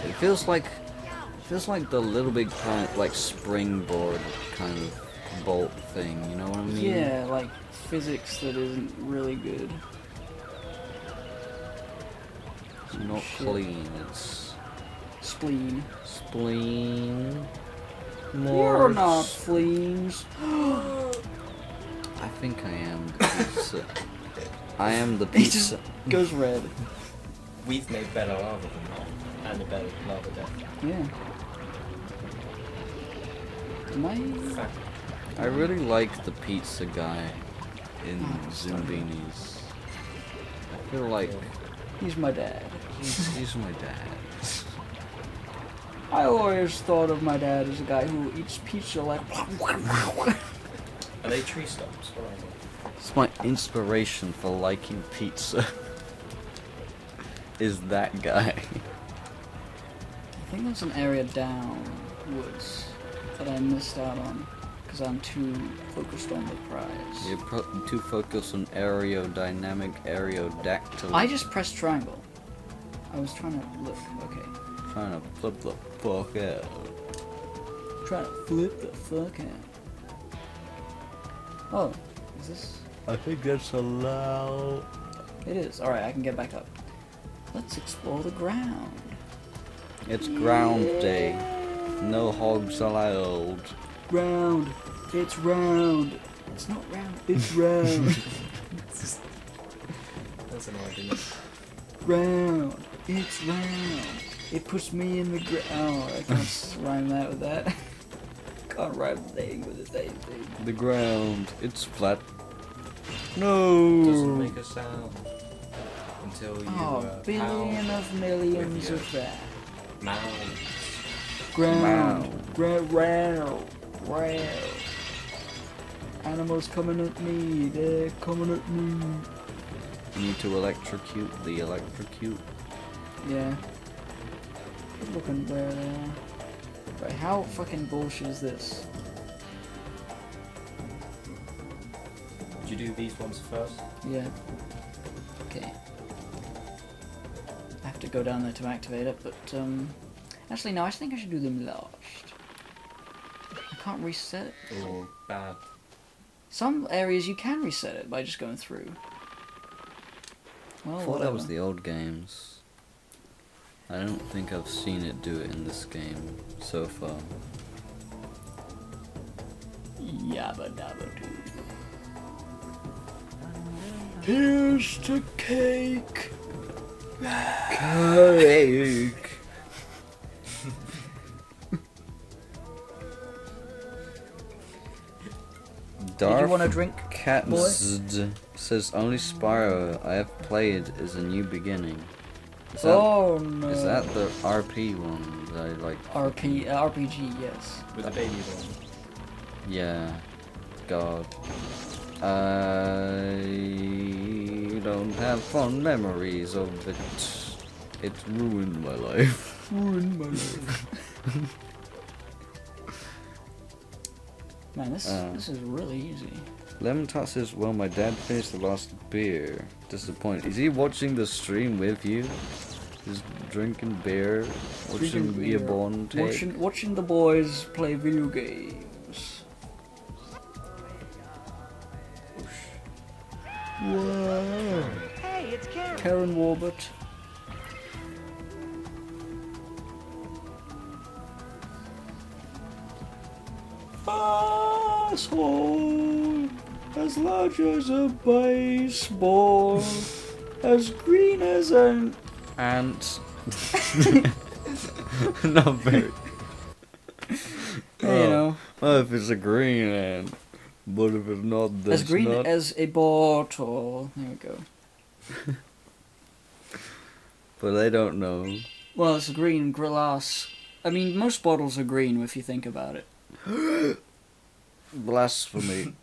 B: It feels like the Little Big Planet like springboard kind of bolt thing. You know what I mean?
A: yeah, like physics that isn't really good.
B: It's not clean. It's
A: Spleen.
B: spleen.
A: You're not fleas.
B: I think I am the pizza. I am the
A: He just
B: pizza.
A: goes red.
G: We've made better lava than that, and a better lava death.
A: Yeah. Am
G: In fact,
B: I really like the pizza guy in
A: Oh,
B: Zumbinis. I feel like
A: He's my dad.
B: he's my dad.
A: I always thought of my dad as a guy who eats pizza like.
G: are they tree stumps? What are they?
B: It's my inspiration for liking pizza. Is that guy?
A: I think there's an area downwards that I missed out on because I'm too focused on the prize.
B: You're too focused on aerodynamic aerodactyl.
A: I just pressed triangle. I was trying to look. Okay.
B: Trying to flip the fuck out.
A: Trying to flip the fuck out. Oh, is this?
B: I think that's allowed.
A: It is. Alright, I can get back up. Let's explore the ground.
B: It's ground day. No hogs allowed.
A: Round. It's round. It's not round. It's round.
G: That's an argument.
A: Round. It's round. It puts me in the ground. Oh, I can't rhyme that with that. Can't rhyme the thing with the same thing.
B: The ground. It's flat. No.
G: Doesn't make a sound until you
A: billion
G: pound
A: of millions
G: with
A: of that.
G: mound.
A: Ground. Round. Round. Animals coming at me. They're coming at me.
B: You need to electrocute the electrocute.
A: Yeah. Looking where they are. Right, how fucking bullshit is this?
G: Did you do these ones first?
A: Yeah. Okay. I have to go down there to activate it, but actually no, I think I should do them last. I can't reset it.
G: Or bad?
A: Some areas you can reset it by just going through. Well,
B: I thought that
A: whatever.
B: was the old games. I don't think I've seen it do it in this game so far.
A: Yabba dabba doo. Here's the cake.
B: Cake.
A: Did you want a drink, boy?
B: Says only Spyro I have played is a new beginning. Is that,
A: Oh no.
B: is that the RP one that I like?
A: RPG, yes.
G: With the baby one.
B: Yeah. God. I don't have fond memories of it. It ruined my life.
A: Ruined my life. Man, this is really easy.
B: Lemon Tot says, well, my dad finished the last beer. Disappointed. Is he watching the stream with you? Just drinking beer, watching beer born take?
A: Watching the boys play video games. Whoa.
C: Hey, it's Karen.
A: Karen Warbert. Asshole, as large as a baseball, as green as an
B: Ant. Not very.
A: you know,
B: Well, if it's a green ant, but if it's not, that's
A: as green
B: not.
A: as a bottle. There we go.
B: But they don't know.
A: Well, it's a green glass. I mean, most bottles are green if you think about it.
B: Blasphemy.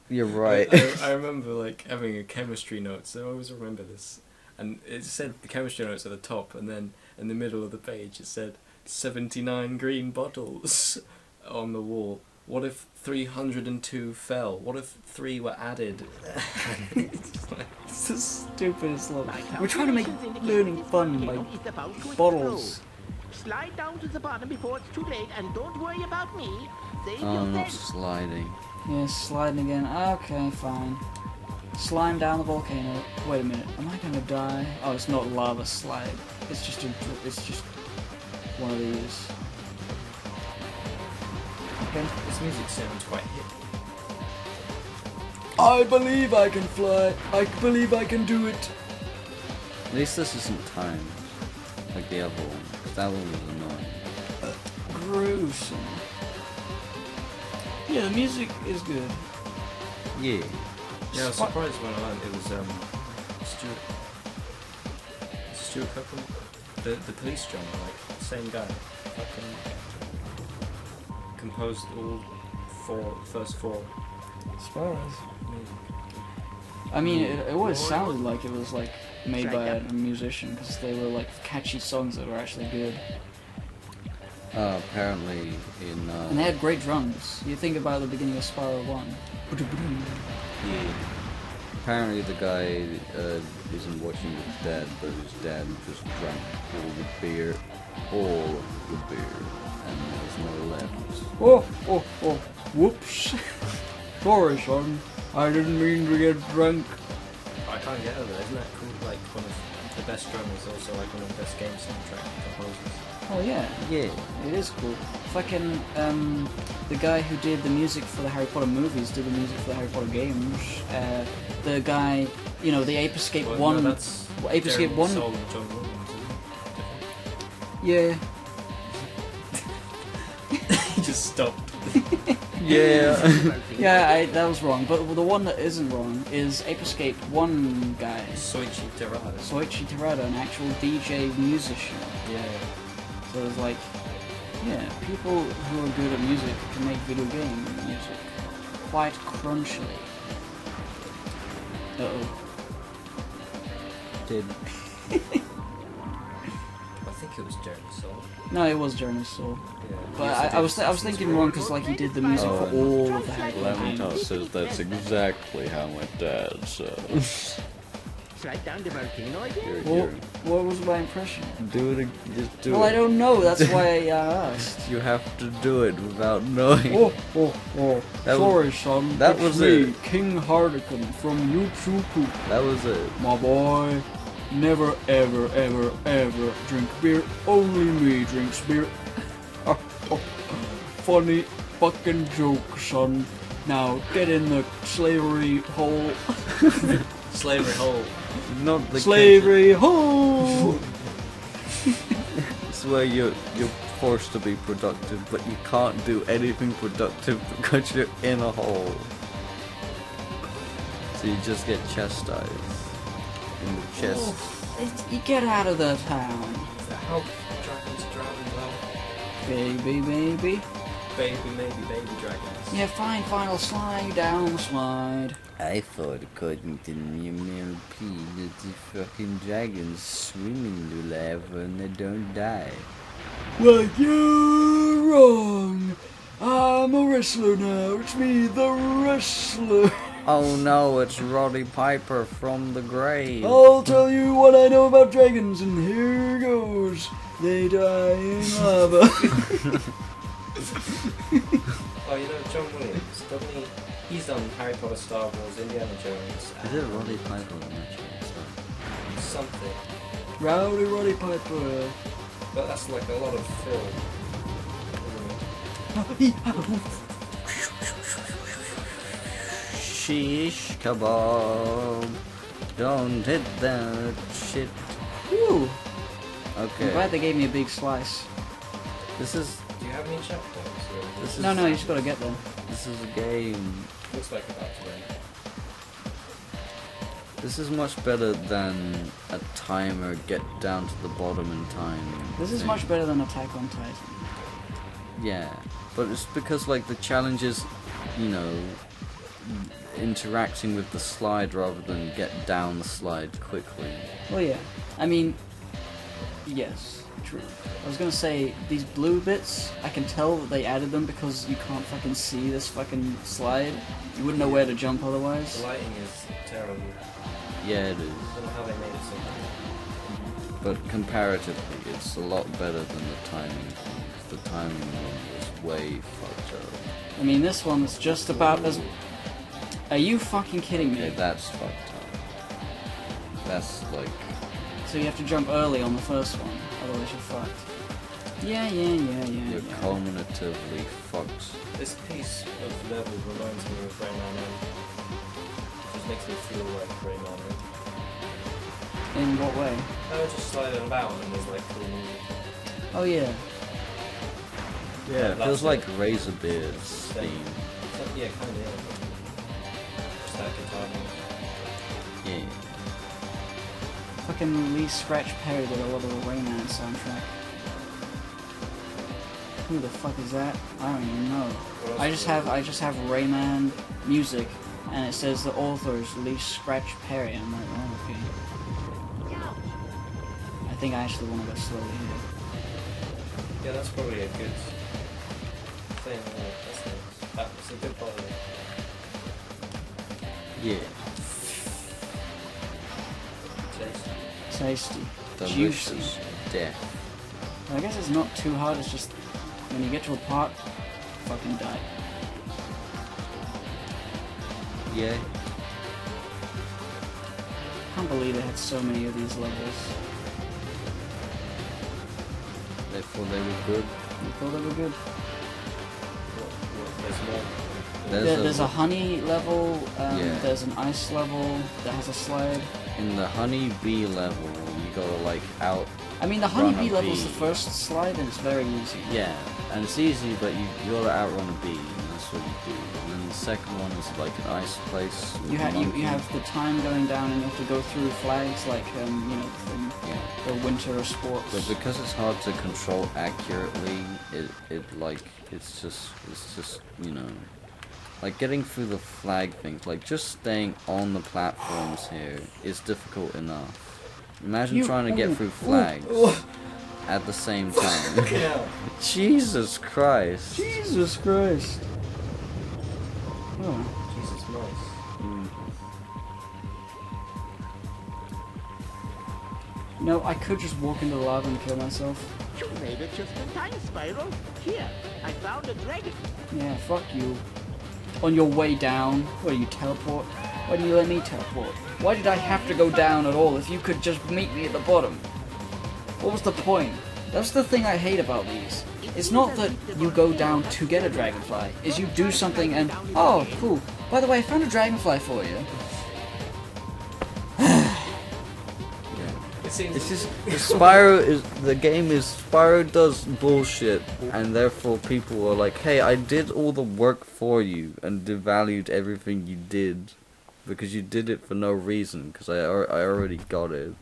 B: You're right.
G: I remember like having a chemistry notes. I always remember this, and it said the chemistry notes at the top, and then in the middle of the page it said 79 green bottles on the wall. What if 302 fell? What if 3 were added?
A: It's the stupidest look. We're trying to make learning fun by bottles.
C: Slide down to the bottom before it's too late, and don't worry about me. Save
B: Oh,
C: your
B: not
C: face.
B: sliding.
A: Yeah, sliding again. Okay, fine. Slime down the volcano. Wait a minute. Am I gonna die? Oh, it's not lava slide. It's just one of these. Okay.
G: This music sounds quite hip.
A: I believe I can fly. I believe I can do it.
B: At least this isn't timed, like the other one. 'Cause that one was annoying.
A: Gruesome. Yeah, the music is good.
B: Yeah.
G: Yeah, I was surprised when I learned it was Stuart Copeland, the police drummer, like same guy, fucking composed all first four
A: Spyros.
G: music.
A: I mean, it always sounded like it was like made by a musician because they were like catchy songs that were actually good.
B: Apparently in
A: And they had great drums. You think about the beginning of Spyro 1.
B: apparently the guy isn't watching his dad, but his dad just drank all the beer, and there's no left.
A: Oh, whoops. Sorry, son. I didn't mean to get drunk.
G: I can't get over that. Isn't that cool? Like one of the best drummers, also like one of the best game soundtrack composers.
A: Oh yeah,
B: Yeah.
A: it is cool. Fucking the guy who did the music for the Harry Potter movies did the music for the Harry Potter games. The guy, you know, the Ape Escape
G: Well,
A: 1.
G: no, that's
A: Ape Escape
G: Jeremy
A: 1.
G: Soule and John Williams, isn't it?
A: Yeah.
G: He just stopped.
B: Yeah.
A: Yeah, that was wrong. But the one that isn't wrong is Ape Escape 1 guy.
G: Soichi Terada.
A: Soichi Terada, an actual DJ musician.
G: Yeah.
A: So it's like, yeah, people who are good at music can make video game music quite crunchily. Uh-oh.
B: Did
G: I think it was Jeremy Soule.
A: No, it was Jeremy Soule.
G: Yeah.
A: But I was thinking wrong because like he did the music for all of the Harry Potter games.
B: Lamento says that's exactly how my dad says.
D: Straight down to Martino again.
A: Well, what was my impression?
B: Do it. Just do
A: Well,
B: it.
A: I don't know. That's why I asked.
B: You have to do it without knowing.
A: Oh.
B: That
A: Sorry, son.
B: that
A: It's
B: was
A: me,
B: it.
A: King Hardican from YouTube.
B: That was it.
A: My boy. Never, ever, ever, ever drink beer. Only me drinks beer. Funny fucking joke, son. Now get in the slavery hole.
G: Slavery Hole.
B: Not the
A: Slavery hole.
B: It's where you're forced to be productive, but you can't do anything productive because you're in a hole. So you just get chastised in the chest.
A: You get out of the town,
G: How dragons drowning low.
A: baby.
G: Baby, maybe baby dragons.
A: Yeah, fine. I'll slide down the slide.
B: I thought according to the MLP that the fucking dragons swim in the lava and they don't die.
A: Well, you're wrong. I'm a wrestler now. It's me, the wrestler.
B: Oh no, it's Roddy Piper from the grave.
A: I'll tell you what I know about dragons, and here goes. They die in lava.
G: Oh, you know John Williams, doesn't he? He's done Harry Potter, Star Wars, Indiana Jones.
B: Is it Roddy Piper? I'm not sure.
G: Something.
A: Rowdy Roddy Piper.
G: But that's like a lot of film.
B: Shish kebab. Don't hit that shit.
A: Whew.
B: Okay.
A: I'm glad they gave me a big slice.
B: This is
G: Do you have any chapters?
B: this is
A: No, you just gotta get there.
B: This is a game.
G: Looks like about to end.
B: This is much better than a timer get down to the bottom in time.
A: This is
B: thing.
A: much better than Attack on Titan.
B: Yeah, but it's because like the challenge is, you know, interacting with the slide rather than get down the slide quickly.
A: Well, yeah. I mean, yes, true. I was gonna say, these blue bits, I can tell that they added them because you can't fucking see this fucking slide. You wouldn't know where to jump otherwise.
G: The lighting is terrible.
B: Yeah, it is.
G: I don't know how they made it so bad.
B: But comparatively, it's a lot better than the timing things. The timing one was way fucked up.
A: I mean, this one's just about as... Are you fucking kidding me?
B: Okay, that's fucked up. That's like...
A: So you have to jump early on the first one, otherwise you're fucked. Yeah.
B: You're culminatively fucked.
G: This piece of level reminds me of Rayman M. Just makes me feel like Rayman M.
A: In what way?
G: Just sliding about and there's like cool music.
A: Oh yeah.
B: Yeah, it
G: That's
B: feels
G: it.
B: like Razorbeard's theme.
G: So, yeah, kind of, yeah. Just that guitar music.
B: Yeah.
A: Fucking Lee Scratch Perry did a lot of the Rayman soundtrack. Who the fuck is that? I don't even know. I just have Rayman music, and it says the author is Lee Scratch Perry. I'm like, oh, okay. I think I actually want to go slowly here.
G: Yeah, that's probably a good thing. That's nice. That's a good part of it.
B: Yeah.
G: Tasty.
A: Tasty.
B: Delicious.
A: Juicy.
B: Death.
A: I guess it's not too hard, it's just when you get to a part, fucking die.
B: Yeah.
A: I can't believe they had so many of these levels.
B: They thought they were good.
A: You thought they were good?
G: There's more.
A: There's a honey level,
B: Yeah.
A: there's an ice level that has a slide.
B: In the honey bee level, you gotta like out.
A: I mean, the
B: Run
A: honeybee
B: a
A: level's
B: bee.
A: the first slide and it's very easy.
B: Yeah, and it's easy, but you gotta outrun a bee, and that's what you do. And then the second one is like an ice place. with
A: You,
B: a monkey.
A: you have the time going down and you have to go through flags like,
B: Yeah.
A: the winter sports.
B: But because it's hard to control accurately, it's just like getting through the flag things, like just staying on the platforms here is difficult enough. Imagine trying to get through flags at the same time.
G: Yeah.
B: Jesus Christ.
A: Jesus Christ. Oh.
G: Jesus Christ.
A: No, I could just walk into the lava and kill myself.
D: You made it just in time, Spyro. Here, I found a dragon.
A: Yeah, fuck you. On your way down, what do you teleport? Why do you let me teleport? Why did I have to go down at all if you could just meet me at the bottom? What was the point? That's the thing I hate about these. It's not that you go down to get a dragonfly, is you do something and, oh, cool. By the way, I found a dragonfly for you.
B: It's just Spyro does bullshit, and therefore people are like, hey, I did all the work for you and devalued everything you did because you did it for no reason because I already got it.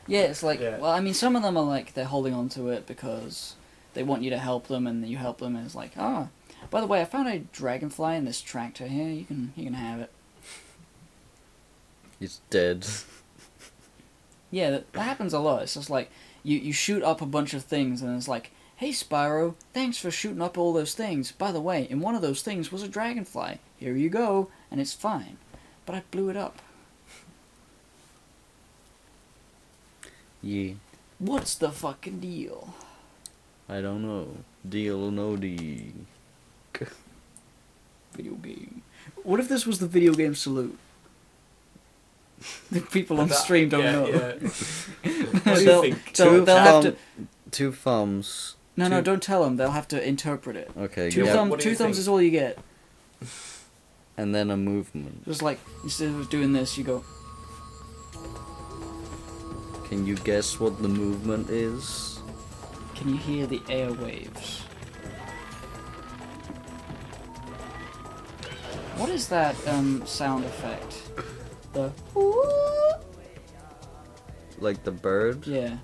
A: Yeah, it's like,
G: Yeah.
A: well, I mean, some of them are like, they're holding on to it because they want you to help them, and you help them, and it's like, ah, by the way, I found a dragonfly in this tractor here, you can have it.
B: It's dead.
A: Yeah, that happens a lot. It's just like, you shoot up a bunch of things, and it's like, hey Spyro, thanks for shooting up all those things. By the way, in one of those things was a dragonfly. Here you go, and it's fine. But I blew it up.
B: Yeah.
A: What's the fucking deal?
B: I don't know. Deal or no deal.
A: Video game. What if this was the video game salute? The people on stream don't know.
G: Yeah.
A: What
G: do you think?
A: They'll have to...
B: Two thumbs.
A: No, don't tell them. They'll have to interpret it.
B: Okay,
A: Two,
B: yeah.
G: What do you
A: two thumbs
G: think?
A: is all you get.
B: And then a movement.
A: Just like, instead of doing this, you go...
B: Can you guess what the movement is?
A: Can you hear the airwaves? What is that sound effect? The...
B: Like the bird?
A: Yeah.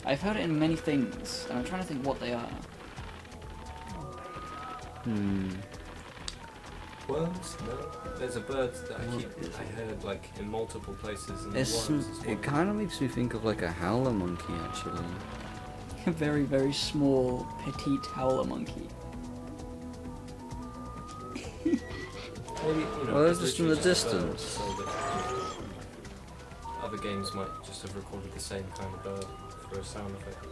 A: I've heard it in many things, and I'm trying to think what they are.
G: Worms? No. There's a bird that I heard like in multiple places. And
B: It's,
G: worms is
B: it
G: one.
B: kind of makes me think of like a howler monkey, actually.
A: A very, very small, petite howler monkey.
G: Maybe,
B: Well, it's
G: it's
B: just in the
G: literally just a bird,
B: distance.
G: so that other games might just have recorded the same kind of bird for a sound effect.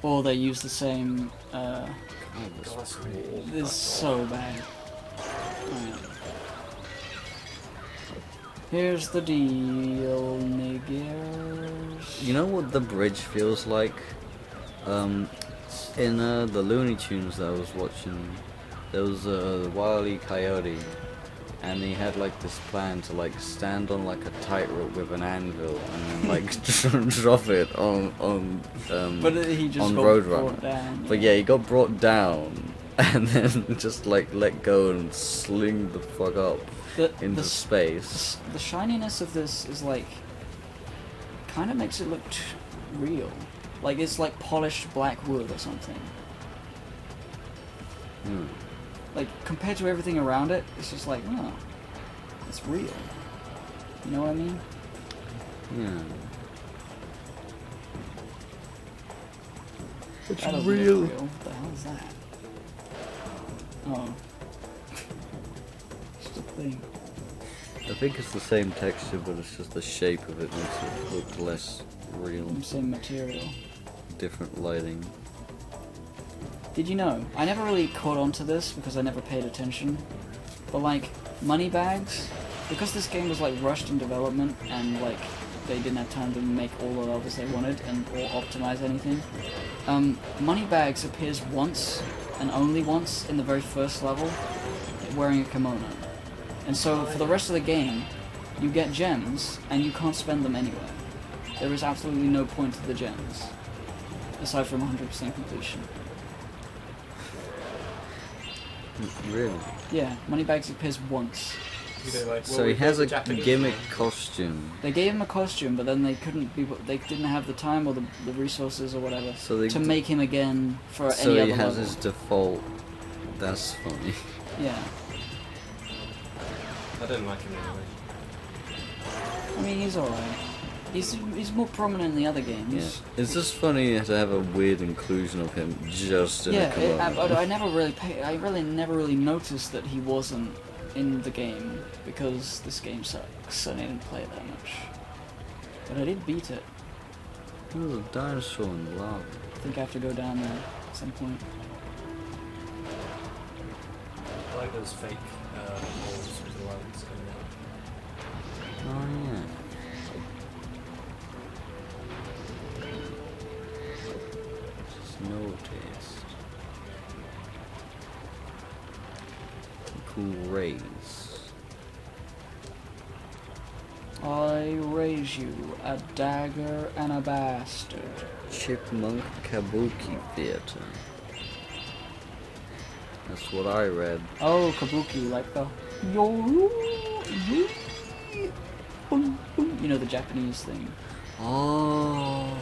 A: Or they use the same,
B: Oh, this
G: That's
B: pretty-
A: This is so bad. Alright. Here's the deal, niggers.
B: You know what the bridge feels like? In the Looney Tunes that I was watching, there was a Wile E. Coyote, and he had like this plan to like stand on like a tightrope with an anvil and then like drop it on
A: But he just
B: on
A: got
B: Roadrunner.
A: brought down.
B: But yeah, he got brought down and then just like let go and sling the fuck up into space.
A: The shininess of this is like, kind of makes it look real. Like it's like polished black wood or something. Like compared to everything around it, it's just like, oh, it's real. You know what I mean?
B: Yeah. It's
A: That doesn't
B: real.
A: look real. What the hell is that? Oh. It's just a thing.
B: I think it's the same texture, but it's just the shape of it makes it look less real.
A: Same material.
B: Different lighting.
A: Did you know? I never really caught on to this because I never paid attention. But like Moneybags, because this game was like rushed in development and like they didn't have time to make all the levels they wanted and or optimize anything. Moneybags appears once and only once in the very first level, wearing a kimono. And so for the rest of the game, you get gems and you can't spend them anywhere. There is absolutely no point to the gems, aside from 100% completion.
B: Really?
A: Yeah, Moneybags appears once.
B: So he has a gimmick costume.
A: They gave him a costume, but then they didn't have the time or the resources or whatever to make him again for any other level.
B: So he has his default. That's funny.
A: Yeah.
G: I don't like him anyway.
A: I mean, he's alright. He's more prominent in the other games.
B: Yeah. It's just funny to have a weird inclusion of him just in a kimono.
A: I never really noticed that he wasn't in the game because this game sucks and I didn't play it that much. But I did beat it.
B: There's a dinosaur in the lava.
A: I think I have to go down there at some point.
G: I like those fake holes with the lights going
B: Oh yeah. Just noticed. Cool raise.
A: I raise you a dagger and a bastard.
B: Chipmunk Kabuki Theater. That's what I read.
A: Oh, kabuki, like the you know, the Japanese thing.
B: Oh,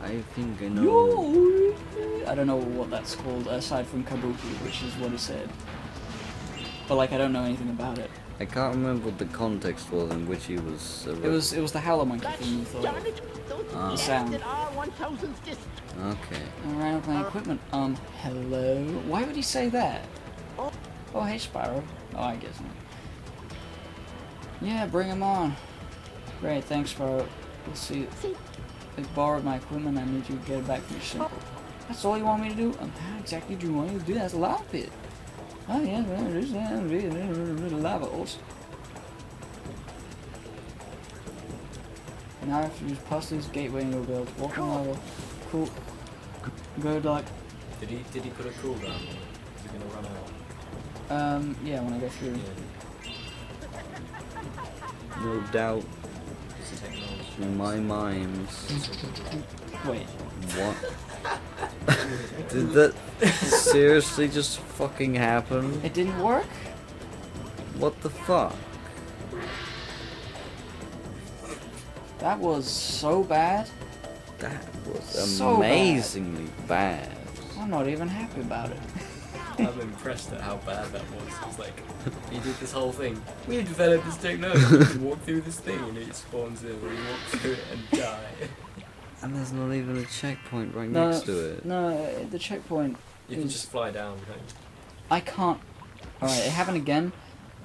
B: I think I know.
A: I don't know what that's called aside from kabuki, which is what he said. But like, I don't know anything about it.
B: I can't remember what the context was in which he was.
A: It was the howler monkey thing you thought. The sound.
B: Okay.
A: Around with my equipment. Hello. Why would he say that? Oh, hey, Spyro. Oh, I guess not. Yeah, bring him on. Great, thanks, Spyro. We'll see. They borrowed my equipment. I need you to get it back to your simple. That's all you want me to do? How exactly do you want me to do? That's a lava pit. Oh yeah, there's lava also. Now I have to just pass this gateway and you'll be able to walk on lava. Cool. Good luck.
G: Did he put a cooldown on it? Is he gonna run out?
A: Yeah, when I go through.
G: Yeah.
B: No doubt.
G: It's a technology.
B: In my minds.
A: Wait.
B: What? Did that seriously just fucking happen?
A: It didn't work?
B: What the fuck?
A: That was so bad.
B: That was
A: So
B: amazingly bad.
A: I'm not even happy about it.
G: I'm impressed at how bad that was. It's like, he did this whole thing. We developed this technology. You can walk through this thing and it spawns in where you walk through it and die.
B: And there's not even a checkpoint right next to it.
A: No, the checkpoint
G: You can just fly down, can't you?
A: I can't. Alright, it happened again.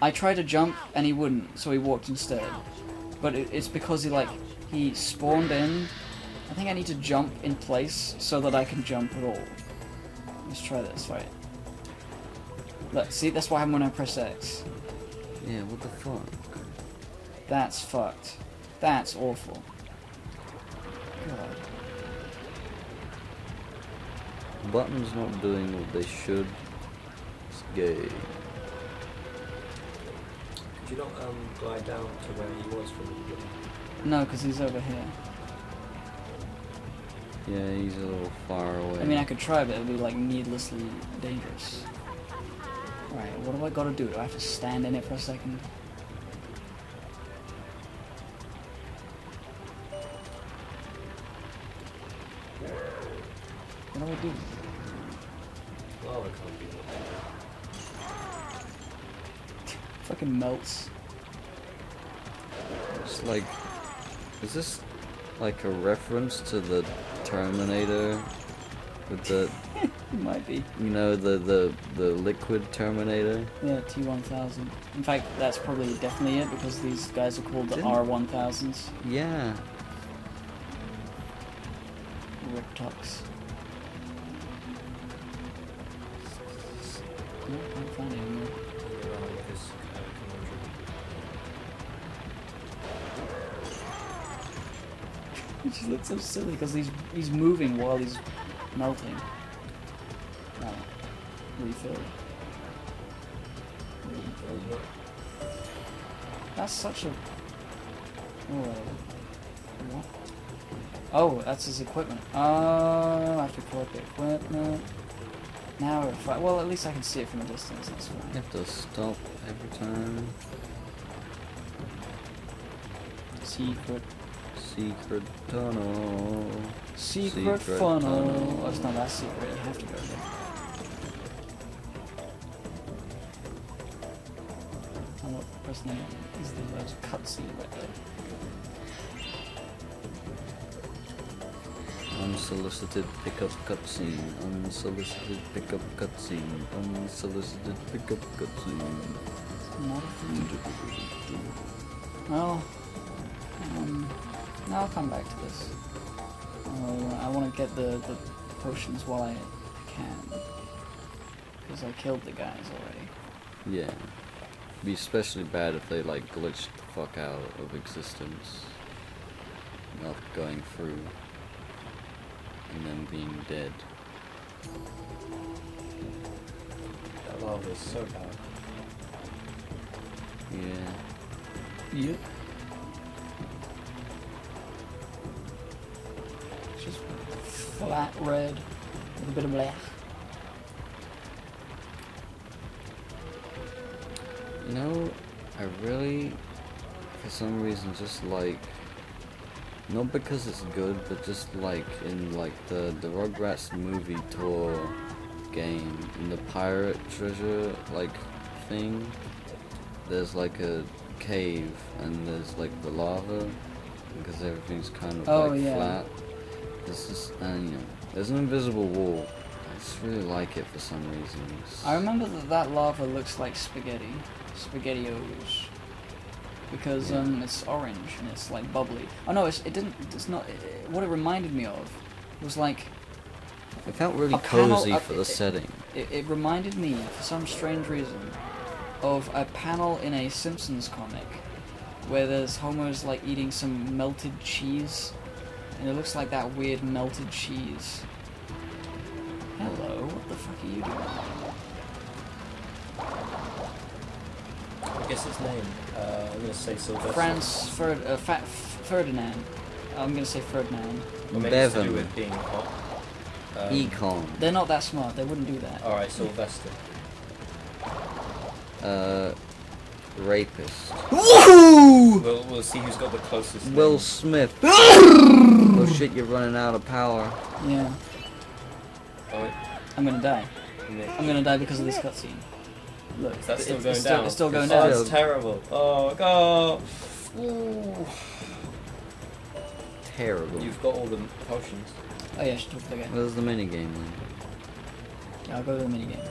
A: I tried to jump and he wouldn't, so he walked instead. But it's because he spawned in. I think I need to jump in place so that I can jump at all. Let's try this, right? Look, see, that's what happened when I press X.
B: Yeah, what the fuck?
A: That's fucked. That's awful. God.
B: The button's not doing what they should. It's gay.
G: Could you not glide down to where he was from the beginning?
A: No, because he's over here.
B: Yeah, he's a little far away.
A: I mean, I could try, but it would be like needlessly dangerous. Alright, what do I gotta do? Do I have to stand in it for a second? What do I do?
G: Lava can't be
A: Fucking melts.
B: It's like, is this like a reference to the Terminator with the,
A: It might be.
B: you know, the liquid Terminator?
A: Yeah, T-1000. In fact, that's probably definitely it because these guys are called the
B: Didn't-
A: R-1000s.
B: Yeah.
A: Riptox. No, I can't find it anymore. It just looks so silly because he's moving while he's melting. Oh, refill. That's such a... Oh, what? Oh, that's his equipment. Oh, I have to collect the equipment. Now if I... Well, at least I can see it from a distance, that's fine.
B: You have to stop every time.
A: Secret.
B: Secret tunnel.
A: Secret funnel. Oh, it's not that secret, you have to go there. And what person is the cutscene right there?
B: Unsolicited pickup cutscene. Unsolicited pickup cutscene. Unsolicited pickup cutscene.
A: Not a thing. Well, now I'll come back to this. I want to get the potions while I can. Because I killed the guys already.
B: Yeah. Be especially bad if they like glitched the fuck out of existence. Not going through. And then being dead.
G: That lava is so bad.
B: Yeah.
A: Yep. It's just flat red with a bit of black.
B: You know, I really, for some reason, just like, not because it's good, but just like in like the Rugrats movie tour game, in the pirate treasure like thing, there's like a cave and there's like the lava because everything's kind of flat. This is, and you know, there's an invisible wall. I just really like it for some reason.
A: I remember that lava looks like spaghetti. SpaghettiOs. Because it's orange and it's like bubbly. Oh no, it didn't. It's not. What it reminded me of was like.
B: It felt really cozy for the setting.
A: It reminded me, for some strange reason, of a panel in a Simpsons comic where there's Homer's like eating some melted cheese, and it looks like that weird melted cheese. Hello, what the fuck are you doing?
G: I guess his name. I'm gonna say Sylvester.
A: Ferdinand. I'm gonna say Ferdinand.
G: Or maybe it's to do with being hot.
B: Econ.
A: They're not that smart. They wouldn't do that.
G: Alright, Sylvester.
B: Rapist.
A: Woohoo!
G: We'll see who's got the closest.
B: Will name. Smith. Oh shit, you're running out of power.
A: Yeah.
G: Oh,
A: I'm gonna die.
G: Nick.
A: I'm gonna die because of this cutscene. Look,
G: Is that still going
A: it's
G: down?
A: It's still going
G: Oh,
A: down.
G: it's terrible. Oh, God. Ooh.
B: Terrible.
G: You've got all the potions.
A: Oh yeah, I should talk to the guy.
B: Where's the minigame then?
A: Yeah, I'll go to the minigame.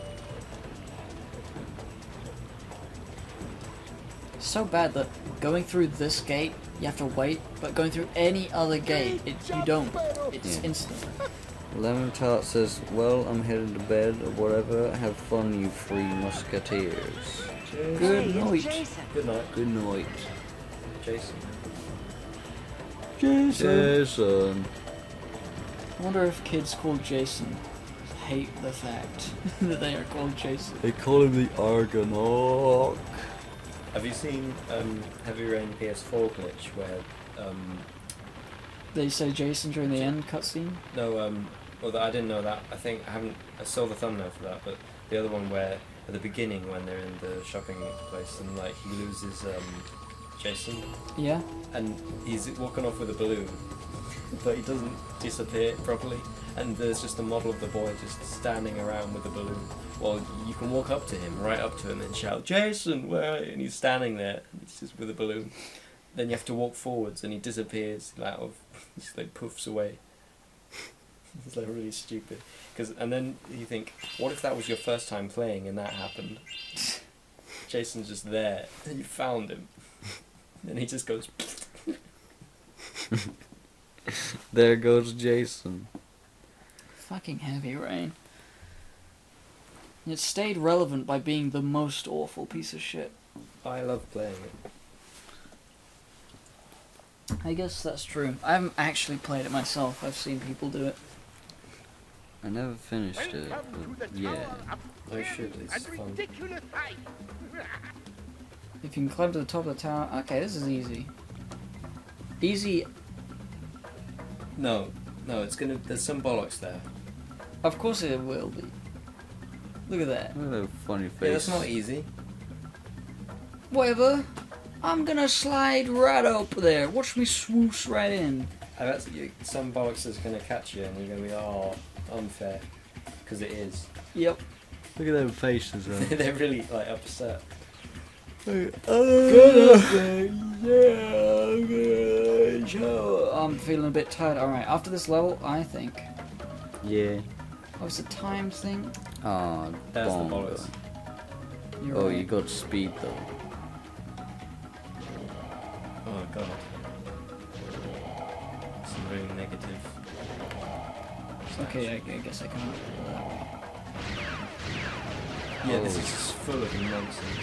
A: It's so bad that going through this gate, you have to wait, but going through any other gate, you don't. It's instant.
B: Lemon Tart says, well, I'm headed to bed or whatever. Have fun, you three musketeers.
A: Good night.
G: Good night.
B: Good night.
G: Jason.
B: Jason.
A: I wonder if kids called Jason hate the fact that they are called Jason.
B: They call him the Argonaut.
G: Have you seen Heavy Rain PS4 glitch where
A: They say Jason during the end cutscene?
G: no well I didn't know that. I saw the thumbnail for that, but the other one where at the beginning when they're in the shopping place and like he loses Jason.
A: Yeah?
G: And he's walking off with a balloon, but he doesn't disappear properly, and there's just a model of the boy just standing around with the balloon. Well, you can walk up to him, right up to him, and shout, "Jason, where are you?" And he's standing there, and he's just with a balloon. Then you have to walk forwards, and he disappears, just like poofs away. It's like really stupid. And then you think, what if that was your first time playing and that happened? Jason's just there, and you found him. And he just goes...
B: There goes Jason.
A: Fucking Heavy Rain. It stayed relevant by being the most awful piece of shit.
G: I love playing it.
A: I guess that's true. I haven't actually played it myself. I've seen people do it.
B: I never finished it, but yeah.
G: I should, it's fun.
A: If you can climb to the top of the tower... Okay, this is easy. Easy...
G: No, it's gonna... There's some bollocks there.
A: Of course it will be. Look at that.
B: Look at that funny face.
G: Yeah, that's not easy.
A: Whatever. I'm gonna slide right up there. Watch me swoosh right in.
G: I bet some bollocks is gonna catch you and you're gonna be, oh, unfair. Because it is.
A: Yep.
B: Look at them faces though.
G: They're really, like, upset.
A: I'm feeling a bit tired. Alright, after this level, I think...
B: Yeah.
A: Oh, it's a time thing?
B: Ah,
G: That's the
B: bongo.
G: bollocks.
A: You're
B: Oh,
A: right.
B: you got speed though.
G: Oh, God. Some really negative.
A: Okay, I guess I can't.
G: Yeah, this is just full of nonsense.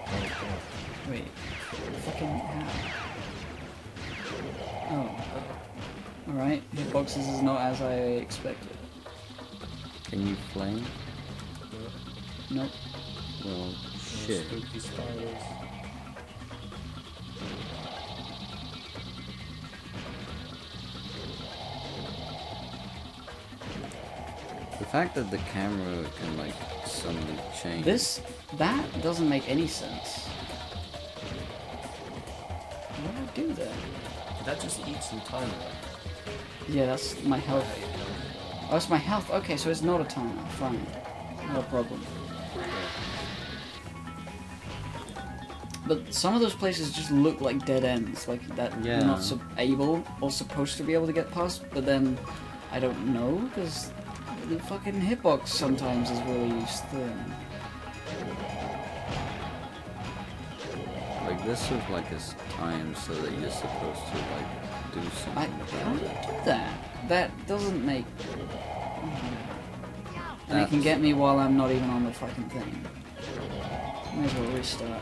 G: Oh, God.
A: Wait. Fucking how? Oh. Alright, hitboxes is not as I expected.
B: Can you flame?
A: Nope.
B: Well, shit.
G: Spooky spirals.
B: The fact that the camera can like suddenly change.
A: That doesn't make any sense. Why did I do that?
G: That just eats some time away.
A: Yeah, that's my health. Oh, that's my health. Okay, so it's not a timer. Fine. Not a problem. But some of those places just look like dead ends, like that
B: Yeah.
A: you're not able or supposed to be able to get past, but then I don't know, because the fucking hitbox sometimes is really thin.
B: Like this is like a time so that you're supposed to like do
A: I
B: something
A: don't
B: about it.
A: do that. That doesn't make... And it can
B: That's-
A: get me while I'm not even on the fucking thing. May as well restart.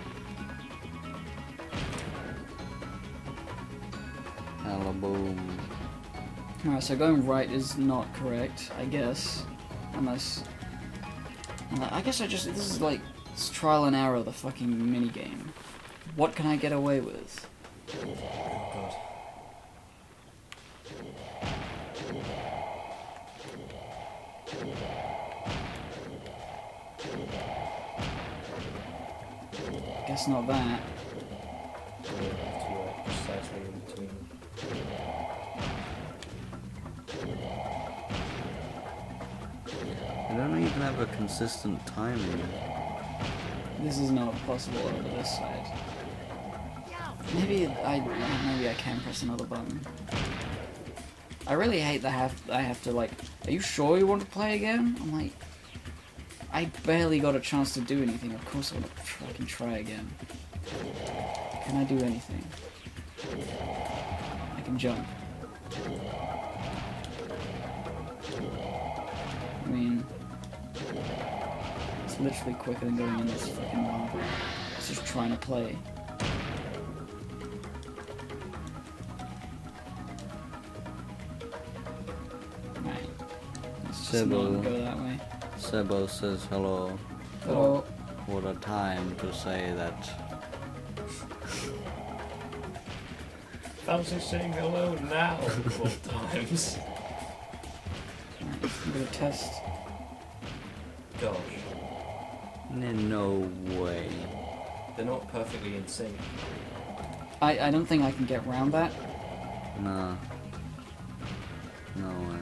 B: Alaboom.
A: Alright, so going right is not correct, I guess. Unless... I guess this is like, it's trial and error, the fucking minigame. What can I get away with?
G: Oh, God.
A: Guess not that.
G: Precisely in between.
B: They don't even have a consistent timing.
A: This is not possible over this side. Maybe I can press another button. I really hate that I have to like, are you sure you want to play again? I'm like, I barely got a chance to do anything. Of course I want to fucking try again. Can I do anything? I can jump. I mean, it's literally quicker than going in this fucking lava. It's just trying to play. Right. Let's just not go that way.
B: Sebo says hello.
A: Hello.
B: What a time to say that.
G: Fancy saying hello now of all times.
A: Right, I'm gonna test.
G: Gosh.
B: No way.
G: They're not perfectly in sync.
A: I don't think I can get around that.
B: Nah. No way.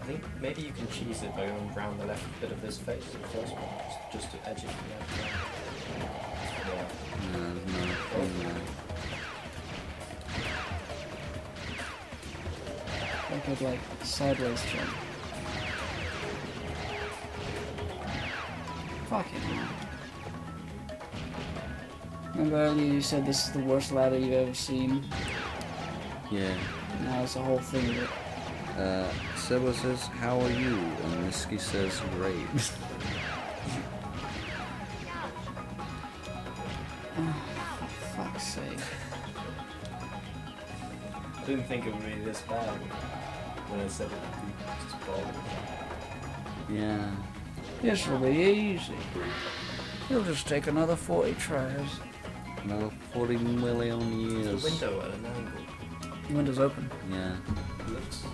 G: I think maybe you can cheese it by going round the left bit of his face, the first one, just to edge it from the outside. Yeah.
B: No, there's no thing there.
A: I could like sideways jump. Fucking hell. Remember earlier you said this is the worst ladder you've ever seen?
B: Yeah.
A: Now it's a whole thing of it.
B: Sebo says, "How are you?" and Misky says, "Great."
A: For fuck's sake.
G: I didn't think it would be this bad when I said it would be just bold.
B: Yeah.
A: This will be easy. It'll just take another 40 tries.
B: Another 40 million years.
G: The window at an angle.
A: The window's open.
B: Yeah.
G: It looks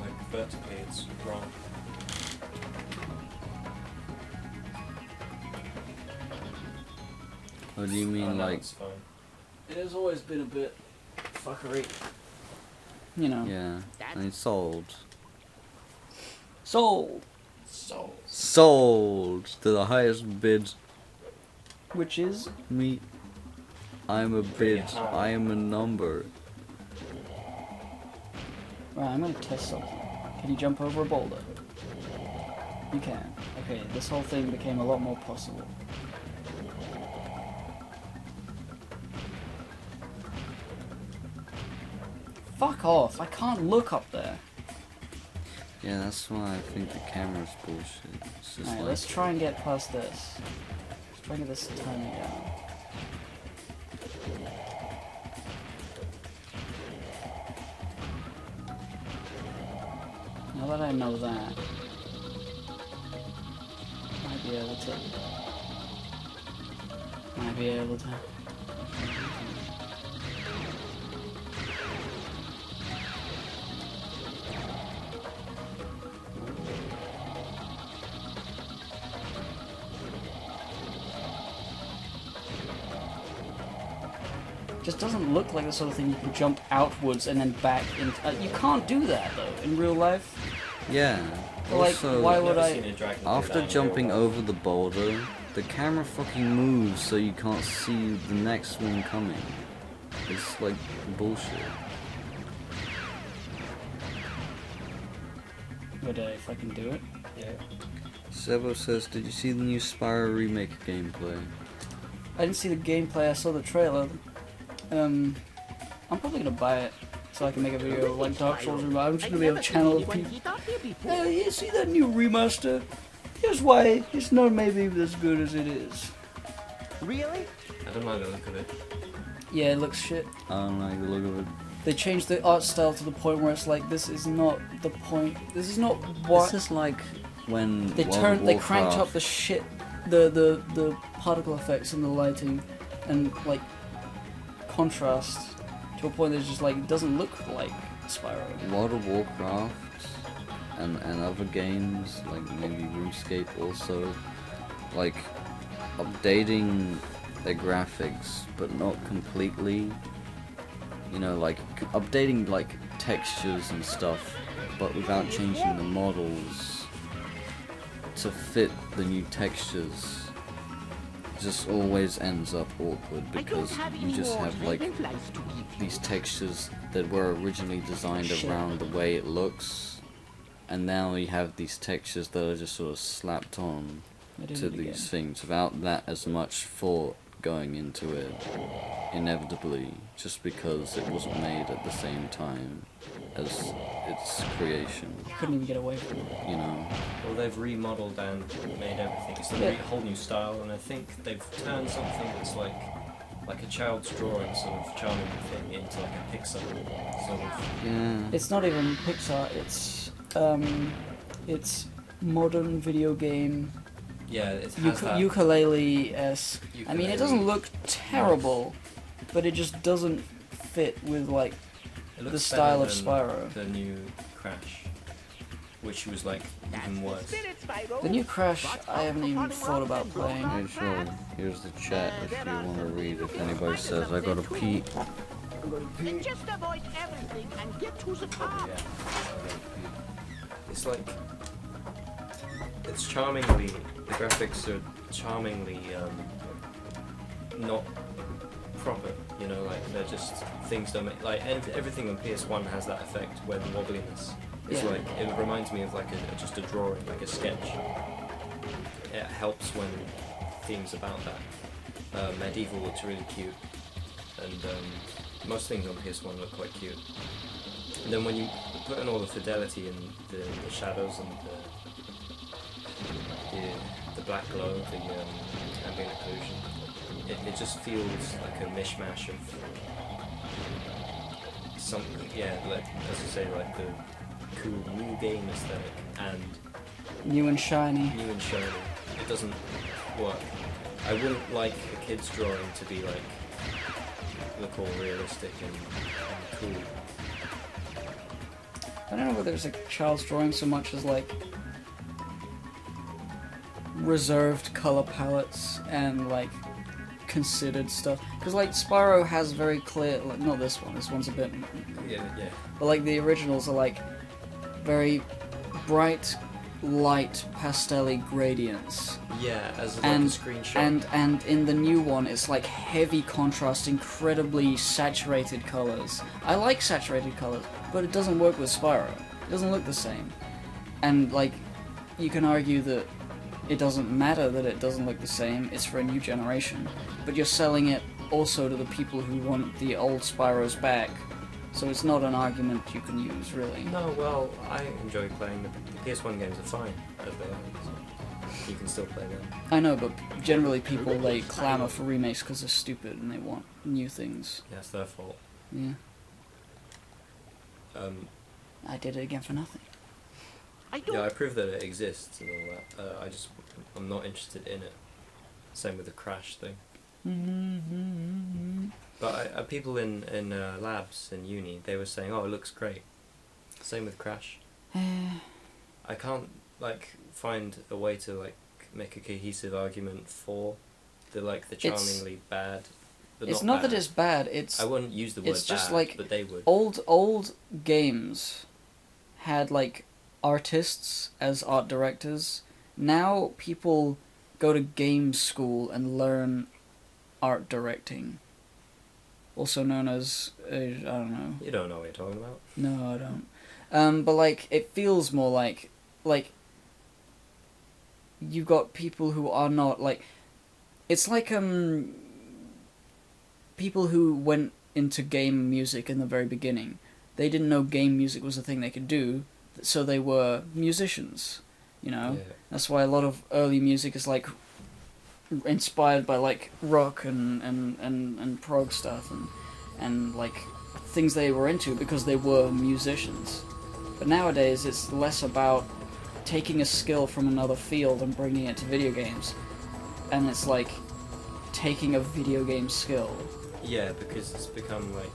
G: like vertically it's wrong.
B: What do you mean, like?
G: It's fine.
A: It has always been a bit fuckery. You know.
B: Yeah. And it's sold.
A: Sold!
B: Sold to the highest bid.
A: Which is?
B: Me. I'm a bid. I am a number.
A: Right, I'm gonna test something. Can you jump over a boulder? You can. Okay, this whole thing became a lot more possible. Fuck off, I can't look up there.
B: Yeah, that's why I think the camera's bullshit. It's just
A: Alright,
B: like,
A: let's try and get past this. Let's try and get this timing down. Now that I know that, might be able to. Might be able to. Just doesn't look like the sort of thing you can jump outwards and then back in. You can't do that though in real life.
B: yeah.
A: Like,
B: Also,
A: why
G: I've
A: would
G: never
A: I?
G: seen a dragon do
B: after
G: that in
B: jumping
G: real life.
B: over the boulder, the camera fucking moves so you can't see the next one coming. It's like bullshit.
A: But if I can do it,
G: Yeah.
B: Sebo says, "Did you see the new Spyro remake gameplay?"
A: I didn't see the gameplay. I saw the trailer. I'm probably gonna buy it so I can make a video of like Dark Souls. I'm just gonna be a channel of people. Hey, you see that new remaster? Here's why it's not maybe as good as it is.
C: Really?
G: I don't like the look of it.
A: Yeah, it looks shit.
B: I don't like the look of it.
A: They changed the art style to the point where it's like this is not the point. This is not what
B: This is like when
A: they
B: World of
A: turned. They cranked
B: Warcraft-
A: up the shit, the particle effects and the lighting, and like contrast to a point that's just like it doesn't look like Spyro.
B: World of Warcraft and other games, like maybe RuneScape also, like updating their graphics but not completely, you know, like updating like textures and stuff but without changing the models to fit the new textures. Just always ends up awkward because you just have like these textures that were originally designed around the way it looks, and now you have these textures that are just sort of slapped on
A: I did
B: to
A: it again.
B: these things without that as much thought going into it, inevitably, just because it wasn't made at the same time as its creation,
A: Couldn't even get away from it.
B: you know.
G: Well, they've remodeled and made everything. It's a
A: Yeah.
G: whole new style, and I think they've turned something that's like a child's drawing sort of charming thing into like a Pixar sort of.
B: Yeah.
A: It's not even Pixar. It's modern video game
G: Yeah, it has that.
A: ukulele-esque. I mean, it doesn't
G: Ukulele.
A: look terrible, but it just doesn't fit with like
G: It
A: the
G: looks
A: style
G: better
A: of
G: than
A: Spyro.
G: The new Crash, which was like even worse.
A: The new Crash, I haven't even thought about playing.
B: Hey, sure. Here's the chat if you want to read. If anybody says, I gotta pee.
D: Just avoid everything and get to the top.
G: Yeah. It's like it's charmingly. The graphics are charmingly not proper. You know, like they're just things don't make like everything on PS1 has that effect where the wobbliness. It's
A: Yeah.
G: like it reminds me of like just a drawing, like a sketch. It helps when themes about that. Medieval looks really cute, and most things on PS1 look quite cute. And then when you put in all the fidelity and the shadows and the black glow, the ambient occlusion, it just feels like a mishmash of something. Yeah, like as you say, like the cool new game aesthetic and
A: New and shiny.
G: new and shiny. It doesn't work. I wouldn't like a kid's drawing to be like look all realistic and cool.
A: I don't know whether it's a child's drawing so much as like reserved color palettes and like considered stuff. Because like Spyro has very clear, like not this one. This one's a bit,
G: Yeah.
A: but like the originals are like very bright, light, pastel-y gradients.
G: Yeah, as like
A: And
G: a screenshot.
A: and in the new one, it's like heavy contrast, incredibly saturated colors. I like saturated colors, but it doesn't work with Spyro. It doesn't look the same. And like, you can argue that it doesn't matter that it doesn't look the same. It's for a new generation, but you're selling it also to the people who want the old Spyros back. So it's not an argument you can use, really.
G: No, well, I enjoy playing the PS1 games are fine as they are. So you can still play them.
A: I know, but generally people they clamor for remakes because they're stupid and they want new things.
G: Yeah, it's their fault.
A: Yeah. I did it again for nothing.
G: Yeah, I prove that it exists and all that. I'm not interested in it. Same with the Crash thing. But people in labs in uni, they were saying, "Oh, it looks great." Same with Crash. I can't like find a way to like make a cohesive argument for the charmingly bad. But
A: It's not that
G: bad.
A: it's bad. It's
G: I wouldn't use the word
A: it's just
G: bad,
A: like
G: but they would.
A: old games had like artists as art directors. Now people go to game school and learn art directing, also known as I don't know.
G: You don't know what you're talking about.
A: No, I don't. But like it feels more like you've got people who are not like. It's like people who went into game music in the very beginning. They didn't know game music was a thing they could do, so they were musicians. You know,
G: Yeah.
A: that's why a lot of early music is like inspired by like rock and prog stuff and like things they were into because they were musicians. But nowadays it's less about taking a skill from another field and bringing it to video games, and it's like taking a video game skill
G: Yeah, because it's become like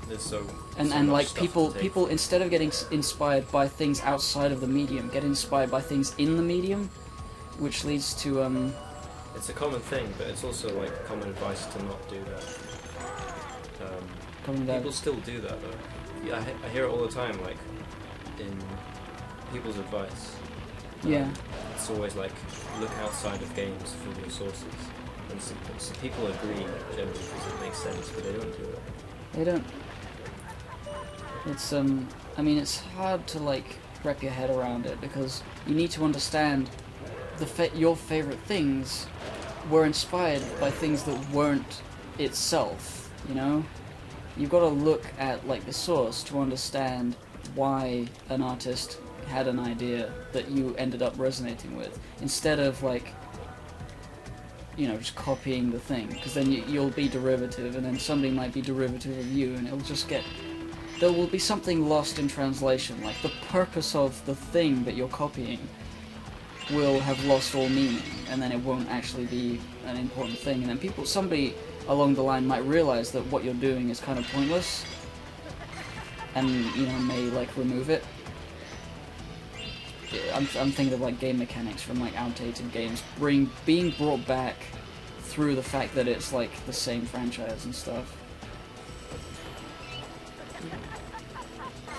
G: there's so
A: and
G: so
A: and
G: much
A: like
G: stuff
A: people
G: to take.
A: people instead of getting inspired by things outside of the medium, get inspired by things in the medium, which leads to
G: It's a common thing, but it's also like common advice to not do that.
A: coming down.
G: People still do that though. Yeah, I hear it all the time, like in people's advice.
A: Yeah.
G: It's always like look outside of games for your sources, and so people agree generally because it makes sense, but they don't do it.
A: They don't. It's I mean, it's hard to like wrap your head around it because you need to understand your favorite things were inspired by things that weren't itself. You know, you've got to look at like the source to understand why an artist had an idea that you ended up resonating with, instead of like, you know, just copying the thing, because then you'll be derivative, and then somebody might be derivative of you, and it'll just get, there will be something lost in translation, like the purpose of the thing that you're copying will have lost all meaning, and then it won't actually be an important thing, and then somebody along the line might realize that what you're doing is kind of pointless, and, you know, may like remove it. I'm thinking of like game mechanics from like outdated games being brought back through the fact that it's like the same franchise and stuff.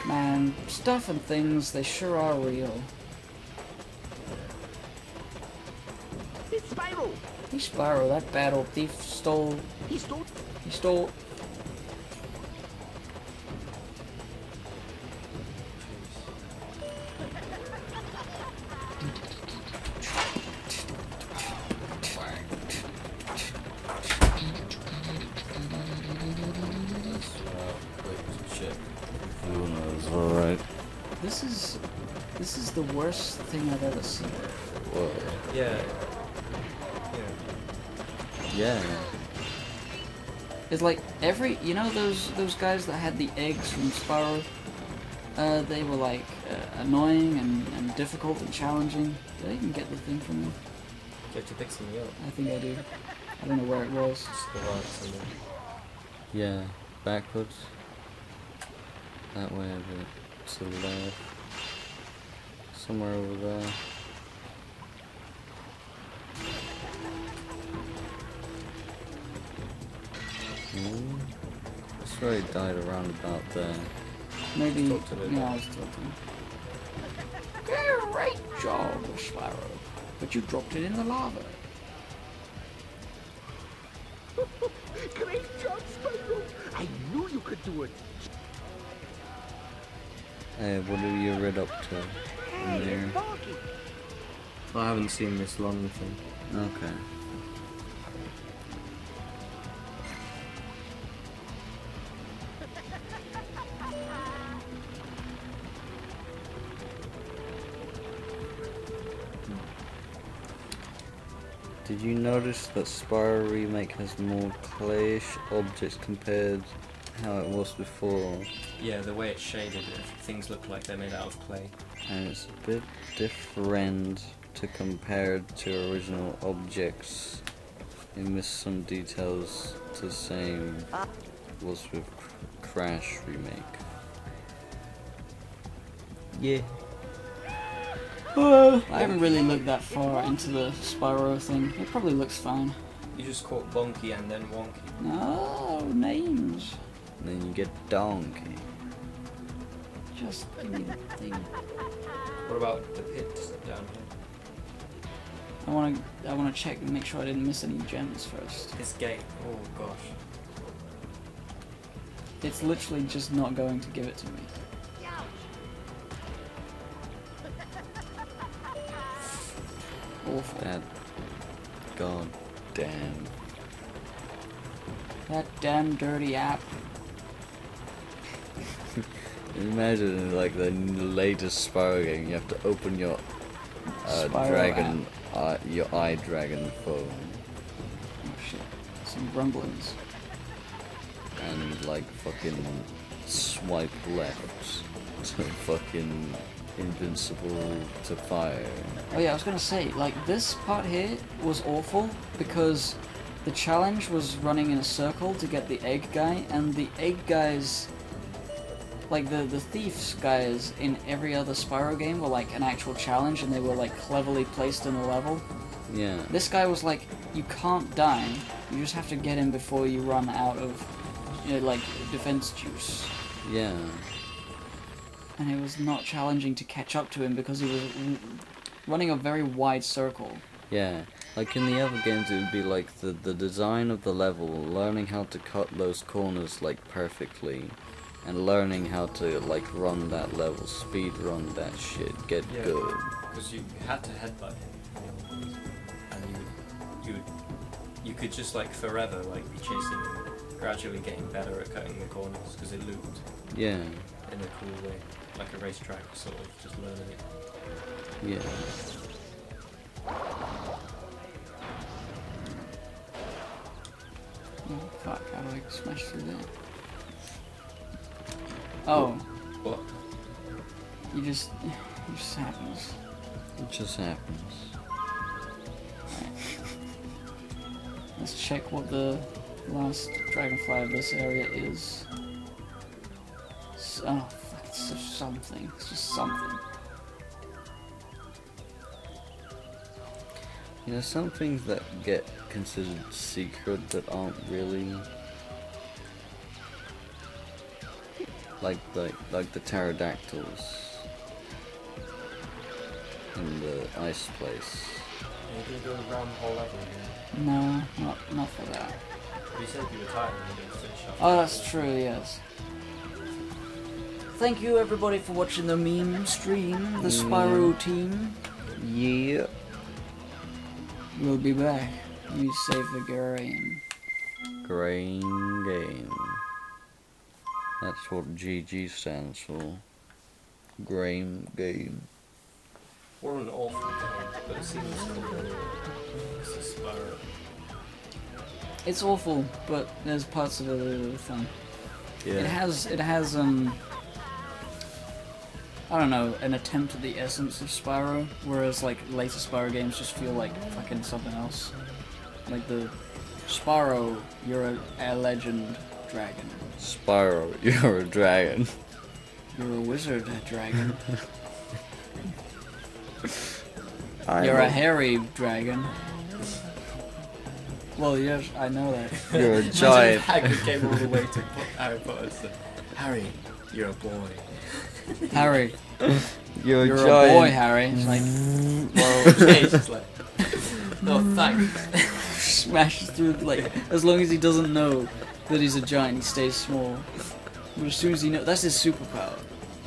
A: Man, stuff and things, they sure are real.
D: It's Spyro!
A: Hey Spyro, that bad old thief stole...
D: He stole...
A: He stole... This is the worst thing I've ever seen.
B: Whoa.
G: Yeah.
B: Yeah.
A: It's like you know those guys that had the eggs from Spyro? They were like annoying and difficult and challenging. Did I even get the thing from them?
G: You have to pick something up.
A: I think I do. I don't know where it was.
G: It's the right somewhere.
B: Yeah. Backwards. That way a bit to the left. Somewhere over there. I swear he died around about there.
A: Maybe.
G: Talk to them.
A: Yeah, I was talking. Great job, Spyro. But you dropped it in the lava.
D: Great job, Spyro. I knew you could do it.
B: Hey, what are you read up to in there?
D: Foggy.
G: I haven't seen this long thing.
B: Okay. Did you notice that Spyro Remake has more clayish objects compared how it was before?
G: Yeah, the way it's shaded, things look like they're made out of clay.
B: And it's a bit different to compare to original objects. It missed some details to the same was with Crash Remake. Yeah.
A: I haven't really looked that far into the Spyro thing. It probably looks fine.
G: You just caught Bonky and then Wonky.
A: No names.
B: And then you get Donkey.
A: Just give me the thing.
G: What about the pit down here?
A: I wanna check and make sure I didn't miss any gems first.
G: This gate. Oh gosh.
A: It's literally just not going to give it to me. Awful.
B: That god damn.
A: That damn dirty app.
B: Imagine like the latest Spyro game, you have to open your
A: Spyro
B: dragon, your eye dragon phone,
A: Oh shit. Some grumblings.
B: and like fucking swipe left to fucking invincible to fire.
A: Oh yeah, I was gonna say, like, this part here was awful because the challenge was running in a circle to get the egg guy, and the egg guys, like the thieves guys in every other Spyro game were like an actual challenge, and they were like cleverly placed in the level.
B: Yeah.
A: This guy was like, you can't die, you just have to get him before you run out of, you know, like, defense juice.
B: Yeah.
A: And it was not challenging to catch up to him because he was running a very wide circle.
B: Yeah. Like in the other games it would be like the design of the level, learning how to cut those corners like perfectly, and learning how to like run that level, speed run that shit, get good.
G: Because you had to headbutt him, and you could just like forever like be chasing him, gradually getting better at cutting the corners because it looped
B: Yeah.
G: in a cool way, like a racetrack, sort of just learning it.
B: Yeah.
A: Oh fuck, how do I smash through that? Oh,
G: What?
A: it just happens.
B: It just happens.
A: Let's check what the last dragonfly of this area is. Oh fuck, it's just something. It's just something.
B: You know, some things that get considered secret but aren't really. Like the pterodactyls in the ice place.
G: Are you gonna go around the whole level again?
A: No, not for that.
G: You said you were tired and you didn't finish up.
A: Oh, that's true, yes. Thank you everybody for watching the meme stream, the Spyro team.
B: Yeah.
A: We'll be back. You save the game.
B: Grain game. That's what GG stands for. game.
G: What an awful game, but it seems cool. It's a Spyro.
A: It's awful, but there's parts of it that are really fun.
B: Yeah.
A: It has I don't know, an attempt at the essence of Spyro, whereas like later Spyro games just feel like fucking something else. Like the Spyro, you're a legend dragon.
B: Spyro, you're a dragon.
A: You're a wizard dragon.
B: I'm
A: You're a hairy dragon. Well, yes, I know that.
B: You're a
G: Imagine if
B: giant.
G: Hagrid came all the way to Harry Potter and said, Harry, you're a boy.
A: Harry,
B: You're
A: you're
B: a
A: a
B: giant.
A: boy, Harry. It's like,
G: Well, okay, he's just like, no thanks.
A: smashes through, like, as long as he doesn't know that he's a giant, he stays small. But as soon as he knows, that's his superpower.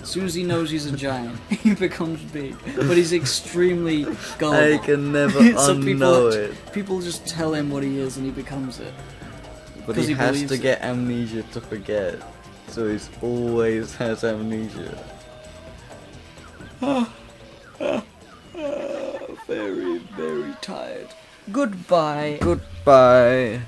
A: As soon as he knows he's a giant, he becomes big. But he's extremely gullible.
B: I can never
A: So
B: unknow it.
A: People just tell him what he is and he becomes it.
B: But
A: 'Cause
B: he
A: he
B: has
A: believes
B: to
A: it.
B: get amnesia to forget. So he always has amnesia.
A: Very, very tired. Goodbye.
B: Goodbye.